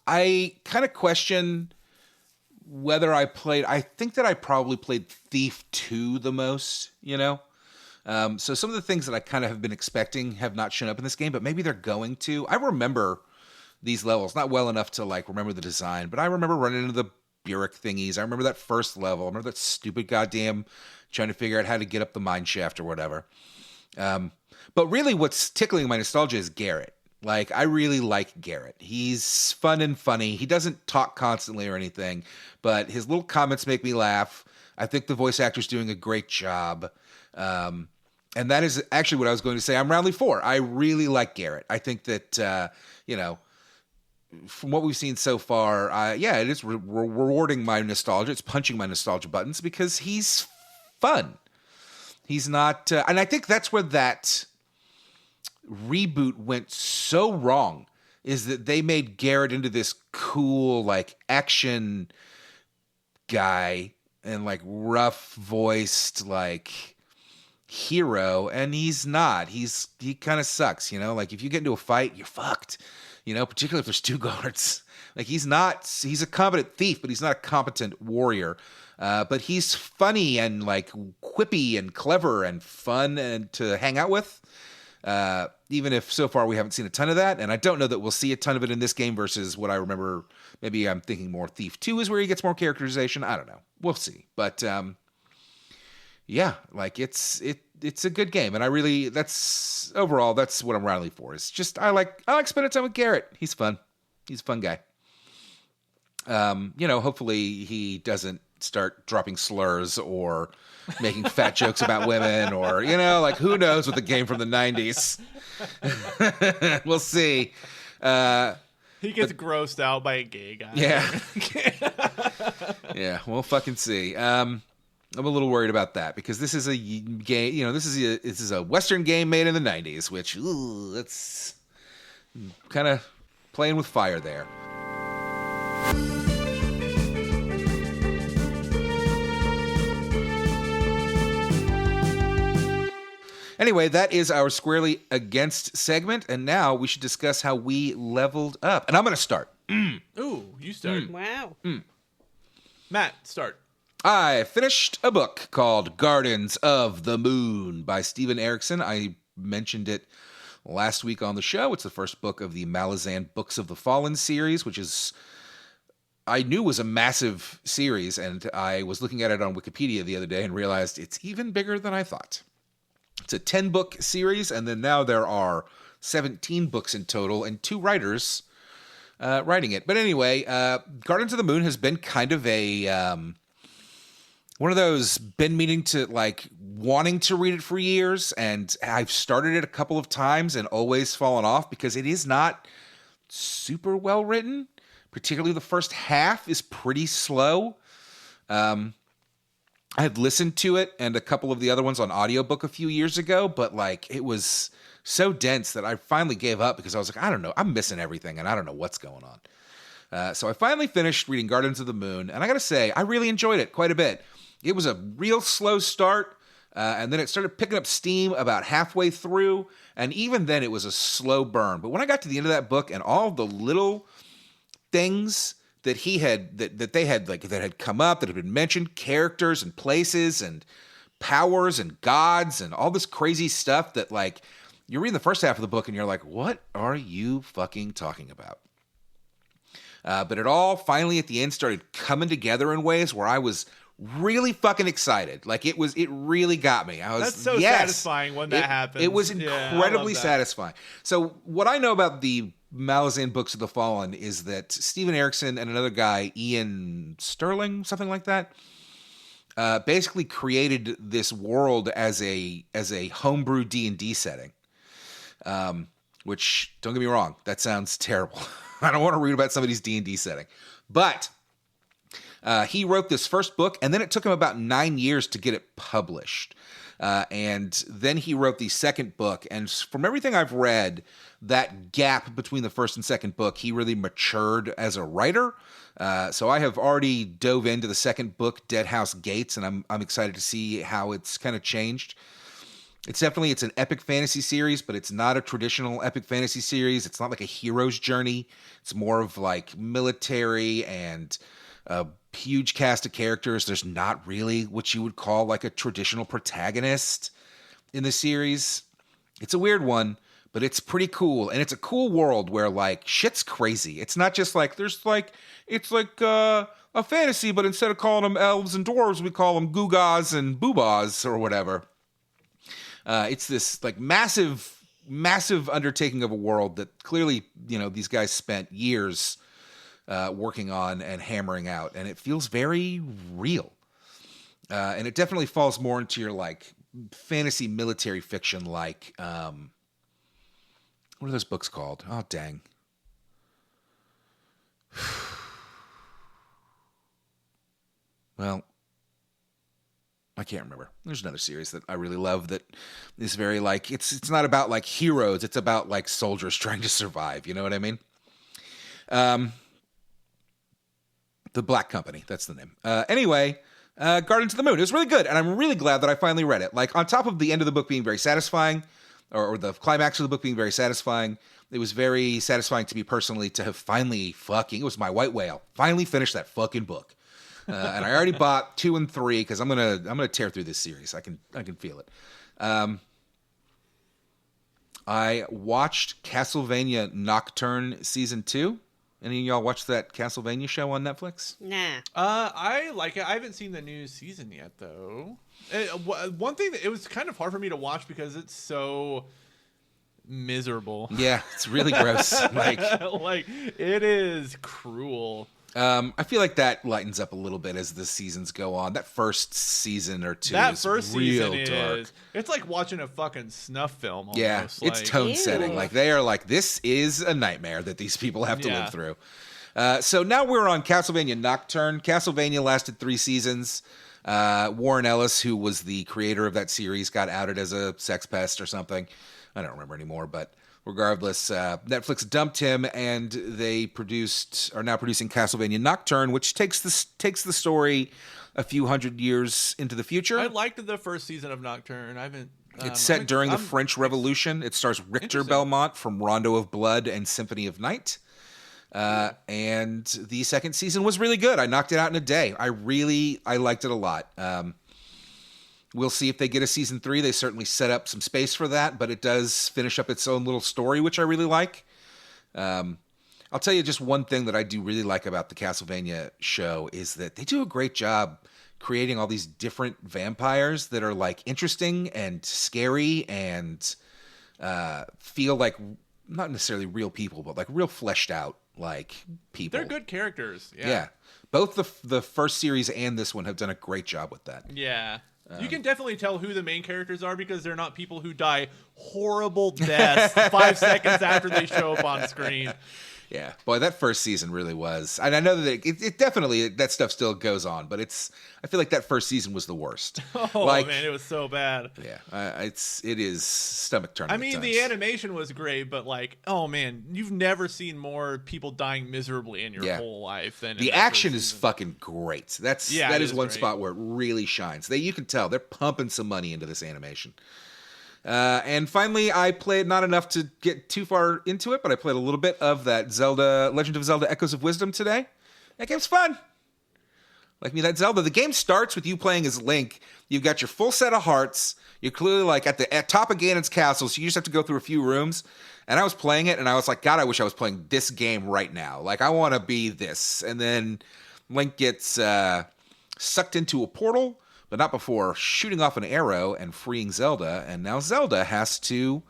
I kind of question whether I think that I probably played Thief 2 the most, so some of the things that I kind of have been expecting have not shown up in this game, but maybe they're going to. I remember these levels, not well enough to like remember the design, but I remember running into the Burek thingies. I remember that first level. I remember that stupid goddamn trying to figure out how to get up the mine shaft or whatever. But really what's tickling my nostalgia is Garrett. Like, I really like Garrett. He's fun and funny. He doesn't talk constantly or anything, but his little comments make me laugh. I think the voice actor's doing a great job. And that is actually what I was going to say. I'm roundly 4. I really like Garrett. I think that, from what we've seen so far, it is rewarding my nostalgia. It's punching my nostalgia buttons because he's fun. He's not, and I think that's where that reboot went so wrong, is that they made Garrett into this cool, like, action guy and, like, rough voiced, like, hero, and he's not. He kind of sucks, like, if you get into a fight, you're fucked, particularly if there's 2 guards. Like he's a competent thief, but he's not a competent warrior. But he's funny and like quippy and clever and fun and to hang out with. Even if so far we haven't seen a ton of that, and I don't know that we'll see a ton of it in this game versus what I remember. Maybe I'm thinking more Thief 2 is where he gets more characterization. I don't know. We'll see. But yeah, like it's a good game, and that's what I'm rallying for. It's just I like spending time with Garrett. He's fun. He's a fun guy. Hopefully he doesn't start dropping slurs or making fat jokes about women or, like who knows with a game from the 90s. We'll see. He gets grossed out by a gay guy. Yeah. Yeah, we'll fucking see. I'm a little worried about that because this is a game, this is a Western game made in the 90s, which, that's kind of playing with fire there. Anyway, that is our Squarely Against segment, and now we should discuss how we leveled up. And I'm going to start. Ooh, you start. Wow. Matt, start. I finished a book called Gardens of the Moon by Steven Erikson. I mentioned it last week on the show. It's the first book of the Malazan Books of the Fallen series, which I knew was a massive series, and I was looking at it on Wikipedia the other day and realized it's even bigger than I thought. It's a 10-book series, and then now there are 17 books in total and 2 writers writing it. But anyway, Gardens of the Moon has been kind of a one of those been meaning to wanting to read it for years, and I've started it a couple of times and always fallen off because it is not super well written. Particularly the first half is pretty slow. I had listened to it and a couple of the other ones on audiobook a few years ago, but it was so dense that I finally gave up because I was like, I don't know, I'm missing everything and I don't know what's going on. So I finally finished reading Gardens of the Moon, and I gotta say, I really enjoyed it quite a bit. It was a real slow start, and then it started picking up steam about halfway through, and even then it was a slow burn. But when I got to the end of that book and all the little things that he had that they had that had come up, that had been mentioned, characters and places and powers and gods and all this crazy stuff that you're reading the first half of the book and you're like, what are you fucking talking about? But it all finally at the end started coming together in ways where I was really fucking excited. It really got me. That's so satisfying when that happens. It was incredibly satisfying. So what I know about the Malazan Books of the Fallen is that Steven Erikson and another guy, Ian Sterling, something like that, basically created this world as a homebrew D&D setting. Which, don't get me wrong, that sounds terrible. I don't want to read about somebody's D&D setting. But he wrote this first book, and then it took him about 9 years to get it published. And then he wrote the second book. And from everything I've read, that gap between the first and second book, he really matured as a writer. So I have already dove into the second book, Dead House Gates, and I'm excited to see how it's kind of changed. It's an epic fantasy series, but it's not a traditional epic fantasy series. It's not like a hero's journey. It's more of military and a huge cast of characters. There's not really what you would call a traditional protagonist in the series. It's a weird one, but it's pretty cool. And it's a cool world where shit's crazy. It's not just it's a fantasy, but instead of calling them elves and dwarves, we call them Googaws and Boobaws or whatever. It's this massive undertaking of a world that clearly, these guys spent years working on and hammering out, and it feels very real. And it definitely falls more into your fantasy military fiction, what are those books called? Oh, dang. Well, I can't remember. There's another series that I really love that is very it's not about heroes. It's about soldiers trying to survive. You know what I mean? The Black Company. That's the name. Anyway, Gardens of the Moon. It was really good. And I'm really glad that I finally read it. On top of the end of the book being very satisfying, or the climax of the book being very satisfying. It was very satisfying to me personally to have finally it was my white whale, finally finished that fucking book. And I already bought 2 and 3 because I'm gonna tear through this series. I can feel it. I watched Castlevania Nocturne season 2. Any of y'all watch that Castlevania show on Netflix? Nah. I like it. I haven't seen the new season yet, though. One thing that it was kind of hard for me to watch because it's so miserable. Yeah, it's really gross. Like it is cruel. I feel like that lightens up a little bit as the seasons go on. That first season or two That is first real season dark. It's like watching a fucking snuff film almost. Yeah, it's tone setting. Like they are like, this is a nightmare that these people have to live through. So now we're on Castlevania Nocturne. Castlevania lasted 3 seasons. Warren Ellis, who was the creator of that series, got outed as a sex pest or something. I don't remember anymore, but regardless, Netflix dumped him, and they are now producing Castlevania Nocturne, which takes the story a few hundred years into the future. I liked the first season of Nocturne. I haven't. It's set during the French Revolution. It stars Richter Belmont from Rondo of Blood and Symphony of Night. And the second season was really good. I knocked it out in a day. I liked it a lot. We'll see if they get a season 3. They certainly set up some space for that, but it does finish up its own little story, which I really like. I'll tell you just one thing that I do really like about the Castlevania show is that they do a great job creating all these different vampires that are like interesting and scary and feel like not necessarily real people, but like real fleshed out like people. They're good characters. Yeah. Both the first series and this one have done a great job with that. Yeah. You can definitely tell who the main characters are because they're not people who die horrible deaths 5 seconds after they show up on screen. Yeah, boy, that first season really was. And I know that it definitely, that stuff still goes on, but I feel like that first season was the worst. Oh, man, it was so bad. Yeah, it is stomach turning. I mean, the animation was great, but like, oh man, you've never seen more people dying miserably in your whole life than the action is fucking great. That is one spot where it really shines. You can tell they're pumping some money into this animation. And finally, I played not enough to get too far into it, but I played a little bit of that Legend of Zelda Echoes of Wisdom today. That game's fun. Like me, that Zelda. The game starts with you playing as Link. You've got your full set of hearts. You're clearly like at top of Ganon's castle, so you just have to go through a few rooms. And I was playing it, and I was like, God, I wish I was playing this game right now. Like, I want to be this. And then Link gets sucked into a portal, but not before shooting off an arrow and freeing Zelda. And now Zelda has to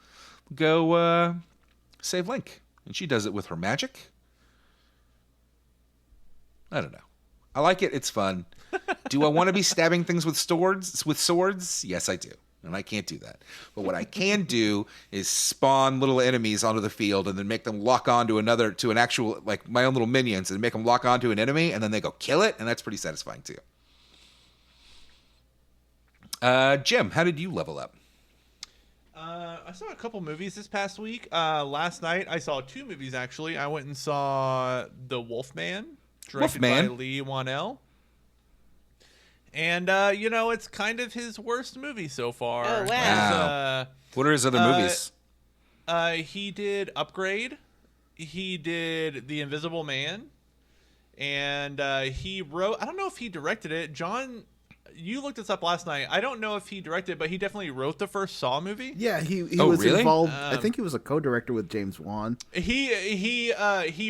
go save Link. And she does it with her magic. I don't know. I like it. It's fun. Do I want to be stabbing things with swords? Yes, I do. And I can't do that. But what I can do is spawn little enemies onto the field and then make them lock onto an actual, like my own little minions, and make them lock onto an enemy, and then they go kill it. And that's pretty satisfying too. Jim, how did you level up? I saw a couple movies this past week. Last night, I saw 2 movies, actually. I went and saw The Wolfman, directed by Lee Wanell. And, it's kind of his worst movie so far. Oh, wow. What are his other movies? He did Upgrade. He did The Invisible Man. And he wrote... I don't know if he directed it. John... You looked this up last night. I don't know if he directed, but he definitely wrote the first Saw movie. Yeah, he was really? involved. I think he was a co-director with James Wan. He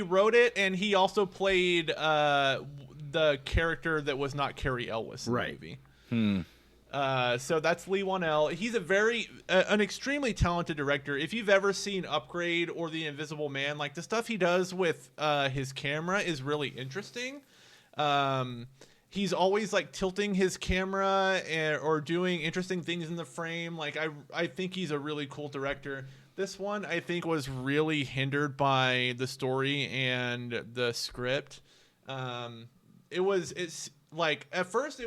wrote it, and he also played the character that was not Carrie Elwes in the movie. So that's Lee Wanell. He's an extremely talented director. If you've ever seen Upgrade or The Invisible Man, like the stuff he does with his camera is really interesting. He's always like tilting his camera or doing interesting things in the frame. Like I think he's a really cool director. This one I think was really hindered by the story and the script. It's like at first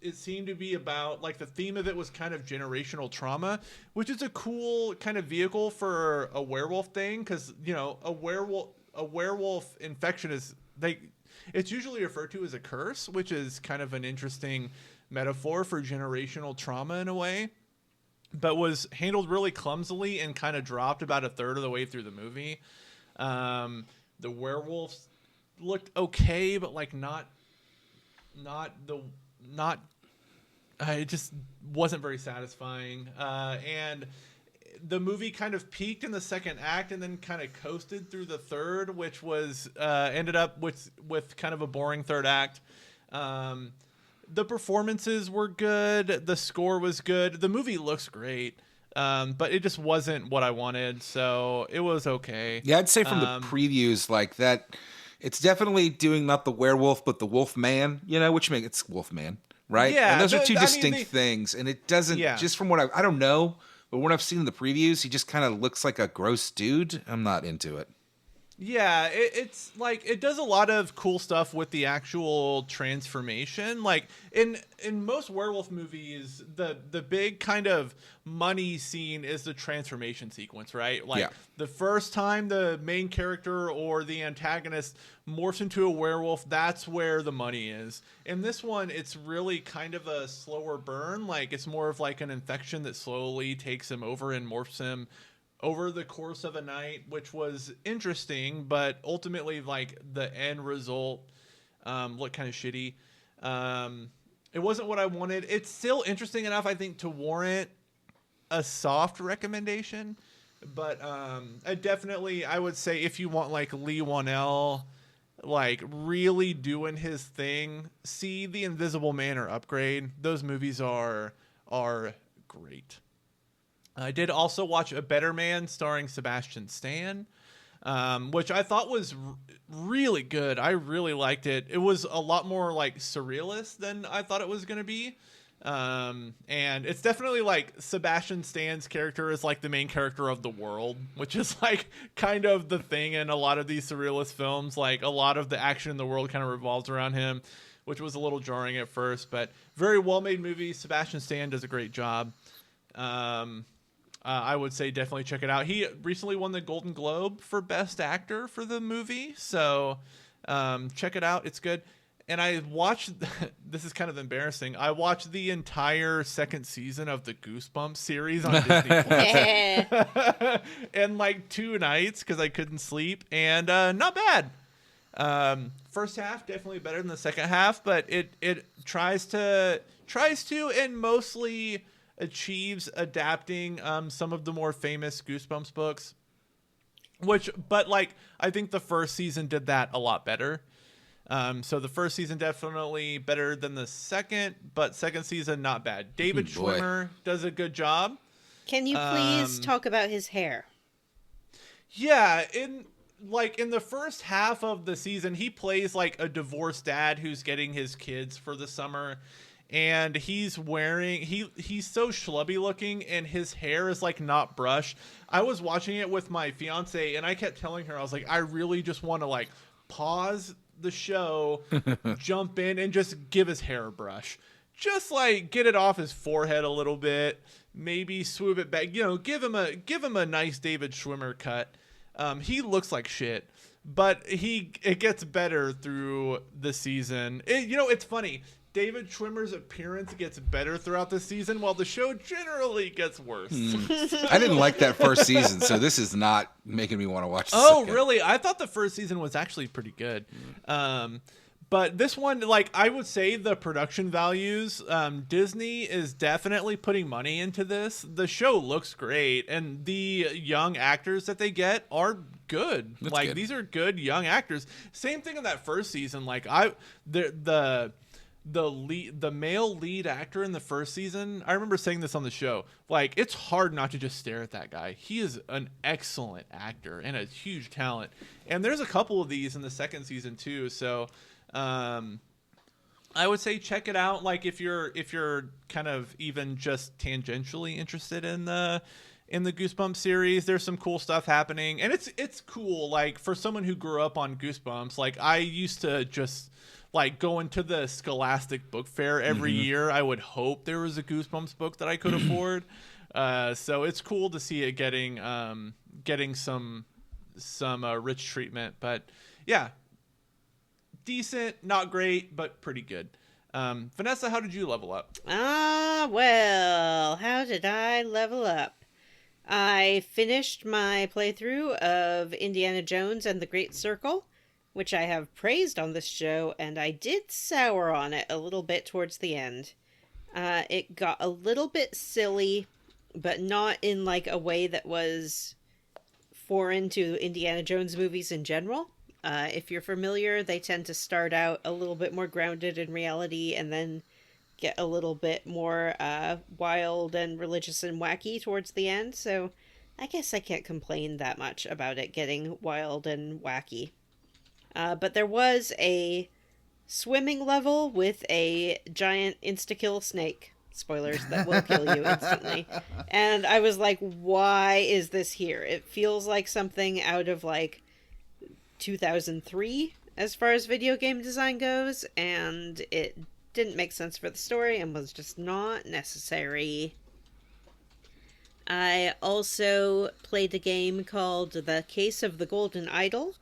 it seemed to be about like the theme of it was kind of generational trauma, which is a cool kind of vehicle for a werewolf thing, because a werewolf infection is it's usually referred to as a curse, which is kind of an interesting metaphor for generational trauma in a way. but was handled really clumsily and kind of dropped about a third of the way through the movie. The werewolves looked okay, but like not it just wasn't very satisfying. And the movie kind of peaked in the second act and then kind of coasted through the third, which was ended up with kind of a boring third act. The performances were good. The score was good. The movie looks great. But it just wasn't what I wanted, so it was okay. Yeah, I'd say from the previews, like that, it's definitely doing not the werewolf, but the wolf man, which makes it's wolf man, right? Yeah. And those are two distinct things, and it doesn't, just from what I don't know, but when I've seen in the previews, he just kind of looks like a gross dude. I'm not into it. Yeah, it's like it does a lot of cool stuff with the actual transformation. Like in most werewolf movies, the big kind of money scene is the transformation sequence, right? Like the first time the main character or the antagonist morphs into a werewolf, that's where the money is. In this one, it's really kind of a slower burn. Like it's more of like an infection that slowly takes him over and morphs him over the course of a night, which was interesting, but ultimately, like, the end result looked kind of shitty. It wasn't what I wanted. It's still interesting enough, I think, to warrant a soft recommendation, but I would say if you want, like, Lee Wanell, like, really doing his thing, see The Invisible Man or Upgrade. Those movies are great. I did also watch A Better Man starring Sebastian Stan, which I thought was really good. I really liked it. It was a lot more like surrealist than I thought it was going to be. And it's definitely like Sebastian Stan's character is like the main character of the world, which is like kind of the thing in a lot of these surrealist films. Like a lot of the action in the world kind of revolves around him, which was a little jarring at first, but very well-made movie. Sebastian Stan does a great job. I would say definitely check it out. He recently won the Golden Globe for Best Actor for the movie, so check it out. It's good. And I watched, this is kind of embarrassing, I watched the entire second season of the Goosebumps series on Disney Plus in like 2 nights because I couldn't sleep, and not bad. First half definitely better than the second half, but it tries to and mostly achieves adapting some of the more famous Goosebumps books, but like I think the first season did that a lot better. So the first season definitely better than the second, but second season not bad. David Schwimmer does a good job. Can you please talk about his hair? Yeah, in the first half of the season, he plays like a divorced dad who's getting his kids for the summer. And he's wearing, he's so schlubby looking, and his hair is like not brushed. I was watching it with my fiance, and I kept telling her, I was like, I really just want to like pause the show, jump in, and just give his hair a brush. Just like get it off his forehead a little bit, maybe swoop it back, give him a nice David Schwimmer cut. He looks like shit, but it gets better through the season. It's funny. David Schwimmer's appearance gets better throughout the season, while the show generally gets worse. I didn't like that first season, so this is not making me want to watch the second. Really? I thought the first season was actually pretty good. But this one, like, I would say the production values, Disney is definitely putting money into this. The show looks great, and the young actors that they get are good. That's like, good. These are good young actors. Same thing in that first season. Like, the male lead actor in the first season, I remember saying this on the show, like, it's hard not to just stare at that guy. He is an excellent actor and a huge talent. And there's a couple of these in the second season too. So I would say check it out. Like if you're kind of even just tangentially interested in the Goosebumps series, there's some cool stuff happening, and it's cool. Like for someone who grew up on Goosebumps, like I used to just like going to the Scholastic Book Fair every year. I would hope there was a Goosebumps book that I could afford. So it's cool to see it getting some rich treatment. But yeah, decent, not great, but pretty good. Vanessa, how did you level up? Well, how did I level up? I finished my playthrough of Indiana Jones and the Great Circle, which I have praised on this show, and I did sour on it a little bit towards the end. It got a little bit silly, but not in like a way that was foreign to Indiana Jones movies in general. If you're familiar, they tend to start out a little bit more grounded in reality and then get a little bit more wild and religious and wacky towards the end. So I guess I can't complain that much about it getting wild and wacky. But there was a swimming level with a giant insta-kill snake. Spoilers, that will kill you instantly. And I was like, why is this here? It feels like something out of like 2003 as far as video game design goes, and it didn't make sense for the story and was just not necessary. I also played a game called The Case of the Golden Idol,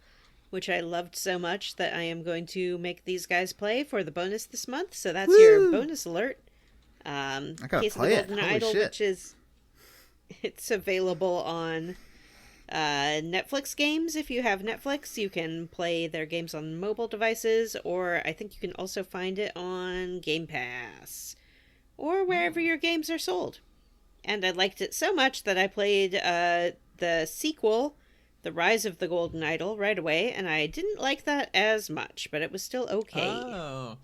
which I loved so much that I am going to make these guys play for the bonus this month. So that's your bonus alert. I gotta Case play of it. the Golden Holy Idol, shit. which is it's available on Netflix games. If you have Netflix, you can play their games on mobile devices, or I think you can also find it on Game Pass or wherever your games are sold. And I liked it so much that I played the sequel, The Rise of the Golden Idol, right away, and I didn't like that as much, but it was still okay. Oh.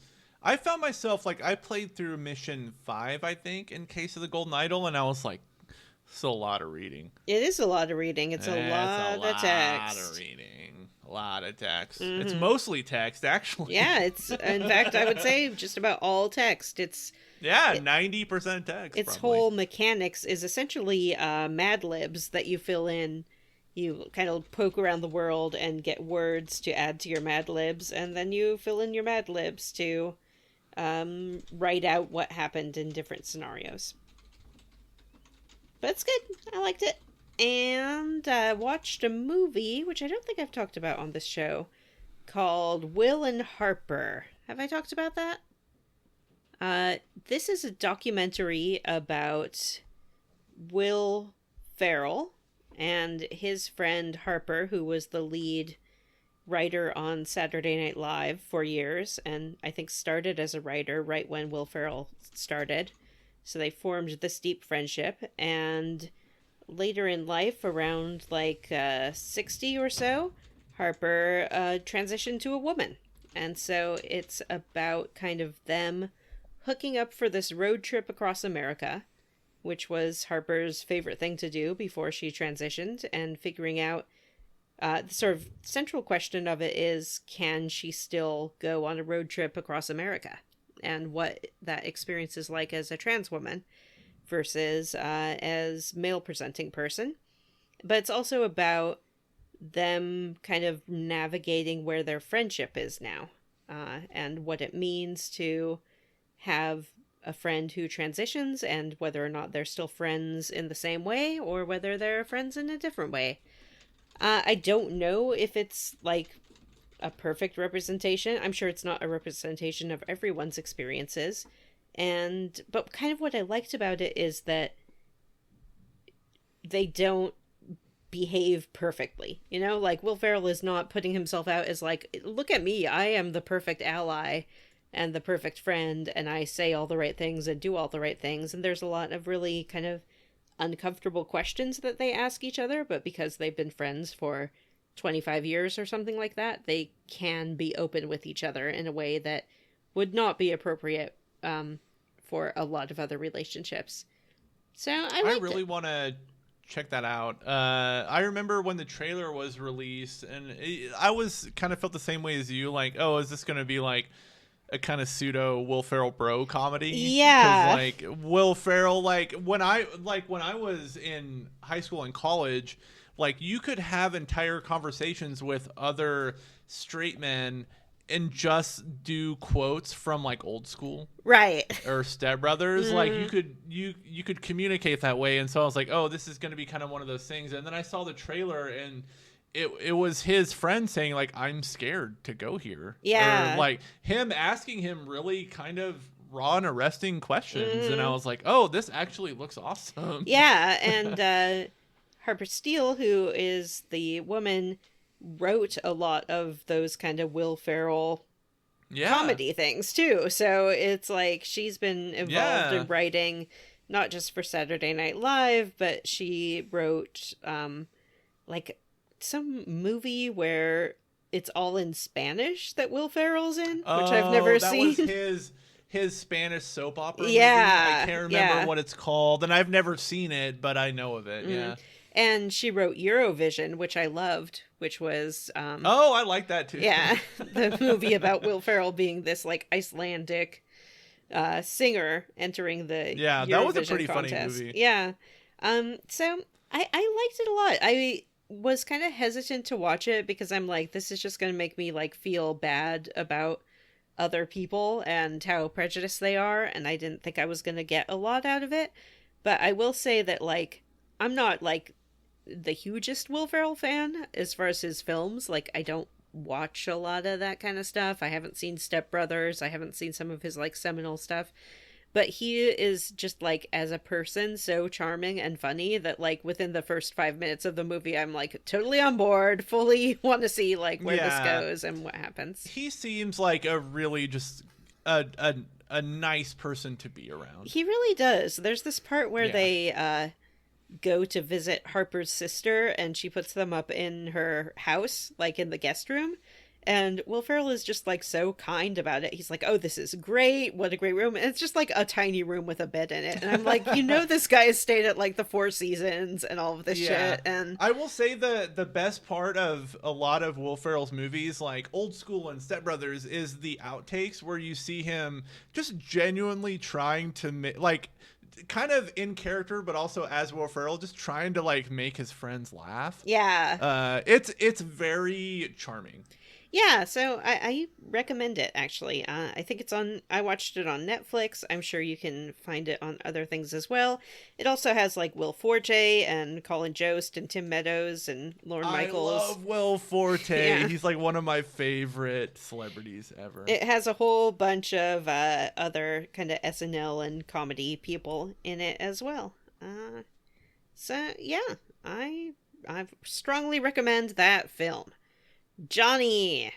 I found myself, like, I played through mission 5, I think, in Case of the Golden Idol, and I was like, it's a lot of reading. It is a lot of reading. It's a lot of text. A lot of reading. A lot of text. Mm-hmm. It's mostly text, actually. Yeah, it's, in fact, I would say just about all text. 90% text. Its probably. whole mechanics is essentially Mad Libs that you fill in. You kind of poke around the world and get words to add to your Mad Libs, and then you fill in your Mad Libs to write out what happened in different scenarios. But it's good. I liked it. And I watched a movie, which I don't think I've talked about on this show, called Will and Harper. Have I talked about that? This is a documentary about Will Ferrell and his friend Harper, who was the lead writer on Saturday Night Live for years, and I think started as a writer right when Will Ferrell started. So they formed this deep friendship, and later in life, around like 60 or so, Harper transitioned to a woman. And so it's about kind of them hooking up for this road trip across America, which was Harper's favorite thing to do before she transitioned, and figuring out the sort of central question of it is, can she still go on a road trip across America? And what that experience is like as a trans woman versus as male-presenting person. But it's also about them kind of navigating where their friendship is now, and what it means to have a friend who transitions, and whether or not they're still friends in the same way, or whether they're friends in a different way. I don't know if it's like a perfect representation. I'm sure it's not a representation of everyone's experiences. But kind of what I liked about it is that they don't behave perfectly. You know, like Will Ferrell is not putting himself out as like, look at me, I am the perfect ally and the perfect friend, and I say all the right things and do all the right things. And there's a lot of really kind of uncomfortable questions that they ask each other, but because they've been friends for 25 years or something like that, they can be open with each other in a way that would not be appropriate for a lot of other relationships. So I really want to check that out. I remember when the trailer was released, and I was kind of felt the same way as you, like, oh, is this going to be like a kind of pseudo Will Ferrell bro comedy? Yeah. 'Cause, like, Will Ferrell, like when I was in high school and college, like, you could have entire conversations with other straight men and just do quotes from like Old School, right, or Step Brothers. Like, you could communicate that way. And so I was like, oh, this is going to be kind of one of those things. And then I saw the trailer, and it was his friend saying like, I'm scared to go here. Yeah. Or like him asking him really kind of raw and arresting questions. And I was like, oh, this actually looks awesome. Yeah, and Harper Steele, who is the woman, wrote a lot of those kind of Will Ferrell comedy things too. So it's like she's been involved in writing not just for Saturday Night Live, but she wrote like some movie where it's all in Spanish that Will Ferrell's in, which I've never seen. That was his Spanish soap opera movie. Yeah. I can't remember what it's called, and I've never seen it, but I know of it. Yeah. And she wrote Eurovision, which I loved, which was I like that too. Yeah, the movie about Will Ferrell being this like Icelandic singer entering the Eurovision that was a pretty contest. funny movie. Yeah, so I liked it a lot. I was kind of hesitant to watch it because I'm like, this is just going to make me like feel bad about other people and how prejudiced they are, and I didn't think I was going to get a lot out of it. But I will say that like I'm not like the hugest Will Ferrell fan as far as his films. Like I don't watch a lot of that kind of stuff. I haven't seen Step Brothers. I haven't seen some of his like seminal stuff. But he is just like as a person so charming and funny that like within the first 5 minutes of the movie I'm like totally on board, fully want to see like where this goes and what happens. He seems like a really just a nice person to be around. He really does. There's this part where they go to visit Harper's sister and she puts them up in her house, like in the guest room. And Will Ferrell is just like so kind about it. He's like, oh, this is great. What a great room. And it's just like a tiny room with a bed in it. And I'm like, this guy has stayed at like the Four Seasons and all of this shit. And I will say the best part of a lot of Will Ferrell's movies, like Old School and Step Brothers, is the outtakes where you see him just genuinely trying to like kind of in character, but also as Will Ferrell, just trying to like make his friends laugh. Yeah. It's very charming. Yeah, so I recommend it, actually. I think I watched it on Netflix. I'm sure you can find it on other things as well. It also has, like, Will Forte and Colin Jost and Tim Meadows and Lorne Michaels. I love Will Forte. Yeah. He's, like, one of my favorite celebrities ever. It has a whole bunch of other kind of SNL and comedy people in it as well. So, yeah, I strongly recommend that film. Johnny,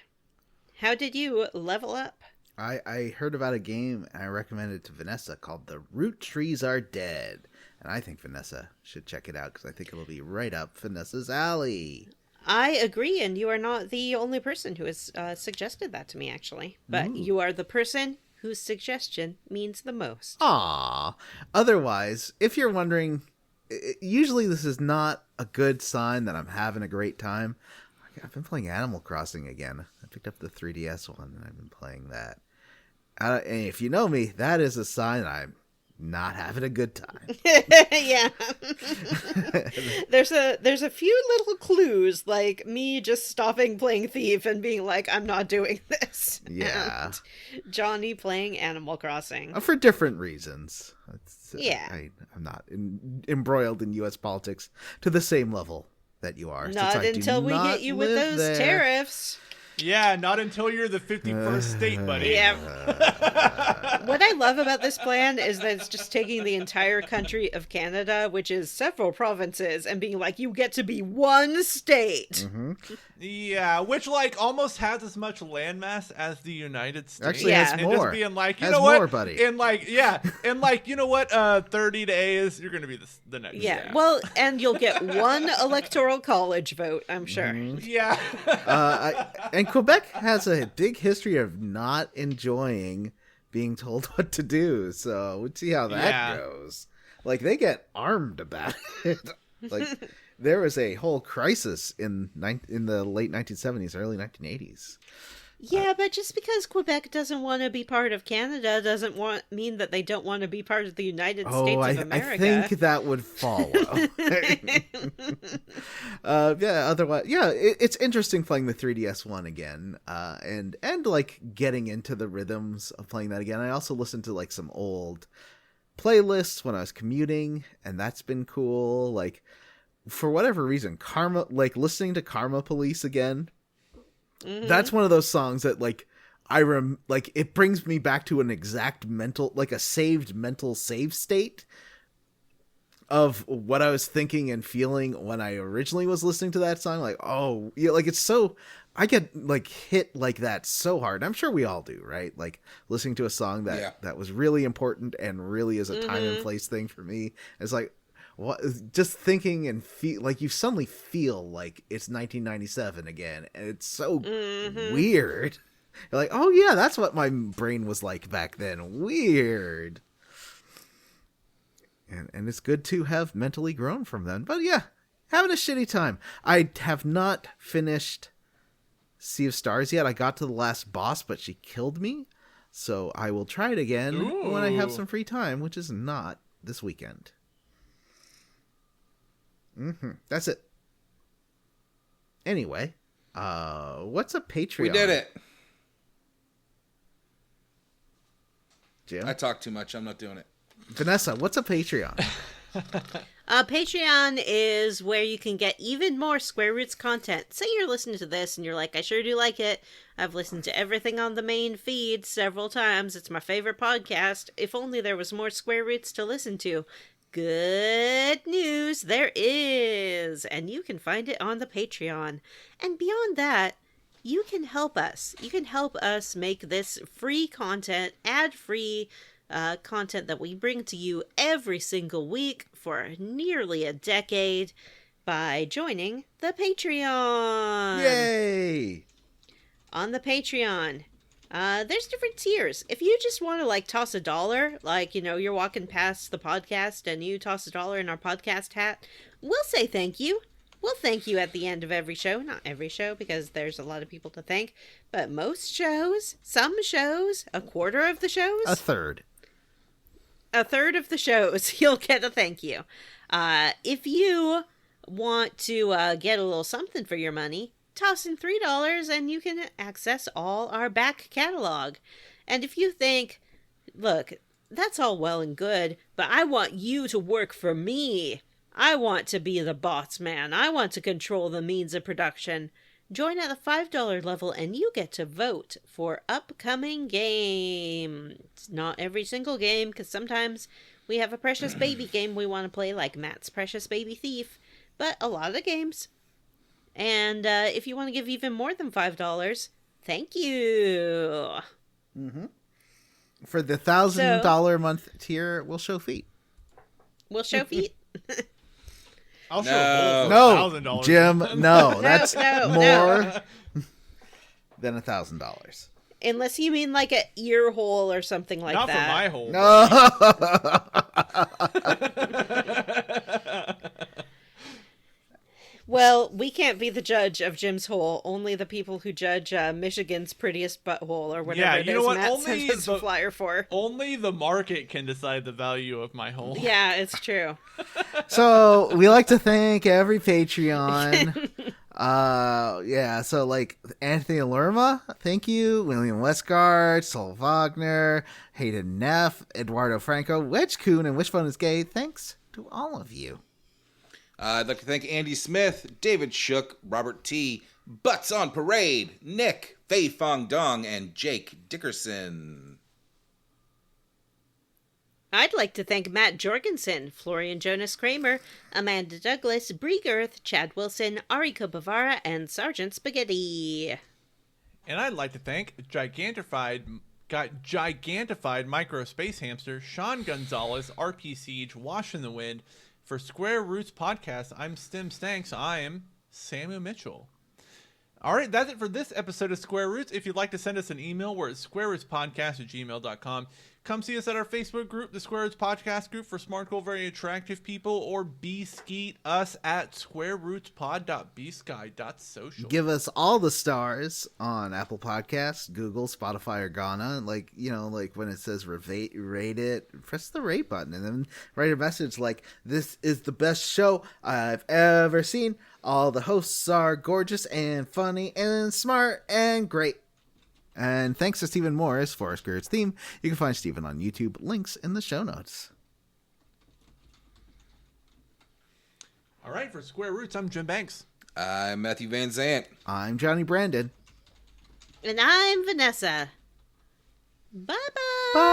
how did you level up? I heard about a game and I recommended it to Vanessa called The Root Trees Are Dead. And I think Vanessa should check it out because I think it'll be right up Vanessa's alley. I agree, and you are not the only person who has suggested that to me, actually. But you are the person whose suggestion means the most. Aww. Otherwise, if you're wondering, usually this is not a good sign that I'm having a great time. I've been playing Animal Crossing again. I picked up the 3DS one, and I've been playing that. And if you know me, that is a sign I'm not having a good time. Yeah. There's a few little clues, like me just stopping playing Thief and being like, I'm not doing this. Yeah. And Johnny playing Animal Crossing. For different reasons. Yeah. I'm not embroiled in U.S. politics to the same level that you are. Not until we hit you with those tariffs. Yeah, not until you're the 51st state, buddy. Yeah. What I love about this plan is that it's just taking the entire country of Canada, which is several provinces, and being like, you get to be one state. Mm-hmm. Yeah, which like almost has as much landmass as the United States. Actually, has and more. Just being like, you has know more, what, buddy. And like, yeah, and like, you know what, 30 days, you're gonna be the next. Yeah, well, and you'll get one electoral college vote, I'm sure. Mm-hmm. Yeah. And Quebec has a big history of not enjoying being told what to do, so we'll see how that goes. Like, they get armed about it. Like, there was a whole crisis in the late 1970s, early 1980s. Yeah, but just because Quebec doesn't want to be part of Canada doesn't mean that they don't want to be part of the United States of America. I think that would follow. Otherwise, it's interesting playing the 3DS one again, and like getting into the rhythms of playing that again. I also listened to like some old playlists when I was commuting, and that's been cool. Like for whatever reason, Karma, like listening to Karma Police again, that's one of those songs that like like it brings me back to an exact mental, like a saved mental save state of what I was thinking and feeling when I originally was listening to that song. Like, oh yeah, like it's so, I get like hit like that so hard. I'm sure we all do, right? Like listening to a song that was really important and really is a time and place thing for me. It's like, what, just thinking and feel like you suddenly feel like it's 1997 again, and it's so weird. You're like, oh yeah, that's what my brain was like back then. Weird. And it's good to have mentally grown from then. But yeah, having a shitty time. I have not finished Sea of Stars yet. I got to the last boss, but she killed me. So I will try it again when I have some free time, which is not this weekend. That's it. Anyway, what's a Patreon? We did it. Jim? I talk too much. I'm not doing it. Vanessa, what's a Patreon? Patreon is where you can get even more Square Roots content. Say you're listening to this and you're like, I sure do like it. I've listened to everything on the main feed several times. It's my favorite podcast. If only there was more Square Roots to listen to. Good news, there is. And you can find it on the Patreon. And beyond that, you can help us. You can help us make this free content, ad-free content that we bring to you every single week for nearly a decade by joining the Patreon. Yay! On the Patreon, there's different tiers. If you just want to like toss $1, like, you know, you're walking past the podcast and you toss $1 in our podcast hat, we'll say thank you. We'll thank you at the end of every show. Not every show, because there's a lot of people to thank, but most shows, some shows, a quarter of the shows. A third of the shows, you'll get a thank you. If you want to get a little something for your money, toss in $3 and you can access all our back catalog. And if you think, look, that's all well and good, but I want you to work for me. I want to be the boss man. I want to control the means of production. Join at the $5 level and you get to vote for upcoming games. Not every single game, because sometimes we have a Precious Baby game we want to play, like Matt's Precious Baby Thief, but a lot of the games. And if you want to give even more than $5, thank you. For the $1,000 a month tier, we'll show feet. We'll show feet. I'll show No. $1,000. Jim, no. That's no. more than $1,000. Unless you mean like an ear hole or something like Not that. for my hole. No. Well, we can't be the judge of Jim's hole. Only the people who judge Michigan's prettiest butthole or whatever Yeah, it you is know what? Matt Only sent us a the- flyer for. Only the market can decide the value of my hole. Yeah, it's true. So we like to thank every Patreon. Yeah, so like Anthony Lerma, thank you. William Westgard, Sol Wagner, Hayden Neff, Eduardo Franco, Wedge Kuhn, and Wishbone is Gay. Thanks to all of you. I'd like to thank Andy Smith, David Shook, Robert T., Butts on Parade, Nick, Fei Fong Dong, and Jake Dickerson. I'd like to thank Matt Jorgensen, Florian Jonas Kramer, Amanda Douglas, Brie Girth, Chad Wilson, Ariko Bavara, and Sergeant Spaghetti. And I'd like to thank gigantified micro space hamster Sean Gonzalez, RP Siege, Wash in the Wind. For Square Roots Podcast, I'm Stim Stanks. I am Samu Mitchell. All right, that's it for this episode of Square Roots. If you'd like to send us an email, we're at squarerootspodcast@gmail.com. Come see us at our Facebook group, the Square Roots Podcast Group for smart, cool, very attractive people, or be-skeet us at squarerootspod.bsky.social. Give us all the stars on Apple Podcasts, Google, Spotify, or Ghana. Like, you know, like when it says rate it, press the rate button and then write a message like, this is the best show I've ever seen. All the hosts are gorgeous and funny and smart and great. And thanks to Stephen Morris for our Square's theme. You can find Stephen on YouTube. Links in the show notes. All right, for Square Roots, I'm Jim Banks. I'm Matthew Van Zant. I'm Johnny Brandon. And I'm Vanessa. Bye-bye. Bye.